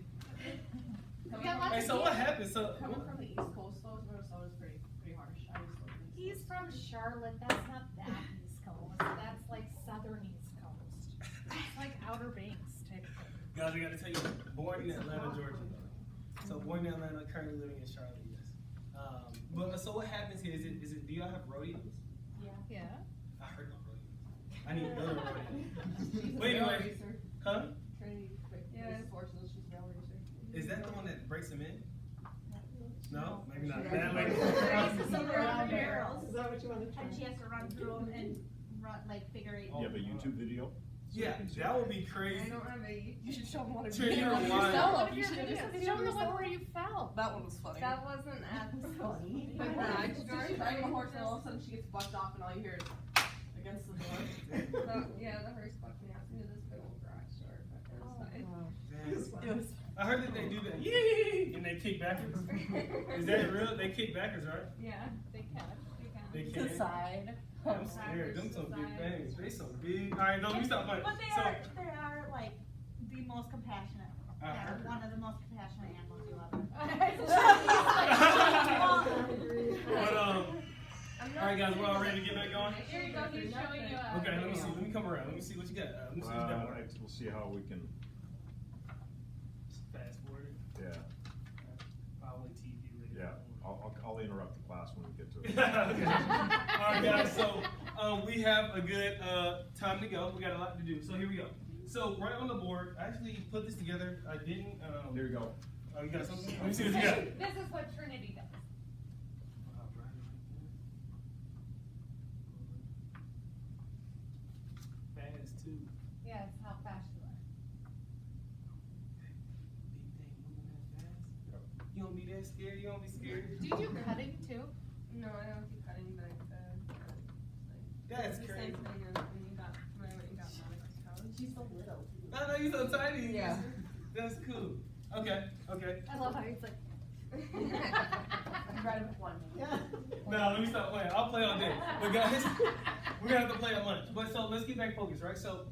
We got lots Hey, of so what happened? So Coming from the East Coast though, Minnesota's pretty harsh. I used to live in the He's East from Coast. Charlotte, that's not that East Coast, that's like southern East Coast. It's like Outer Banks type of thing. guys, I gotta tell you, born in Atlanta, Georgia. So born in Atlanta, currently living in Charlotte, yes. But so what happens here? Is it? Do y'all have rodeos? Yeah. I heard no rodeos. I need to go to a rodeo. She's a But rail anyway, racer. huh? Trinity, Yeah. Forces, she's a rail racer. Is that the one that breaks them in? No, maybe not. She That does. lady- Races them around Is that what you wanna try? And she has to run through them and figure eight. You have a YouTube video? So you Yeah, can see that would be I crazy. don't have a. You should show them one of Sure, you're yours. wild. Show one of You your should do videos, something. show them the one where you fell. That one was funny. That wasn't as funny. But But yeah, yeah, she's riding a horse and all of a sudden she gets bucked off and all you hear is against the door. the horse bucked me out into this big old garage door. But it was fine. Damn. I heard that they do that. Yee! And they kick backwards. Is that real? They kick backwards, right? Yeah, they can. They To can. the side. I'm scared. Them some big things. They so big. All right, no, let me stop playing. But they So, are like the most compassionate, I heard. one of the most compassionate animals you ever. but all right, guys, we're all ready to get back going. Here you go, he's showing you a. Okay, let me see. Let me come around. Let me see what you got. Let me see what you got. We'll see how we can, Fast forward. yeah, Probably TV later. yeah. I'll interrupt the class when we get to it. Okay. All right, guys. So we have a good time to go. We got a lot to do. So here we go. So right on the board, I actually put this together. I didn't. There you go. Oh, you got something? Let me see what you got. This is what Trinity does. Fast too. Yeah, it's how fast you are. Big thing moving that fast. You don't be that scared. You don't be scared. Do you do cutting too? No, I don't do cutting, but That's the crazy. same thing as when you got Monica's college. She's so little. I know you're so tiny. Yeah. That's cool. Okay. Okay. I love how he's like. You ride it with one. No, let me stop playing. I'll play all day. But guys, we're gonna have to play at lunch. But so let's get back focused, right? So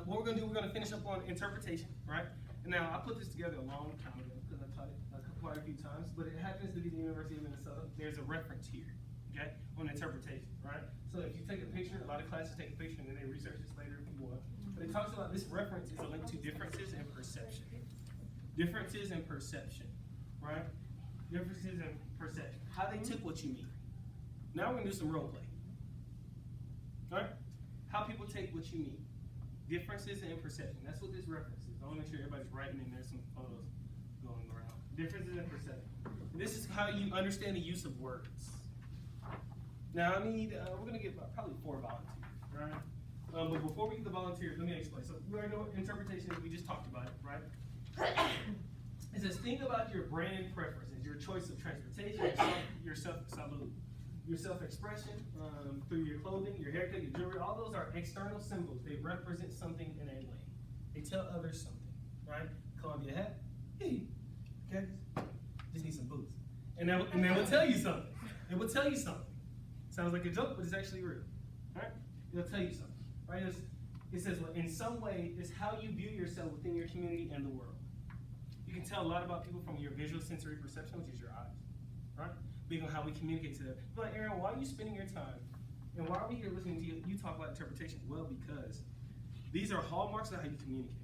what we're gonna do, we're gonna finish up on interpretation, right? And now I put this together a long time ago because I taught it quite a few times, but it happens to be the University of Minnesota. There's a reference here, okay, on interpretation, right? So if you take a picture, a lot of classes take a picture and then they research this later if you want. But it talks about this reference is a link to differences in perception. Differences in perception, right? Differences in perception. How they took what you mean. Now we're gonna do some role play. Alright? How people take what you mean. Differences in perception. That's what this reference is. I wanna make sure everybody's writing in there some photos going around. Differences in perception. And this is how you understand the use of words. Now I need, we're gonna get probably 4 volunteers, right? But before we get the volunteers, let me explain. So we already know what interpretation is, we just talked about it, right? It says, think about your brand preferences, your choice of transportation, your self-expression, through your clothing, your haircut, your jewelry, all those are external symbols. They represent something in a way. They tell others something, right? Columbia hat, hey, okay, just need some boots. And they will tell you something. It will tell you something. Sounds like a joke, but it's actually real, right? It'll tell you something, right? It says, well, in some way, it's how you view yourself within your community and the world. You can tell a lot about people from your visual sensory perception, which is your eyes, right? Being on how we communicate to them. You're like, Aaron, why are you spending your time? And why are we here listening to you talk about interpretation? Well, because these are hallmarks of how you communicate.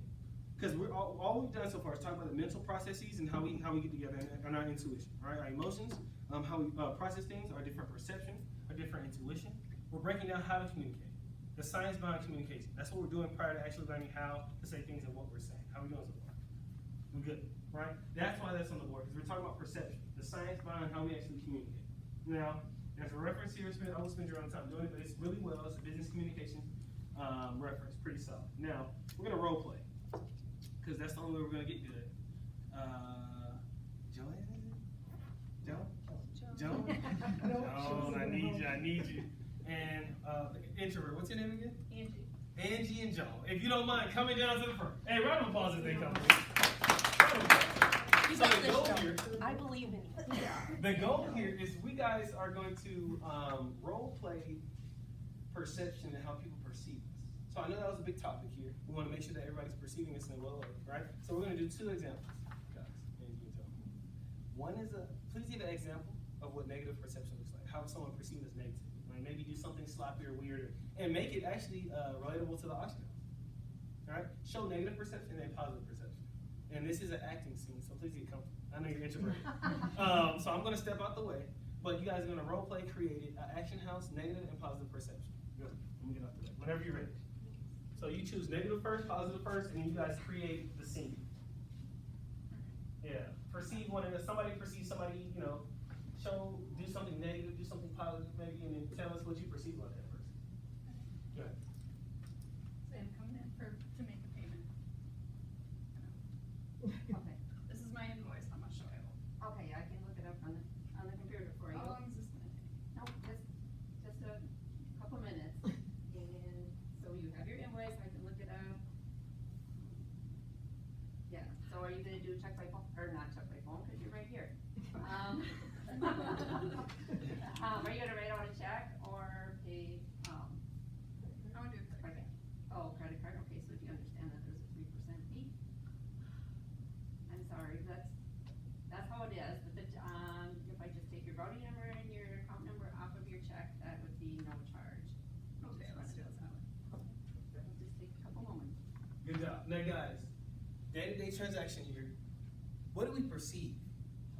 Because all we've done so far is talk about the mental processes and how we get together and our intuition, right? Our emotions, how we process things, our different perception, our different intuition. We're breaking down how to communicate. The science behind communication. That's what we're doing prior to actually learning how to say things and what we're saying. How are we doing so far? We're good, right? That's why that's on the board, because we're talking about perception, the science behind how we actually communicate. Now, there's a reference here, I will spend your own time doing it, but it's really well, it's a business communication reference, pretty solid. Now, we're gonna role play, because that's the only way we're gonna get good. Joanne, is it? Joan? Joan? Joan, I need you. And introvert, what's your name again? Angie. Angie and Joan. If you don't mind coming down to the front. Hey, round of applause as they come. So the goal here, I believe in you. the goal here is we guys are going to role play perception and how people perceive us. So I know that was a big topic here. We want to make sure that everybody's perceiving us in a well way, right? So we're going to do 2 examples, guys, Angie and Joan. One is please give an example of what negative perception looks like. How someone perceives us negatively. Right? Maybe do something sloppy or weird, and make it actually relatable to the auction house. All right? Show negative perception and positive perception. And this is an acting scene, so please get comfortable. I know you're introverted. So I'm going to step out the way, but you guys are going to role play, create an action house, negative and positive perception. Good. Let me get out the way. Whenever you're ready. So you choose negative first, positive first, and you guys create the scene. Yeah. Perceive one another. Somebody perceives somebody, do something negative, do something positive maybe, and then tell us what you perceive about that person. Go ahead. Say I'm coming in to make a payment. Okay, This is my invoice, how much do I owe? okay, I can look it up on the computer for you. How long is this gonna take? Nope, just a couple minutes. And so you have your invoice, I can look it up. Yeah, so are you gonna do check by phone, or not check by phone, cause you're right here. Are you gonna write out a check or pay, I wanna do a credit. okay. Oh, credit card, okay, so do you understand that there's a 3% fee? I'm sorry, that's how it is, but if I just take your routing number and your account number off of your check, that would be no charge. Okay, let's do it that way. It'll just take a couple moments. Good job. Now, guys, day-to-day transaction here. What do we perceive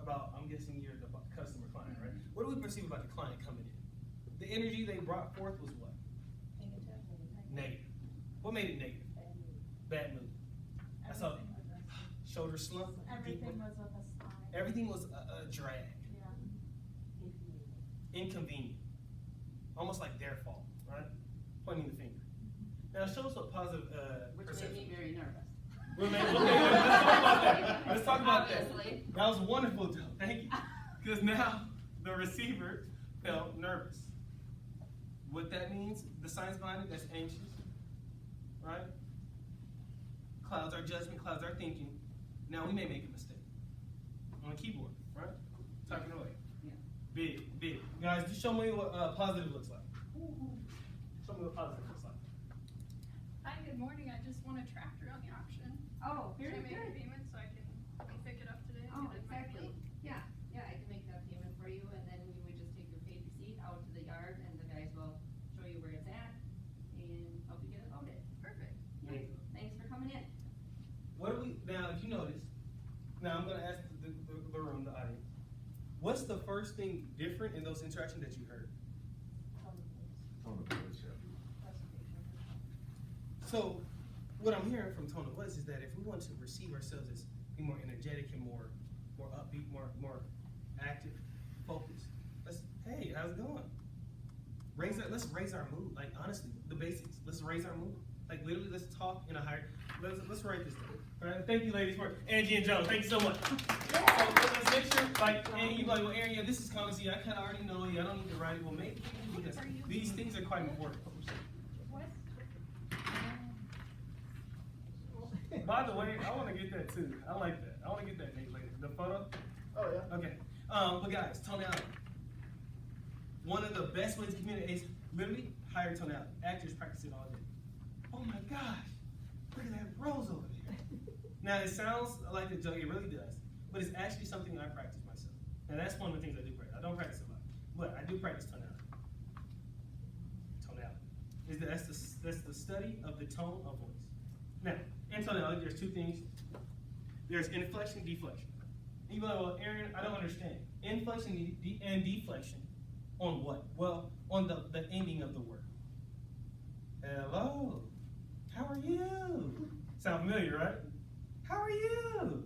about? I'm guessing you're the customer client, right? What do we perceive about the client coming in? The energy they brought forth was what? Negative. What made it negative? Bad mood. I saw shoulder slump. Everything was with a smile. Everything was a drag. Yeah. Inconvenient. Almost like their fault, right? Pointing the finger. Now show us what positive Which perception. made me very nervous. Okay, let's talk about that. Let's talk about that. Obviously. That was wonderful, Joe. Thank you. Because now the receiver felt nervous. What that means, the science behind it, that's anxious, right? Clouds our judgment, clouds our thinking. Now we may make a mistake on the keyboard, right? Typing away. Yeah. Big. Guys, just show me what positive looks like. Show me what positive looks like. Hi, good morning, I just won a tractor on the auction. Oh, Should very I make a good. payment so I can pick it up today and Oh, get it in my exactly. field? Yeah, I can make that payment for you, and then you would just take your paid receipt out to the yard, and the guys will show you where it's at and help you get it loaded. Perfect. Yeah. Thanks for coming in. What do we, now if you notice, now I'm gonna ask the room, the audience, what's the first thing different in those interactions that you heard? Tone of voice, yeah. So, what I'm hearing from tone of voice is that if we want to perceive ourselves as being more energetic and more upbeat, more active, focused, let's, hey, how's it going? let's raise our mood. Like honestly, the basics. Let's raise our mood. Like literally, let's talk in a higher. Let's write this down. All right. Thank you, ladies, for Angie and Joe. Thank you so much. So let's make sure. Like, and you like, well, Aaron, yeah, this is common. See, I kind of already know. Yeah, I don't need to write it. Well, maybe because these things are quite important. By the way, I want to get that too. I like that. I want to get that Nate, later. The photo. Oh, yeah. Okay. But guys, tonality. One of the best ways to communicate is literally higher tonality. Actors practice it all day. Oh my gosh, look at that rose over there. Now it sounds like a joke, it really does, but it's actually something I practice myself. Now that's one of the things I do practice. I don't practice a lot, but I do practice tonality. Tonality. That's the study of the tone of voice. Now, in tonality, there's two things. There's inflection and deflection. And you're like, well, Aaron, I don't understand. Inflection and deflection on what? Well, on the ending of the word. Hello. How are you? Sound familiar, right? How are you?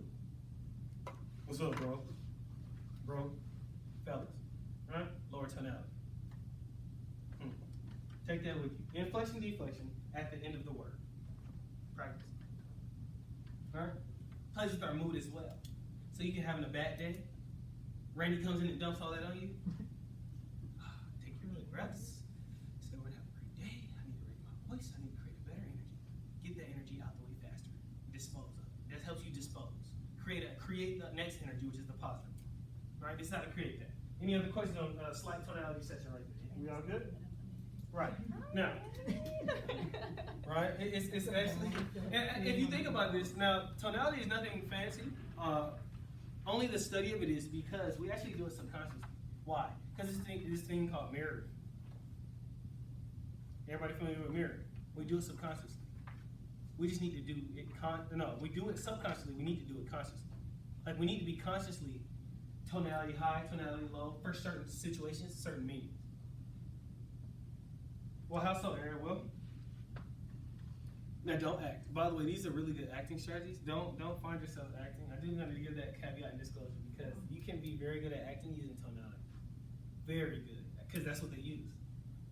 What's up, bro? Bro, fellas, right? Lower tonality. Take that with you. Inflection, deflection at the end of the word. Practice. All right? Plays with our mood as well. So you can having a bad day. Randy comes in and dumps all that on you. Take your little breaths. Say, we're gonna have a great day. I need to raise my voice. I need to create a better energy. Get that energy out the way faster. Dispose of it. That helps you dispose. Create the next energy, which is the positive. All right? It's how to create that. Any other questions on slight tonality section right there? We all good? Right. Now, right? It's actually, and if you think about this, now, tonality is nothing fancy. Only the study of it is because we actually do it subconsciously. Why? Because this thing called mirroring. Everybody familiar with mirroring? We do it subconsciously. We just need to do it we do it subconsciously, we need to do it consciously. Like we need to be consciously tonality high, tonality low for certain situations, certain meanings. Well, how so, Aaron? Well, now don't act. By the way, these are really good acting strategies. Don't find yourself acting. I do want to give that caveat and disclosure because you can be very good at acting using tonality. Very good, because that's what they use.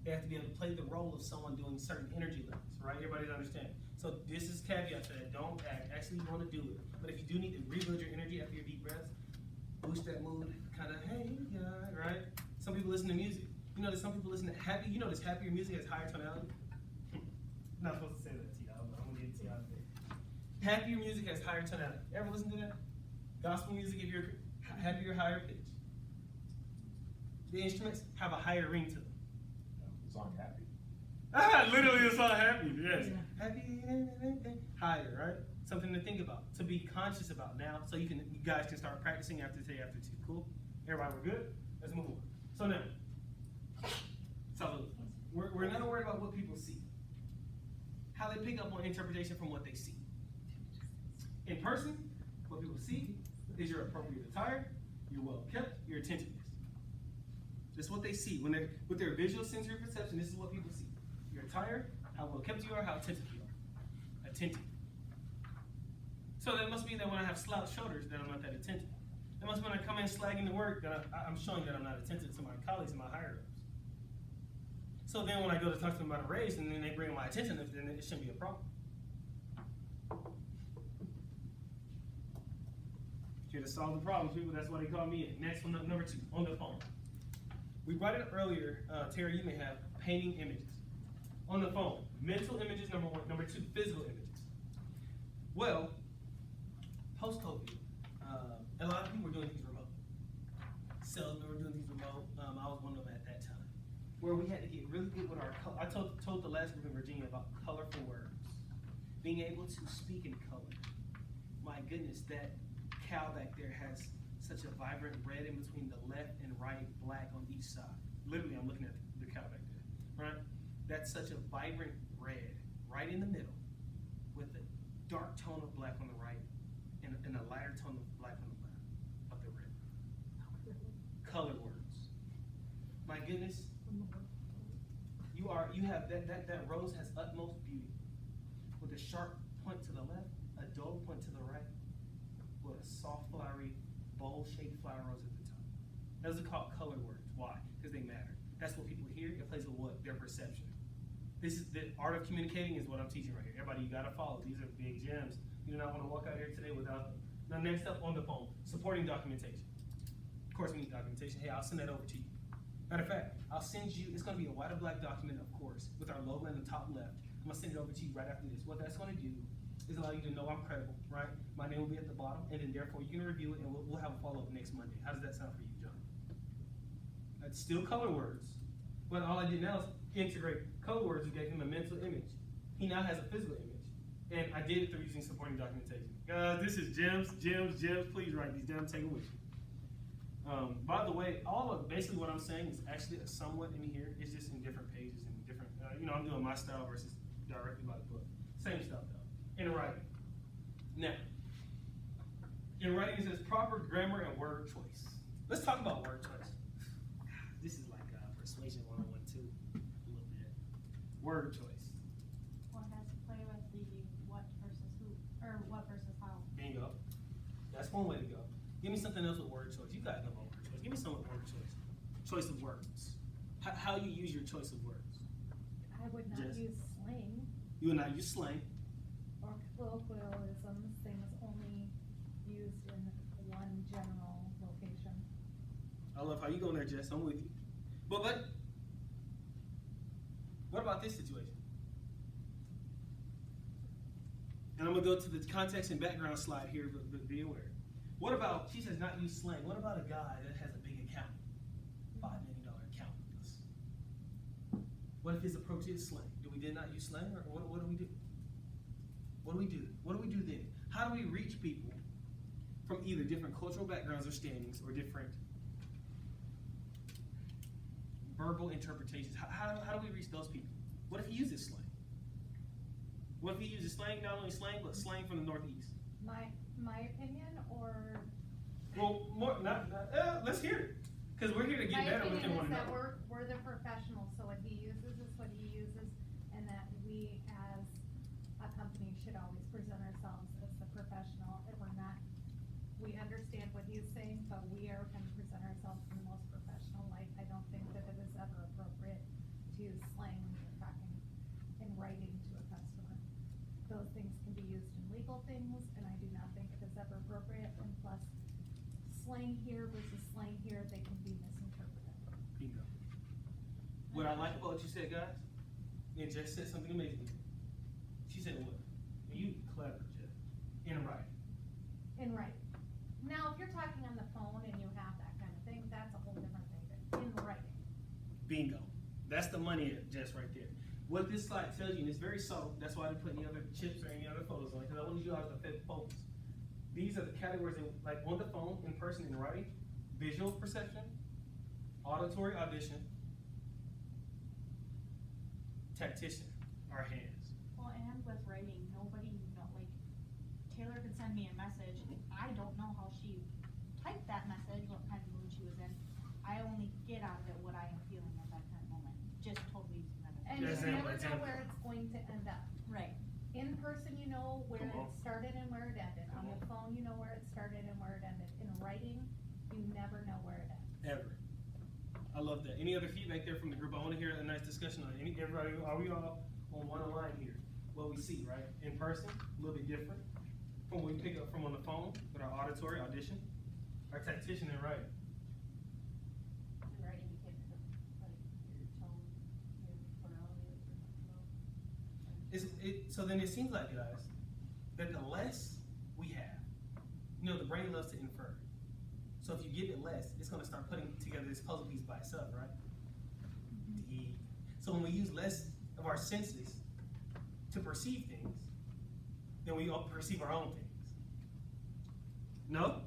They have to be able to play the role of someone doing certain energy levels, right? Everybody understand. So this is caveat to that. Don't act. Actually, you want to do it. But if you do need to rebuild your energy after your deep breaths, boost that mood, kind of, hey, yeah, right? Some people listen to music. You know that some people listen to happy. You know this happier music has higher tonality. Not supposed to say that to you. I'm gonna get it to you out there. Happier music has higher tonality. Ever listen to that? Gospel music, if you're happier, higher pitch. The instruments have a higher ring to them. The song Happy. Literally the song Happy, yes. Yeah. Happy, higher, right? Something to think about, to be conscious about now, so you guys can start practicing after today, after two. Cool? Everybody, we're good? Let's move on. So now, we're not worried about what people see. How they pick up on interpretation from what they see. In person, what people see is your appropriate attire, your well kept, your attentiveness. That's what they see when with their visual sensory perception. This is what people see: your attire, how well kept you are, how attentive you are. Attentive. So that must mean that when I have slouched shoulders, that I'm not that attentive. That must mean when I come in slagging the work, that I'm showing that I'm not attentive to my colleagues and my higher ups. So then when I go to talk to them about a raise and then they bring my attention, then it shouldn't be a problem. Here to solve the problems, people. That's why they call me in. Next one, number 2, on the phone. We brought it up earlier. Terry, you may have painting images. On the phone, mental images, number 1. Number 2, physical images. Well, post-COVID, a lot of people were doing things remote. Salesmen were doing things remote. I was one of them at that time, where we had to get really good with our color. I told the last group in Virginia about colorful words. Being able to speak in color. My goodness, that cow back there has such a vibrant red in between the left and right, black on each side. Literally, I'm looking at the cow back there, right? That's such a vibrant red right in the middle with a dark tone of black on the right and a lighter tone of black on the left of the red. Color words. My goodness, you have that rose has utmost beauty with a sharp point to the left, a dull point to the right, with a soft, flowery, bowl-shaped flower rose at the top. Those are called color words. Why? Because they matter. That's what people with here, it plays with what? Their perception. This is the art of communicating is what I'm teaching right here. Everybody, you gotta follow. These are big gems. You do not wanna walk out here today without them. Now, next up on the phone, supporting documentation. Of course, we need documentation. Hey, I'll send that over to you. Matter of fact, I'll send you, it's gonna be a white or black document, of course, with our logo in the top left. I'm gonna send it over to you right after this. What that's gonna do is allow you to know I'm credible, right? My name will be at the bottom, and then therefore you can review it, and we'll have a follow-up next Monday. How does that sound for you, John? That's still color words, but all I did now is integrate color words and gave him a mental image. He now has a physical image, and I did it through using supporting documentation. Guys, this is gems. Please write these down, take them with you. By the way, all of basically what I'm saying is actually somewhat in here. It's just in different pages and different. I'm doing my style versus directly by the book. Same stuff though. In writing. Now, in writing it says proper grammar and word choice. Let's talk about word choice. This is like persuasion 101 too, a little bit. Word choice. Well, it has to play with the what versus who, or what versus how. Bingo. That's one way to go. Give me something else with word choice. You guys know about word choice. Give me some with word choice. Choice of words. How you use your choice of words. I would not Jess? use slang You will not use slang. or colloquialisms, things only used in one general location. I love how you go there, Jess. I'm with you. But what about this situation? And I'm gonna go to the context and background slide here, but be aware. What about, she says not use slang. What about a guy that has a big account? $5 million account with us. What if his approach is slang? Do we did not use slang, or what do we do? What do we do? What do we do then? How do we reach people from either different cultural backgrounds or standings or different verbal interpretations? How do we reach those people? What if he uses slang? What if he uses slang, not only slang, but slang from the Northeast? My opinion, or Well, let's hear it. Because we're here to get my better with opinion one is that another. we're the professionals, so what he uses is what he uses, and that we as a company should always present ourselves as the professional. If we're not, we understand what he's saying, but we are going to present ourselves in the most professional light. I don't think that it is ever appropriate to use slang when you're talking in writing to a customer. Those things can be used in legal things, and I do not think it is ever appropriate, and plus, slang here versus slang here, they can be misinterpreted. Bingo. What I like about what you said, guys, and Jess said something amazing. She said what? You clever, Jess. In writing. In writing. Now, if you're talking on the phone and you have that kind of thing, that's a whole different thing, but in writing. Bingo. That's the money, Jess, right there. What this slide tells you, and it's very subtle, that's why I didn't put any other chips or any other photos on it, because I want you guys to focus. These are the categories that, like on the phone, in person, in writing, visual perception, auditory audition, tactician, our hands. Well, and with writing, nobody like, Taylor could send me a message, I don't know how she typed that message, what kind of mood she was in. I only get out of it what I am feeling at that kind of moment, just totally using that. And you never know where it's going to end up. Right. In person, you know where Come on. it started and where it ended. On the phone, you know where it started and where it ended. In writing, you never know where it ends. Ever. I love that. Any other feedback there from the group? I want to hear a nice discussion on it. Everybody, are we all on one line here? What we see, right? In person, a little bit different from what we pick up from on the phone with our auditory audition, our tactician in writing. In writing, you can't pick up like your tone, your tonality, like you're talking about. So then it seems like, guys, that the less we have, the brain loves to infer. So if you give it less, it's going to start putting together this puzzle piece by itself, right? So when we use less of our senses to perceive things, then we all perceive our own things. No?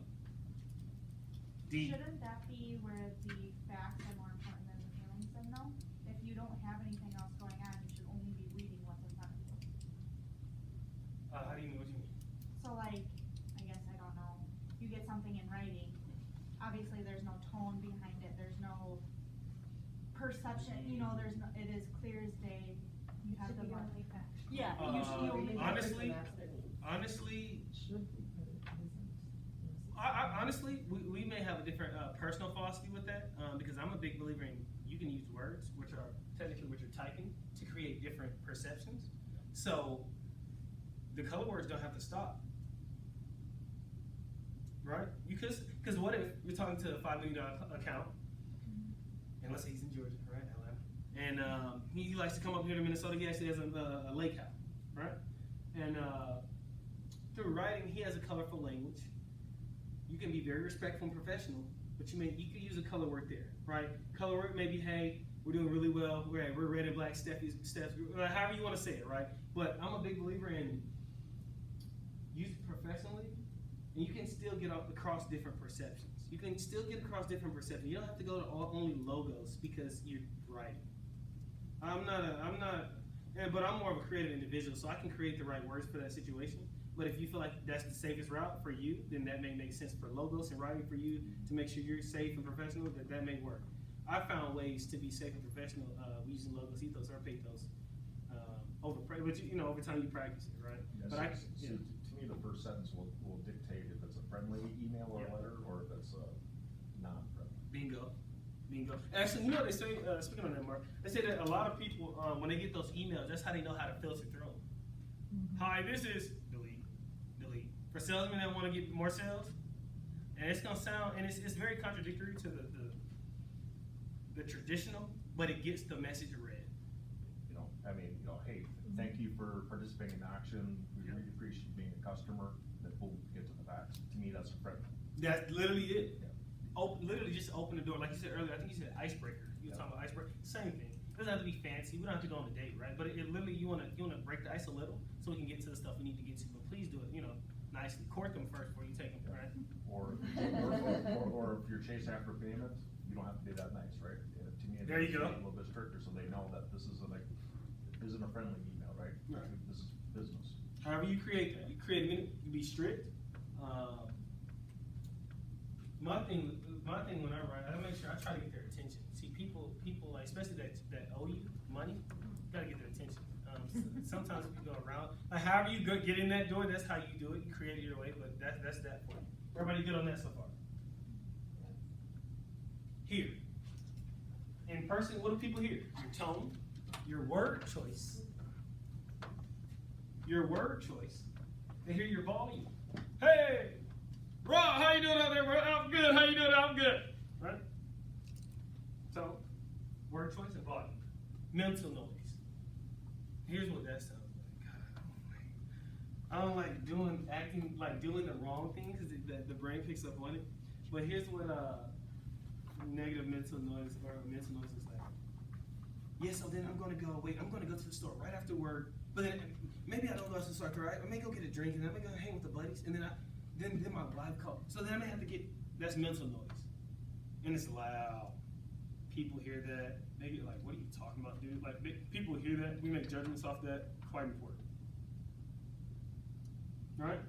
Shouldn't that be where the facts are more important than the feelings then though? If you don't have anything else going on, you should only be reading what's in front of you. How do you mean? What do you mean? So like, I guess, I don't know, you get something in writing, obviously there's no tone behind it, there's no perception, there's no, it is clear as day, you have the mark. Yeah, you should only. Honestly, honestly, we may have a different personal philosophy with that, because I'm a big believer in you can use words, which are technically what you're typing, to create different perceptions. So the color words don't have to stop, right? Because what if you're talking to a $5 million account, and let's say he's in Georgia, right, Atlanta, and he likes to come up here to Minnesota. He actually has a lake house, right? And through writing, he has a colorful language. You can be very respectful and professional, but you could use a color word there, right? Color word maybe, hey, we're doing really well. We're red and black, steps, however you want to say it, right? But I'm a big believer in use it professionally, and you can still get across different perceptions. You can still get across different perceptions. You don't have to go to only logos because you're writing. But I'm more of a creative individual, so I can create the right words for that situation. But if you feel like that's the safest route for you, then that may make sense for logos and writing for you to make sure you're safe and professional. That may work. I found ways to be safe and professional using logos, ethos, or pathos. Over time you practice it, right? Yeah, But to me, the first sentence will dictate if it's a friendly email or letter, or if it's a non-friendly. Bingo. Actually, you know what they say, speaking on that, Mark, they say that a lot of people, when they get those emails, that's how they know how to filter through them. Hi, this is, delete. For salesmen that want to get more sales, and it's going to sound, and it's very contradictory to the traditional, but it gets the message read. Hey, thank you for participating in the auction. We really appreciate you being a customer. Then boom, get to the facts. To me, that's a friendly. That's literally it. Literally just open the door. Like you said earlier, I think you said icebreaker. You were talking about icebreaker. Same thing. It doesn't have to be fancy. We don't have to go on a date, right? But it literally, you wanna break the ice a little so we can get to the stuff we need to get to. But please do it, nicely. Court them first before you take them, right? Or if you're chasing after payment, you don't have to be that nice, right? To me, There you go. A little bit stricter so they know that this isn't a friendly email, right? Right. This is business. However you create that. You create a minute, you be strict. My thing when I write, I make sure I try to get their attention. See, people like, especially that owe you money, you gotta get their attention. Sometimes we go around, like however you get in that door, that's how you do it. You create it your way, but that's that for you. Everybody good on that so far? Here. In person, what do people hear? Your tone, your word choice. They hear your volume. Hey, Rob, how you doing out there, bro? I'm good. How you doing? I'm good. Right? So, word choice and volume. Mental noise. Here's what that sounds like. God, I don't like doing the wrong thing because the brain picks up on it. But here's what negative mental noise is like. Yeah, so then I'm going to go to the store right after work. But then maybe I don't go to the store, right? I may go get a drink, and then I may go hang with the buddies, and then my wife called. So then I may have to that's mental noise. And it's loud. People hear that. They get like, what are you talking about, dude? Like, people hear that. We make judgments off that. Quite important. All right?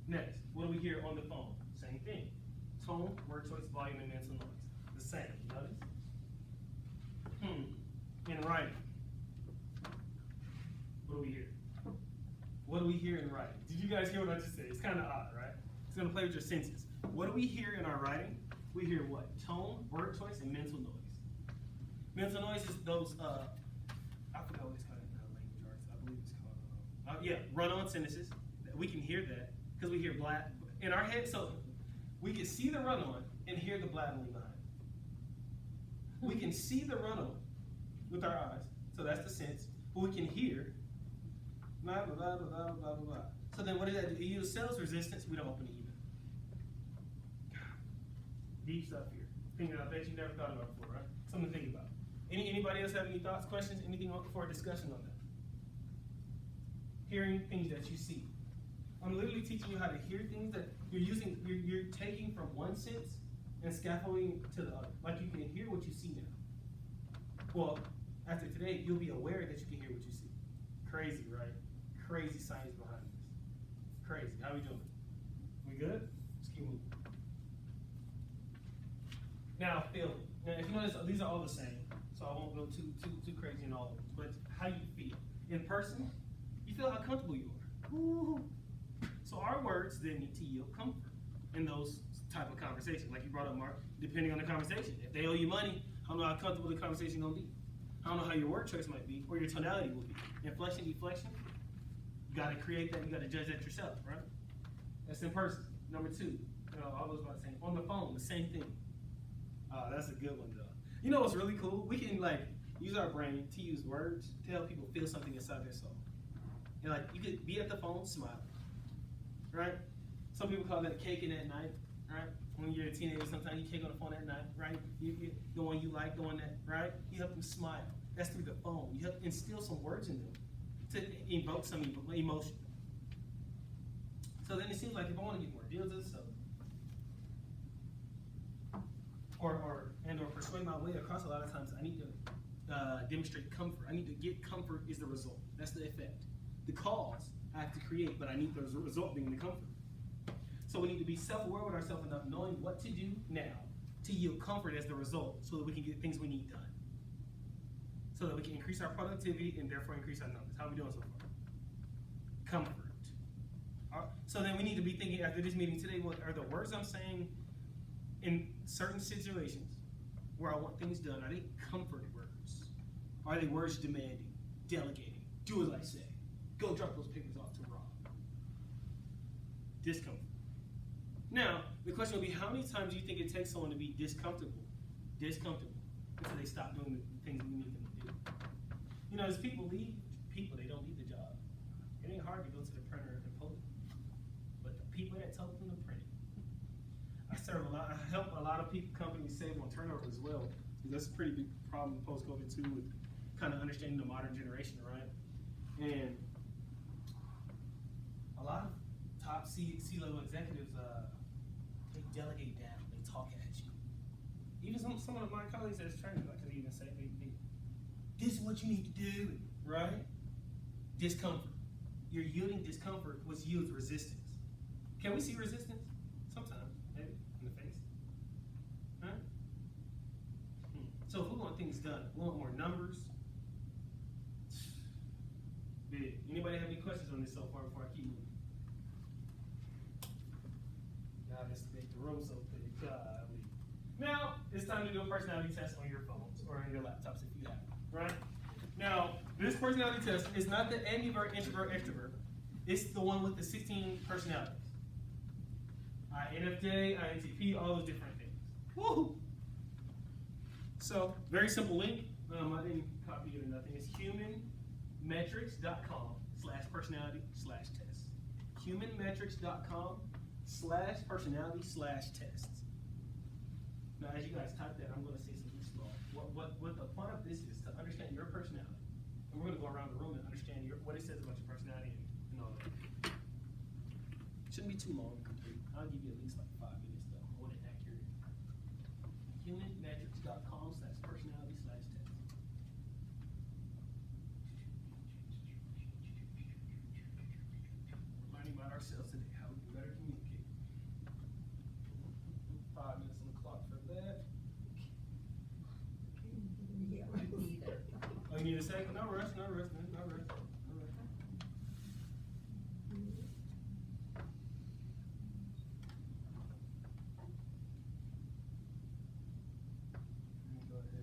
Next, what do we hear on the phone? Same thing. Tone, word choice, volume, and mental noise. The same. Notice? In writing. What do we hear? What do we hear in writing? Did you guys hear what I just said? It's kind of odd, right? It's going to play with your senses. What do we hear in our writing? We hear what? Tone, word choice, and mental noise. Mental noise is those, I forgot what it's called in language arts. I believe it's called, run-on sentences. We can hear that because we hear black in our head. So we can see the run-on and hear the blabbling behind. We can see the run-on with our eyes, so that's the sense. But we can hear blah, blah, blah, blah, blah, blah, blah. So then what does that do? It uses sales resistance. We don't open the email. Deep stuff here. Things I bet you never thought about before, right? Something to think about. Anybody else have any thoughts, questions, anything for a discussion on that? Hearing things that you see. I'm literally teaching you how to hear things that you're taking from one sense and scaffolding to the other. Like you can hear what you see now. Well, after today, you'll be aware that you can hear what you see. Crazy, right? Crazy science behind this. Crazy. How we doing? We good? Let's keep moving. Now, feeling. Now, if you notice, these are all the same, so I won't go too crazy in all of them. But how you feel in person, you feel how comfortable you are. Ooh. So our words then need to yield comfort in those type of conversations, like you brought up, Mark. Depending on the conversation, if they owe you money, I don't know how comfortable the conversation gonna be. I don't know how your word choice might be, or your tonality will be. Inflection, deflection, you gotta create that, you gotta judge that yourself, right? That's in person. Number two, all those about the same. On the phone, the same thing. That's a good one though. You know what's really cool? We can like use our brain to use words to help people feel something inside their soul. And like you could be at the phone, smile, right? Some people call that caking at night, right? When you're a teenager, sometimes you cake on the phone at night, right? You the one you like, the one that, right? You help them smile. That's through the phone. You help instill some words in them to evoke some emotion. So then it seems like if I want to get more deals or something, or persuade my way across, a lot of times I need to demonstrate comfort. I need to get comfort is the result. That's the effect. The cause I have to create, but I need the result being the comfort. So we need to be self-aware with ourselves enough, knowing what to do now to yield comfort as the result, so that we can get things we need done. So that we can increase our productivity and therefore increase our numbers. How are we doing so far? Comfort. So then we need to be thinking after this meeting today, what are the words I'm saying in certain situations where I want things done? Are they comfort words? Are they words demanding, delegating, do as I say, go drop those papers off to Rob? Discomfort. Now, the question will be, how many times do you think it takes someone to be discomfortable, until they stop doing the things we need them to do? You know, as people leave, they don't leave the job. It ain't hard to go to the printer and pull it. But the people that told them to print it. I help a lot of companies save on turnover as well. That's a pretty big problem post-COVID too, with kind of understanding the modern generation, right? And a lot of top C-level executives, they delegate down, they talk at you. Even some of my colleagues as trainers, I could even say, this is what you need to do, right? Discomfort. You're yielding discomfort, which yields resistance. Can we see resistance? Sometimes, maybe, in the face. Huh? So if we want things done, we want more numbers. Big. Anybody have any questions on this so far before I keep moving? God, let's make the room so big. Golly. Now, it's time to do a personality test on your phones or on your laptops if you have it, right? Now, this personality test is not the ambivert, introvert, extrovert. It's the one with the 16 personalities. INFJ, INTP, all those different things. Woo! So, very simple link. I didn't copy it or nothing. It's humanmetrics.com/personality/test. humanmetrics.com/personality/tests. Now, as you guys type that, I'm going to say something small. What the point of this is to understand your personality. And we're going to go around the room and understand what it says about your personality and all that. Shouldn't be too long to complete. I'll give you at least like 5 minutes though. I want it accurate. humanmetrics.com/personality/test. We're learning about ourselves today, how we can better communicate. 5 minutes on the clock for that. Oh, you need a second? No rush, no rush, man. No rush. No rush. Let me go ahead and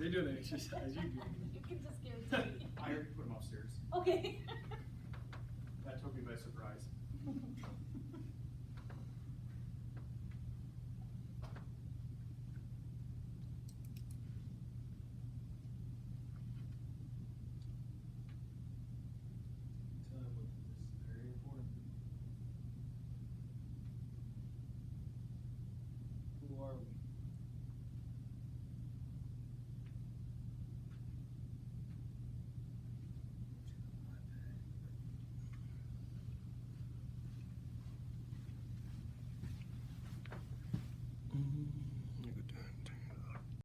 They're doing the exercise, you good. You can just give it to me. I already put them upstairs. Okay.